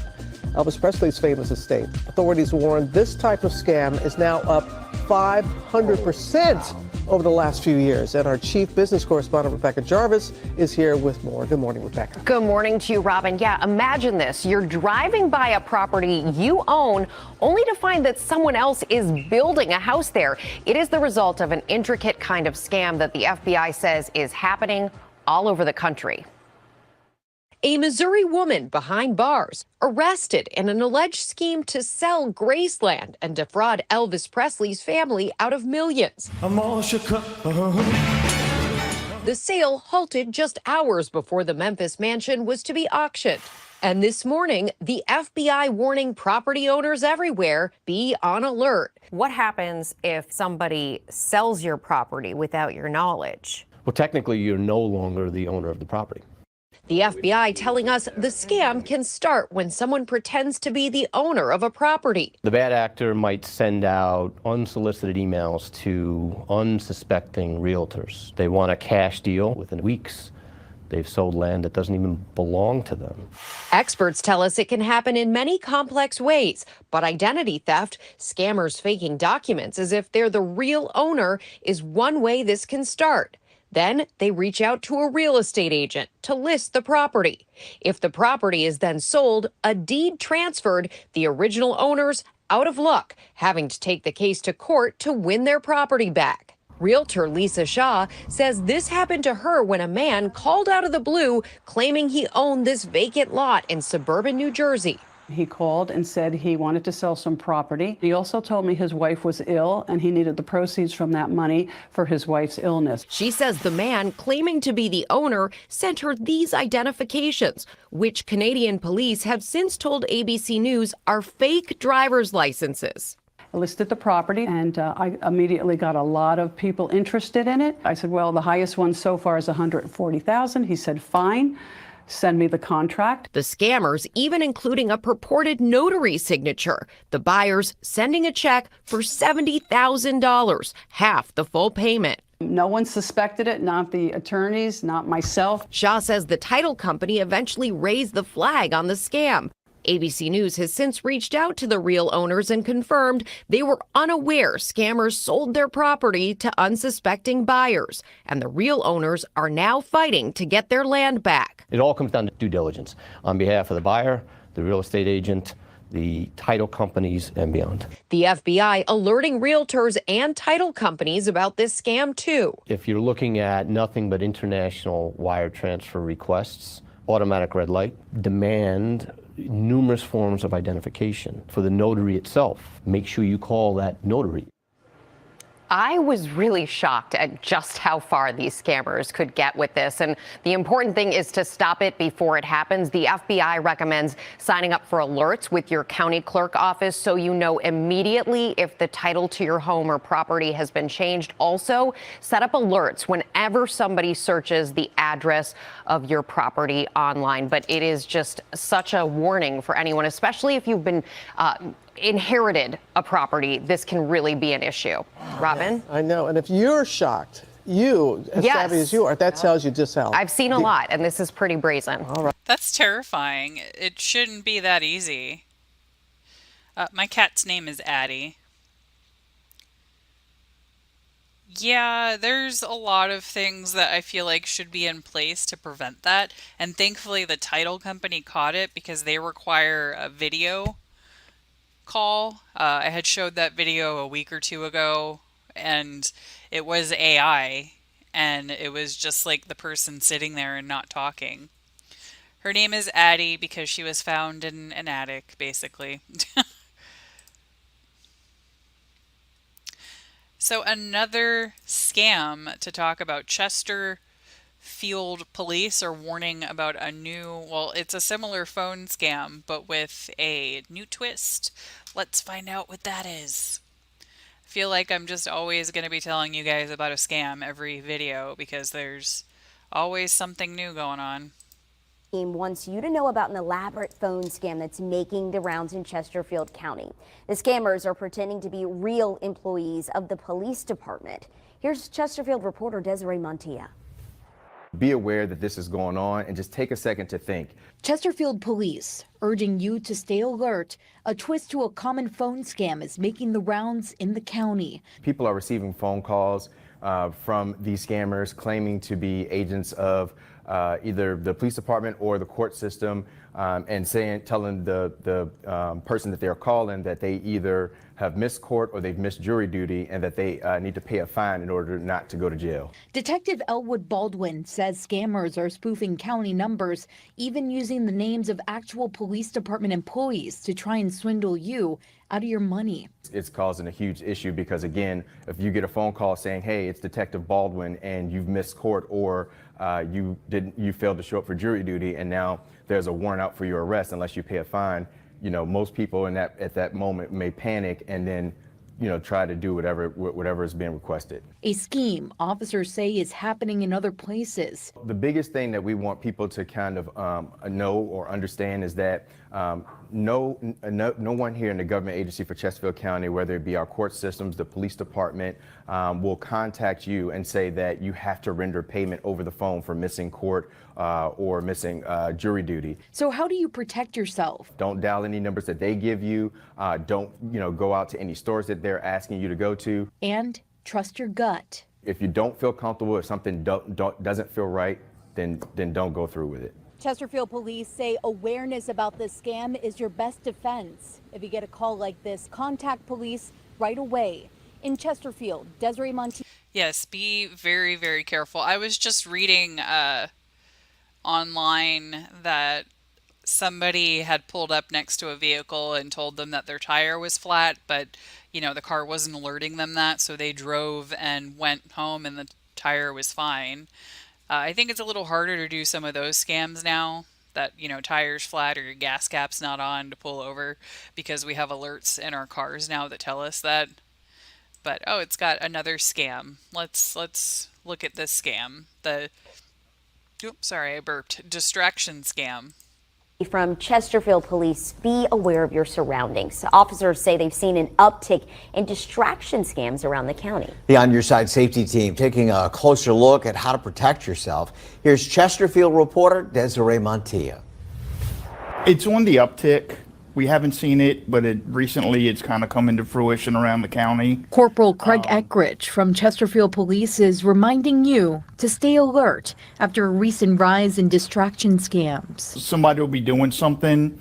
Speaker 7: Elvis Presley's famous estate. Authorities warn this type of scam is now up 500% over the last few years. And our chief business correspondent, Rebecca Jarvis, is here with more. Good morning, Rebecca.
Speaker 9: Good morning to you, Robin. Yeah, imagine this. You're driving by a property you own only to find that someone else is building a house there. It is the result of an intricate kind of scam that the FBI says is happening all over the country. A Missouri woman behind bars, arrested in an alleged scheme to sell Graceland and defraud Elvis Presley's family out of millions.
Speaker 13: I'm all shook up.
Speaker 9: The sale halted just hours before the Memphis mansion was to be auctioned. And this morning, the FBI warning property owners everywhere, be on alert. What happens if somebody sells your property without your knowledge?
Speaker 23: Well, technically, you're no longer the owner of the property.
Speaker 9: The FBI telling us the scam can start when someone pretends to be the owner of a property.
Speaker 23: The bad actor might send out unsolicited emails to unsuspecting realtors. They want a cash deal within weeks. They've sold land that doesn't even belong to them.
Speaker 9: Experts tell us it can happen in many complex ways, but identity theft, scammers faking documents as if they're the real owner, is one way this can start. Then they reach out to a real estate agent to list the property. If the property is then sold, a deed transferred, the original owners out of luck, having to take the case to court to win their property back. Realtor Lisa Shaw says this happened to her when a man called out of the blue claiming he owned this vacant lot in suburban New Jersey.
Speaker 24: He called and said he wanted to sell some property. He also told me his wife was ill and he needed the proceeds from that money for his wife's illness.
Speaker 9: She says the man claiming to be the owner sent her these identifications, which Canadian police have since told ABC News are fake driver's licenses.
Speaker 24: I listed the property and I immediately got a lot of people interested in it. I said, well, the highest one so far is $140,000. He said, fine. Send me the contract.
Speaker 9: The scammers even including a purported notary signature. The buyers sending a check for $70,000, half the full payment.
Speaker 24: No one suspected it, not the attorneys, not myself.
Speaker 9: Shaw says the title company eventually raised the flag on the scam. ABC News has since reached out to the real owners and confirmed they were unaware scammers sold their property to unsuspecting buyers, and the real owners are now fighting to get their land back.
Speaker 23: It all comes down to due diligence on behalf of the buyer, the real estate agent, the title companies, and beyond.
Speaker 9: The FBI alerting realtors and title companies about this scam too.
Speaker 23: If you're looking at nothing but international wire transfer requests, automatic red light, demand numerous forms of identification. For the notary itself, make sure you call that notary.
Speaker 9: I was really shocked at just how far these scammers could get with this. And the important thing is to stop it before it happens. The FBI recommends signing up for alerts with your county clerk office so you know immediately if the title to your home or property has been changed. Also, set up alerts whenever somebody searches the address of your property online. But it is just such a warning for anyone, especially if you've been inherited a property. This can really be an issue. Robin?
Speaker 7: I know. And if you're shocked, you, as savvy as you are, that tells you just how.
Speaker 9: I've seen a lot, and this is pretty brazen.
Speaker 7: All right.
Speaker 1: That's terrifying. It shouldn't be that easy. My cat's name is Addie. Yeah, there's a lot of things that I feel like should be in place to prevent that. And thankfully, the title company caught it because they require a video call. I had showed that video a week or two ago, and it was AI, and it was just like the person sitting there and not talking. Her name is Addie because she was found in an attic, basically. So another scam to talk about. Chesterfield police are warning about a new, well, it's a similar phone scam, but with a new twist. Let's find out what that is. I feel like I'm just always going to be telling you guys about a scam every video because there's always something new going on.
Speaker 4: Wants you to know about an elaborate phone scam that's making the rounds in Chesterfield County. The scammers are pretending to be real employees of the police department. Here's Chesterfield reporter Desiree Montilla.
Speaker 11: Be aware that this is going on and just take a second to think.
Speaker 5: Chesterfield police urging you to stay alert. A twist to a common phone scam is making the rounds in the county.
Speaker 11: People are receiving phone calls from these scammers claiming to be agents of either the police department or the court system, and telling the person that they're calling that they either have missed court or they've missed jury duty and that they need to pay a fine in order not to go to jail.
Speaker 5: Detective Elwood Baldwin says scammers are spoofing county numbers, even using the names of actual police department employees to try and swindle you out of your money.
Speaker 11: It's causing a huge issue because, again, if you get a phone call saying, hey, it's Detective Baldwin and you've missed court or you failed to show up for jury duty and now there's a warrant out for your arrest unless you pay a fine, most people at that moment may panic and then try to do whatever is being requested.
Speaker 5: A scheme officers say is happening in other places.
Speaker 11: The biggest thing that we want people to kind of know or understand is that no one here in the government agency for Chesterfield County, whether it be our court systems, the police department, will contact you and say that you have to render payment over the phone for missing court or missing jury duty.
Speaker 5: So how do you protect yourself?
Speaker 11: Don't dial any numbers that they give you. Don't go out to any stores that they're asking you to go to.
Speaker 5: And trust your gut.
Speaker 11: If you don't feel comfortable, if something doesn't feel right, then don't go through with it.
Speaker 5: Chesterfield police say awareness about this scam is your best defense. If you get a call like this, contact police right away. In Chesterfield, Desiree Montilla.
Speaker 1: Yes, be very, very careful. I was just reading online that somebody had pulled up next to a vehicle and told them that their tire was flat, but the car wasn't alerting them that, so they drove and went home and the tire was fine. I think it's a little harder to do some of those scams now that, tire's flat or your gas cap's not on to pull over because we have alerts in our cars now that tell us that. But, oh, it's got another scam. Let's look at this scam. Oops, sorry, I burped. Distraction scam.
Speaker 4: From Chesterfield police, be aware of your surroundings. Officers say they've seen an uptick in distraction scams around the county.
Speaker 13: The On Your Side safety team taking a closer look at how to protect yourself. Here's Chesterfield reporter Desiree Montilla.
Speaker 17: It's on the uptick. We haven't seen it, but recently it's kind of come into fruition around the county.
Speaker 5: Corporal Craig Eckridge from Chesterfield Police is reminding you to stay alert after a recent rise in distraction scams.
Speaker 17: Somebody will be doing something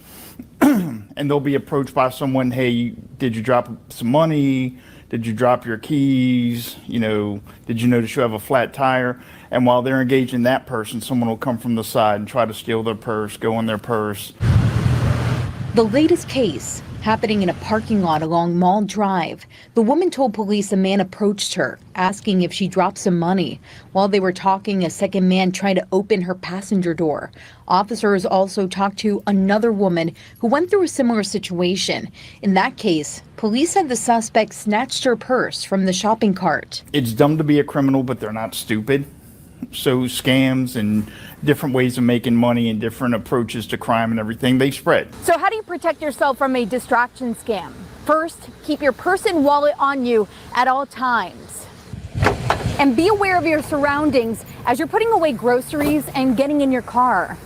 Speaker 17: and they'll be approached by someone, hey, did you drop some money? Did you drop your keys? Did you notice you have a flat tire? And while they're engaging that person, someone will come from the side and try to steal their purse, go in their purse.
Speaker 5: The latest case happening in a parking lot along Mall Drive. The woman told police a man approached her, asking if she dropped some money. While they were talking, a second man tried to open her passenger door. Officers also talked to another woman who went through a similar situation. In that case, police said the suspect snatched her purse from the shopping cart.
Speaker 17: It's dumb to be a criminal, but they're not stupid. So scams and different ways of making money and different approaches to crime and everything, they spread.
Speaker 25: So how do you protect yourself from a distraction scam? First, keep your purse and wallet on you at all times. And be aware of your surroundings as you're putting away groceries and getting in your car.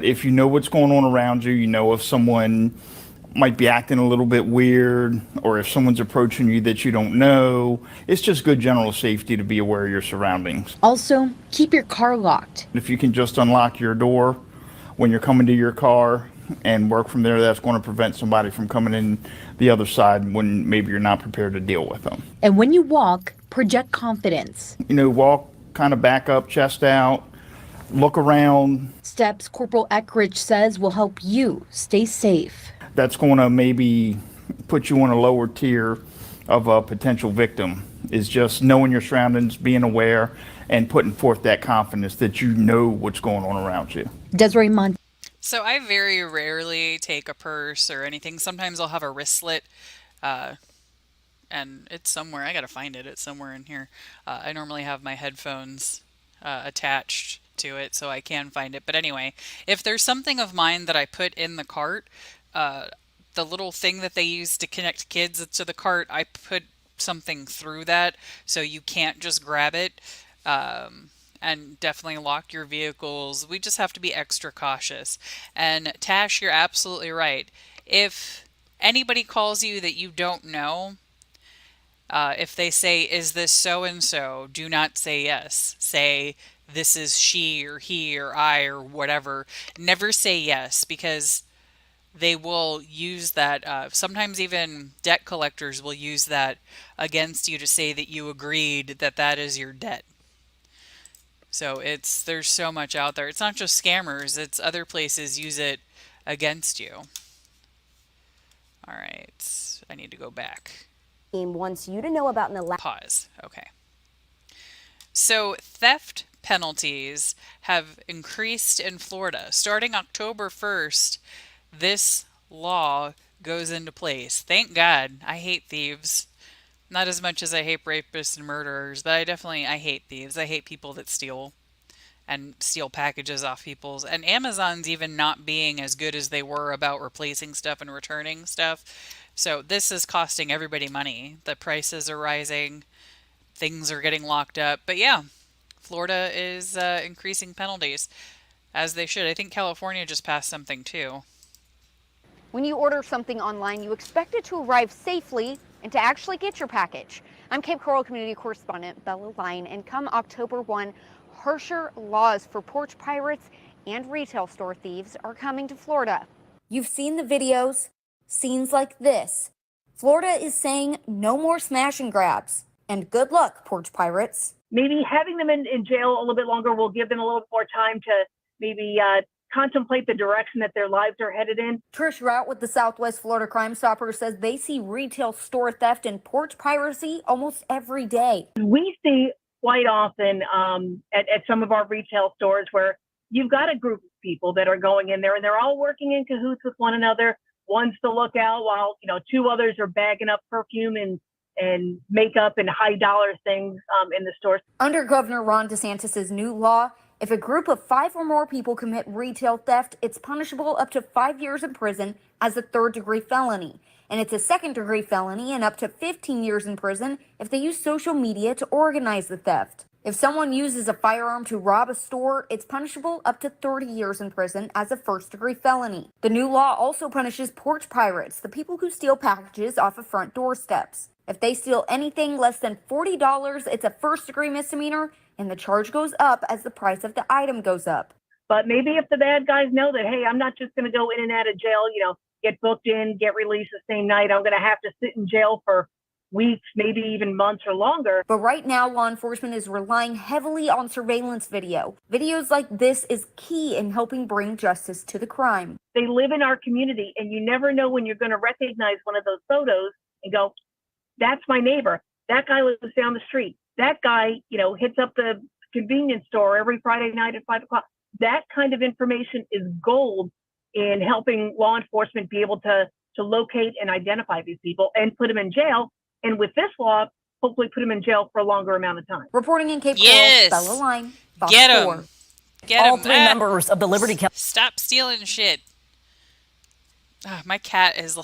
Speaker 17: If you know what's going on around you, if someone might be acting a little bit weird, or if someone's approaching you that you don't know. It's just good general safety to be aware of your surroundings.
Speaker 5: Also, keep your car locked.
Speaker 17: If you can just unlock your door when you're coming to your car and work from there, that's going to prevent somebody from coming in the other side when maybe you're not prepared to deal with them.
Speaker 5: And when you walk, project confidence.
Speaker 17: Walk kind of back up, chest out, look around.
Speaker 5: Steps Corporal Eckridge says will help you stay safe.
Speaker 17: That's going to maybe put you on a lower tier of a potential victim, is just knowing your surroundings, being aware, and putting forth that confidence that you know what's going on around you.
Speaker 5: Desiree Mon.
Speaker 1: So I very rarely take a purse or anything. Sometimes I'll have a wristlet, and it's somewhere. I gotta find it. It's somewhere in here. I normally have my headphones attached to it, so I can find it. But anyway, if there's something of mine that I put in the cart, the little thing that they use to connect kids to the cart, I put something through that so you can't just grab it. And definitely lock your vehicles. We just have to be extra cautious. And Tash, you're absolutely right. If anybody calls you that you don't know, if they say, "Is this so-and-so?" do not say yes. Say, "This is she or he or I," or whatever. Never say yes, because they will use that. Sometimes even debt collectors will use that against you to say that you agreed that that is your debt. So there's so much out there. It's not just scammers, it's other places use it against you. All right, I need to go back.
Speaker 4: Wants you to know about
Speaker 1: Pause. Okay. So theft penalties have increased in Florida. Starting October 1st, this law goes into place. Thank God. I hate thieves. Not as much as I hate rapists and murderers, but I hate thieves. I hate people that steal and steal packages off people's. And Amazon's even not being as good as they were about replacing stuff and returning stuff. So this is costing everybody money. The prices are rising. Things are getting locked up. But yeah, Florida is increasing penalties, as they should. I think California just passed something too.
Speaker 25: When you order something online, you expect it to arrive safely and to actually get your package. I'm Cape Coral Community Correspondent Bella Line, and come October 1, harsher laws for porch pirates and retail store thieves are coming to Florida.
Speaker 4: You've seen the videos, scenes like this. Florida is saying no more smash and grabs. And good luck, porch pirates.
Speaker 2: Maybe having them in jail a little bit longer will give them a little bit more time to maybe contemplate the direction that their lives are headed in.
Speaker 4: Trish Rout with the Southwest Florida Crime Stoppers says they see retail store theft and porch piracy almost every day.
Speaker 2: We see quite often at some of our retail stores where you've got a group of people that are going in there and they're all working in cahoots with one another. One's the lookout while, two others are bagging up perfume and makeup and high dollar things in the stores.
Speaker 4: Under Governor Ron DeSantis' new law, if a group of 5 or more people commit retail theft, it's punishable up to 5 years in prison as a third-degree felony. And it's a second-degree felony and up to 15 years in prison if they use social media to organize the theft. If someone uses a firearm to rob a store, it's punishable up to 30 years in prison as a first-degree felony. The new law also punishes porch pirates, the people who steal packages off of front doorsteps. If they steal anything less than $40, it's a first-degree misdemeanor, and the charge goes up as the price of the item goes up.
Speaker 2: But maybe if the bad guys know that, hey, I'm not just going to go in and out of jail, get booked in, get released the same night, I'm going to have to sit in jail for weeks, maybe even months or longer.
Speaker 4: But right now, law enforcement is relying heavily on surveillance video. Videos like this is key in helping bring justice to the crime.
Speaker 2: They live in our community, and you never know when you're going to recognize one of those photos and go, that's my neighbor. That guy lives down the street. That guy, hits up the convenience store every Friday night at 5 o'clock. That kind of information is gold in helping law enforcement be able to locate and identify these people and put them in jail. And with this law, hopefully put them in jail for a longer amount of time.
Speaker 4: Reporting in Cape Coral, Bella Line, Fox
Speaker 1: Get
Speaker 4: 4.
Speaker 1: them. Get
Speaker 14: All
Speaker 1: them.
Speaker 14: 3 members of the Liberty County.
Speaker 1: Stop stealing shit. My cat is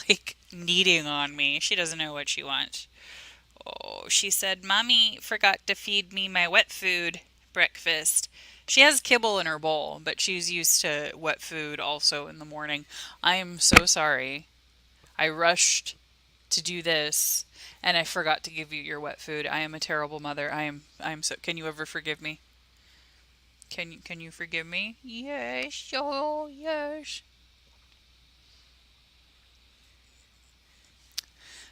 Speaker 1: kneading on me. She doesn't know what she wants. Oh, she said, "Mommy forgot to feed me my wet food breakfast." She has kibble in her bowl, but she's used to wet food also in the morning. I am so sorry. I rushed to do this and I forgot to give you your wet food. I am a terrible mother. I am so, can you ever forgive me? Can you forgive me? Yes. Oh, yes.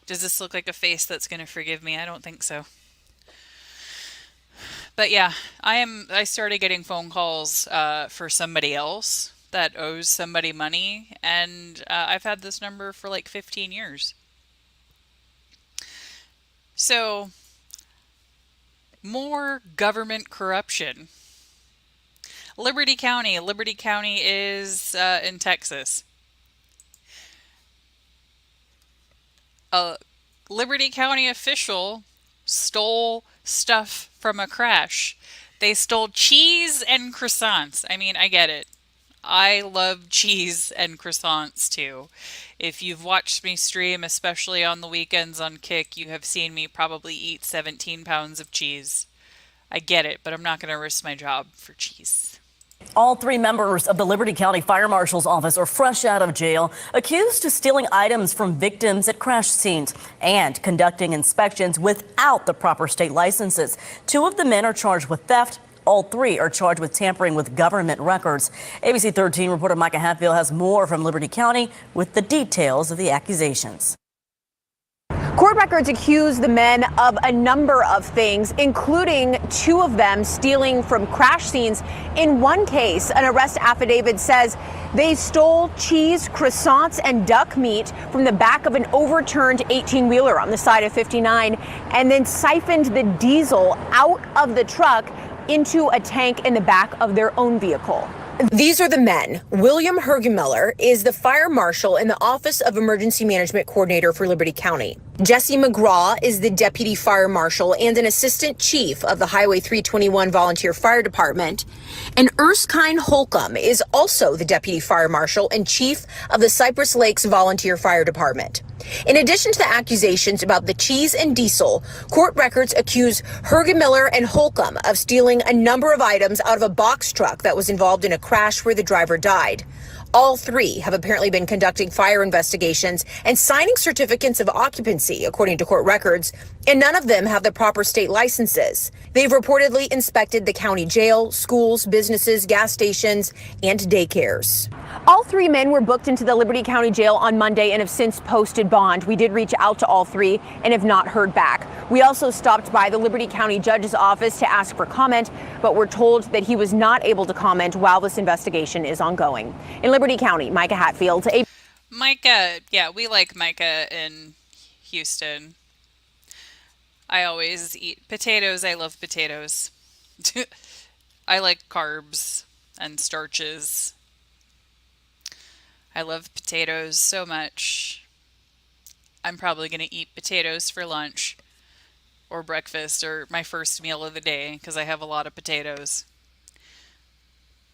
Speaker 1: Does this look like a face that's going to forgive me? I don't think so. But yeah, I started getting phone calls for somebody else that owes somebody money, and I've had this number for like 15 years. So, more government corruption. Liberty County. Liberty County is in Texas. A Liberty County official stole stuff from a crash. They stole cheese and croissants. I mean, I get it. I love cheese and croissants too. If you've watched me stream, especially on the weekends on Kick, you have seen me probably eat 17 pounds of cheese. I get it, but I'm not going to risk my job for cheese.
Speaker 3: All three members of the Liberty County Fire Marshal's office are fresh out of jail, accused of stealing items from victims at crash scenes and conducting inspections without the proper state licenses. Two of the men are charged with theft. All three are charged with tampering with government records. ABC 13 reporter Micah Hatfield has more from Liberty County with the details of the accusations.
Speaker 25: Court records accuse the men of a number of things, including two of them stealing from crash scenes. In one case, an arrest affidavit says they stole cheese, croissants, and duck meat from the back of an overturned 18-wheeler on the side of 59 and then siphoned the diesel out of the truck into a tank in the back of their own vehicle.
Speaker 14: These are the men. William Hergemiller is the fire marshal in the Office of Emergency Management Coordinator for Liberty County. Jesse McGraw is the deputy fire marshal and an assistant chief of the Highway 321 Volunteer Fire Department. And Erskine Holcomb is also the deputy fire marshal and chief of the Cypress Lakes Volunteer Fire Department. In addition to the accusations about the cheese and diesel, court records accuse Hergemiller and Holcomb of stealing a number of items out of a box truck that was involved in a crash where the driver died. All three have apparently been conducting fire investigations and signing certificates of occupancy, according to court records, and none of them have the proper state licenses. They've reportedly inspected the county jail, schools, businesses, gas stations, and daycares.
Speaker 25: All three men were booked into the Liberty County Jail on Monday and have since posted bond. We did reach out to all three and have not heard back. We also stopped by the Liberty County Judge's office to ask for comment, but we're told that he was not able to comment while this investigation is ongoing. In Liberty County, Micah Hatfield.
Speaker 1: Micah, yeah, we like Micah in Houston. I always eat potatoes. I love potatoes. I like carbs and starches. I love potatoes so much. I'm probably going to eat potatoes for lunch or breakfast or my first meal of the day because I have a lot of potatoes.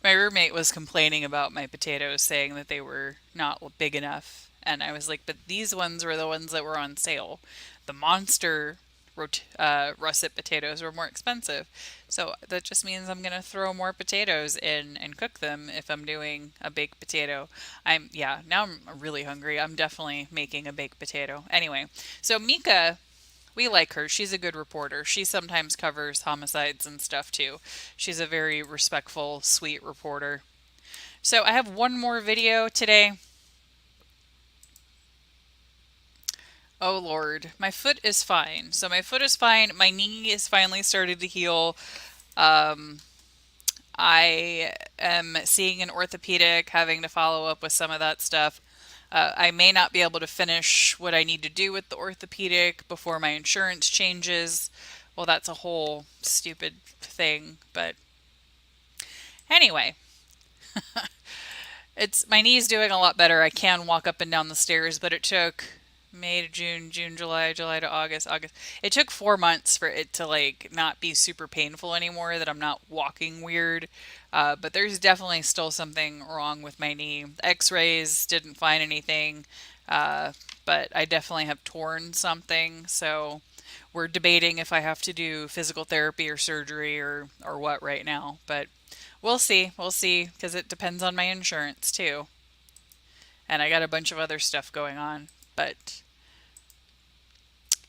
Speaker 1: My roommate was complaining about my potatoes, saying that they were not big enough. And I was like, but these ones were the ones that were on sale. The monster russet potatoes were more expensive. So that just means I'm going to throw more potatoes in and cook them if I'm doing a baked potato. Now I'm really hungry. I'm definitely making a baked potato. Anyway, so Mika, we like her. She's a good reporter. She sometimes covers homicides and stuff too. She's a very respectful, sweet reporter. So I have one more video today. Oh Lord, my foot is fine. So my foot is fine. My knee is finally started to heal. I am seeing an orthopedic, having to follow up with some of that stuff. I may not be able to finish what I need to do with the orthopedic before my insurance changes. Well, that's a whole stupid thing, but anyway. My knee's doing a lot better. I can walk up and down the stairs, but it took May to June, July to August. It took 4 months for it to not be super painful anymore, that I'm not walking weird. But there's definitely still something wrong with my knee. X-rays didn't find anything, but I definitely have torn something. So we're debating if I have to do physical therapy or surgery or what right now. But we'll see, because it depends on my insurance too. And I got a bunch of other stuff going on. But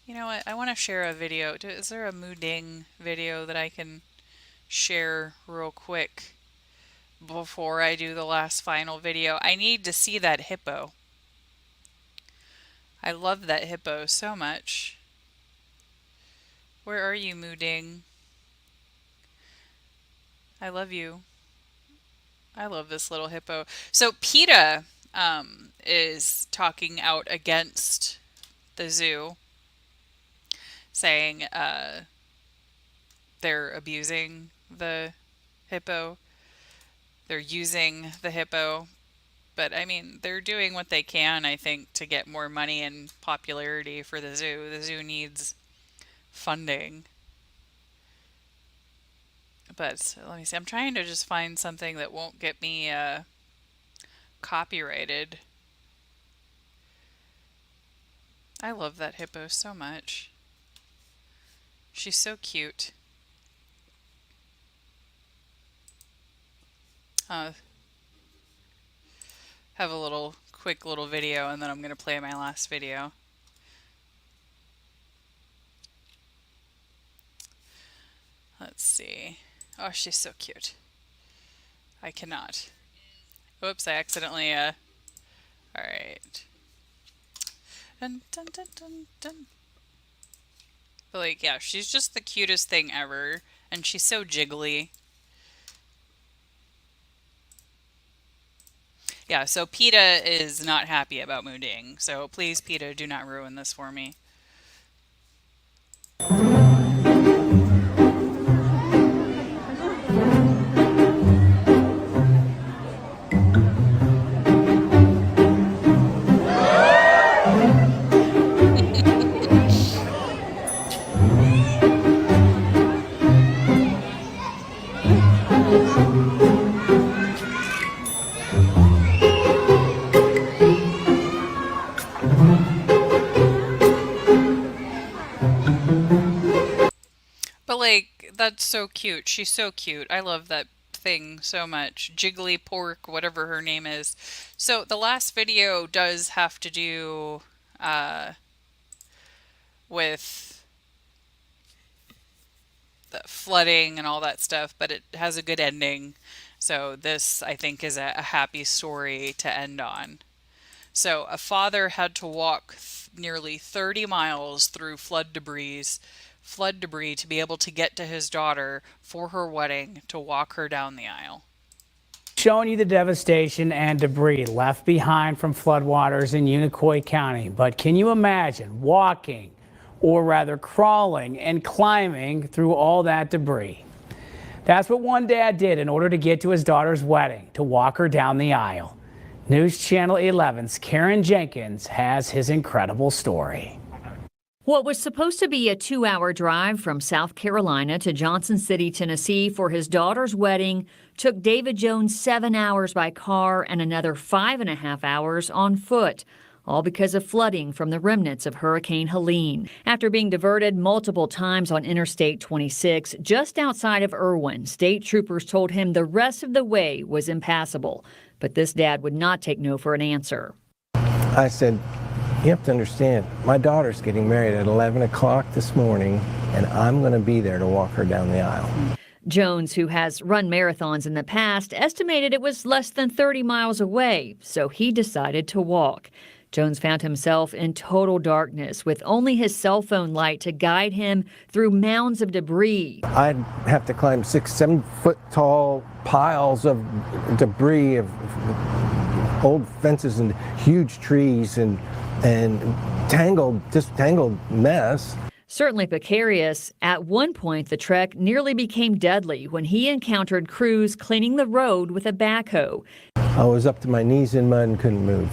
Speaker 1: you know what? I want to share a video. Is there a Mooding video that I can share real quick before I do the last final video? I need to see that hippo. I love that hippo so much. Where are you, Mooding? I love you. I love this little hippo. So PETA is talking out against the zoo, saying they're abusing the hippo. They're using the hippo. But I mean, they're doing what they can, I think, to get more money and popularity for the zoo. The zoo needs funding. But let me see. I'm trying to just find something that won't get me copyrighted. I love that hippo so much. She's so cute. Have a quick little video, and then I'm going to play my last video. Let's see. Oh, she's so cute. I cannot. Whoops, I accidentally, alright. Dun, dun, dun, dun, dun. But like, yeah, she's just the cutest thing ever, and she's so jiggly. Yeah, so PETA is not happy about Mooding, so please, PETA, do not ruin this for me. But like, that's so cute. She's so cute. I love that thing so much. Jiggly Pork, whatever her name is. So the last video does have to do with the flooding and all that stuff, but it has a good ending. So this, I think, is a happy story to end on. So a father had to walk nearly 30 miles through flood debris to be able to get to his daughter for her wedding, to walk her down the aisle.
Speaker 6: Showing you the devastation and debris left behind from floodwaters in Unicoi County. But can you imagine walking, or rather crawling and climbing through all that debris? That's what one dad did in order to get to his daughter's wedding, to walk her down the aisle. News Channel 11's Karen Jenkins has his incredible story.
Speaker 10: What was supposed to be a 2-hour drive from South Carolina to Johnson City, Tennessee for his daughter's wedding took David Jones 7 hours by car and another 5.5 hours on foot, all because of flooding from the remnants of Hurricane Helene. After being diverted multiple times on Interstate 26 just outside of Irwin, state troopers told him the rest of the way was impassable. But this dad would not take no for an answer.
Speaker 22: I said, you have to understand, my daughter's getting married at 11 o'clock this morning, and I'm going to be there to walk her down the aisle.
Speaker 10: Jones, who has run marathons in the past, estimated it was less than 30 miles away, so he decided to walk. Jones found himself in total darkness with only his cell phone light to guide him through mounds of debris.
Speaker 22: I'd have to climb 6-7 foot tall piles of debris, of old fences and huge trees and tangled mess.
Speaker 10: Certainly precarious. At one point, the trek nearly became deadly when he encountered crews cleaning the road with a backhoe.
Speaker 22: I was up to my knees in mud and couldn't move.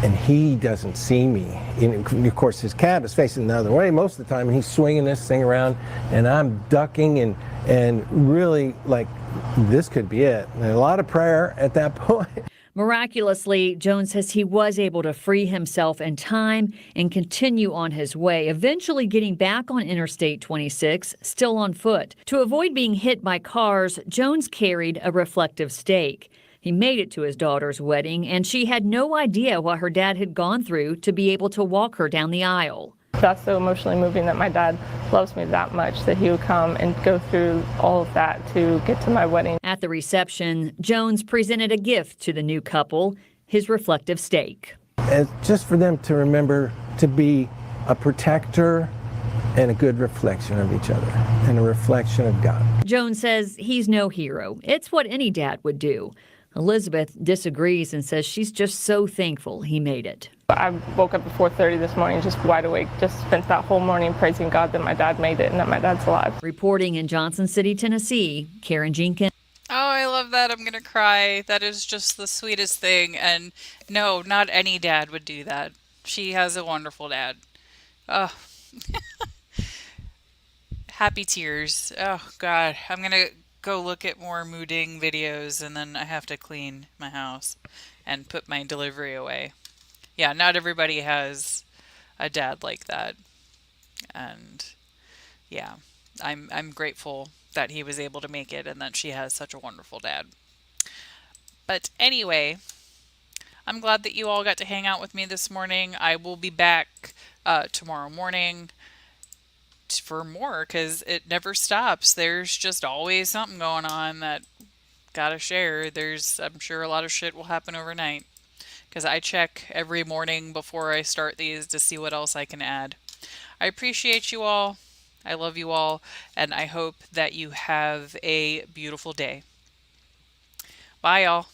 Speaker 22: And he doesn't see me. And of course, his cab is facing the other way most of the time, and he's swinging this thing around, and I'm ducking and really like, this could be it. And a lot of prayer at that point.
Speaker 10: Miraculously, Jones says he was able to free himself in time and continue on his way, eventually getting back on Interstate 26, still on foot. To avoid being hit by cars, Jones carried a reflective stake. He made it to his daughter's wedding, and she had no idea what her dad had gone through to be able to walk her down the aisle.
Speaker 8: That's so emotionally moving that my dad loves me that much that he would come and go through all of that to get to my wedding.
Speaker 10: At the reception, Jones presented a gift to the new couple, his reflective stake.
Speaker 22: It's just for them to remember to be a protector and a good reflection of each other and a reflection of God.
Speaker 10: Jones says he's no hero. It's what any dad would do. Elizabeth disagrees and says she's just so thankful he made it.
Speaker 8: I woke up at 4:30 this morning, just wide awake, just spent that whole morning praising God that my dad made it and that my dad's alive.
Speaker 10: Reporting in Johnson City, Tennessee, Karen Jenkins.
Speaker 1: Oh, I love that. I'm going to cry. That is just the sweetest thing. And no, not any dad would do that. She has a wonderful dad. Oh, happy tears. Oh, God. I'm going to go look at more mooding videos, and then I have to clean my house and put my delivery away. Yeah, not everybody has a dad like that. And yeah, I'm grateful that he was able to make it and that she has such a wonderful dad. But anyway, I'm glad that you all got to hang out with me this morning. I will be back tomorrow morning for more, because it never stops. There's just always something going on that gotta share. I'm sure a lot of shit will happen overnight, because I check every morning before I start these to see what else I can add. I appreciate you all. I love you all, and I hope that you have a beautiful day. Bye, y'all.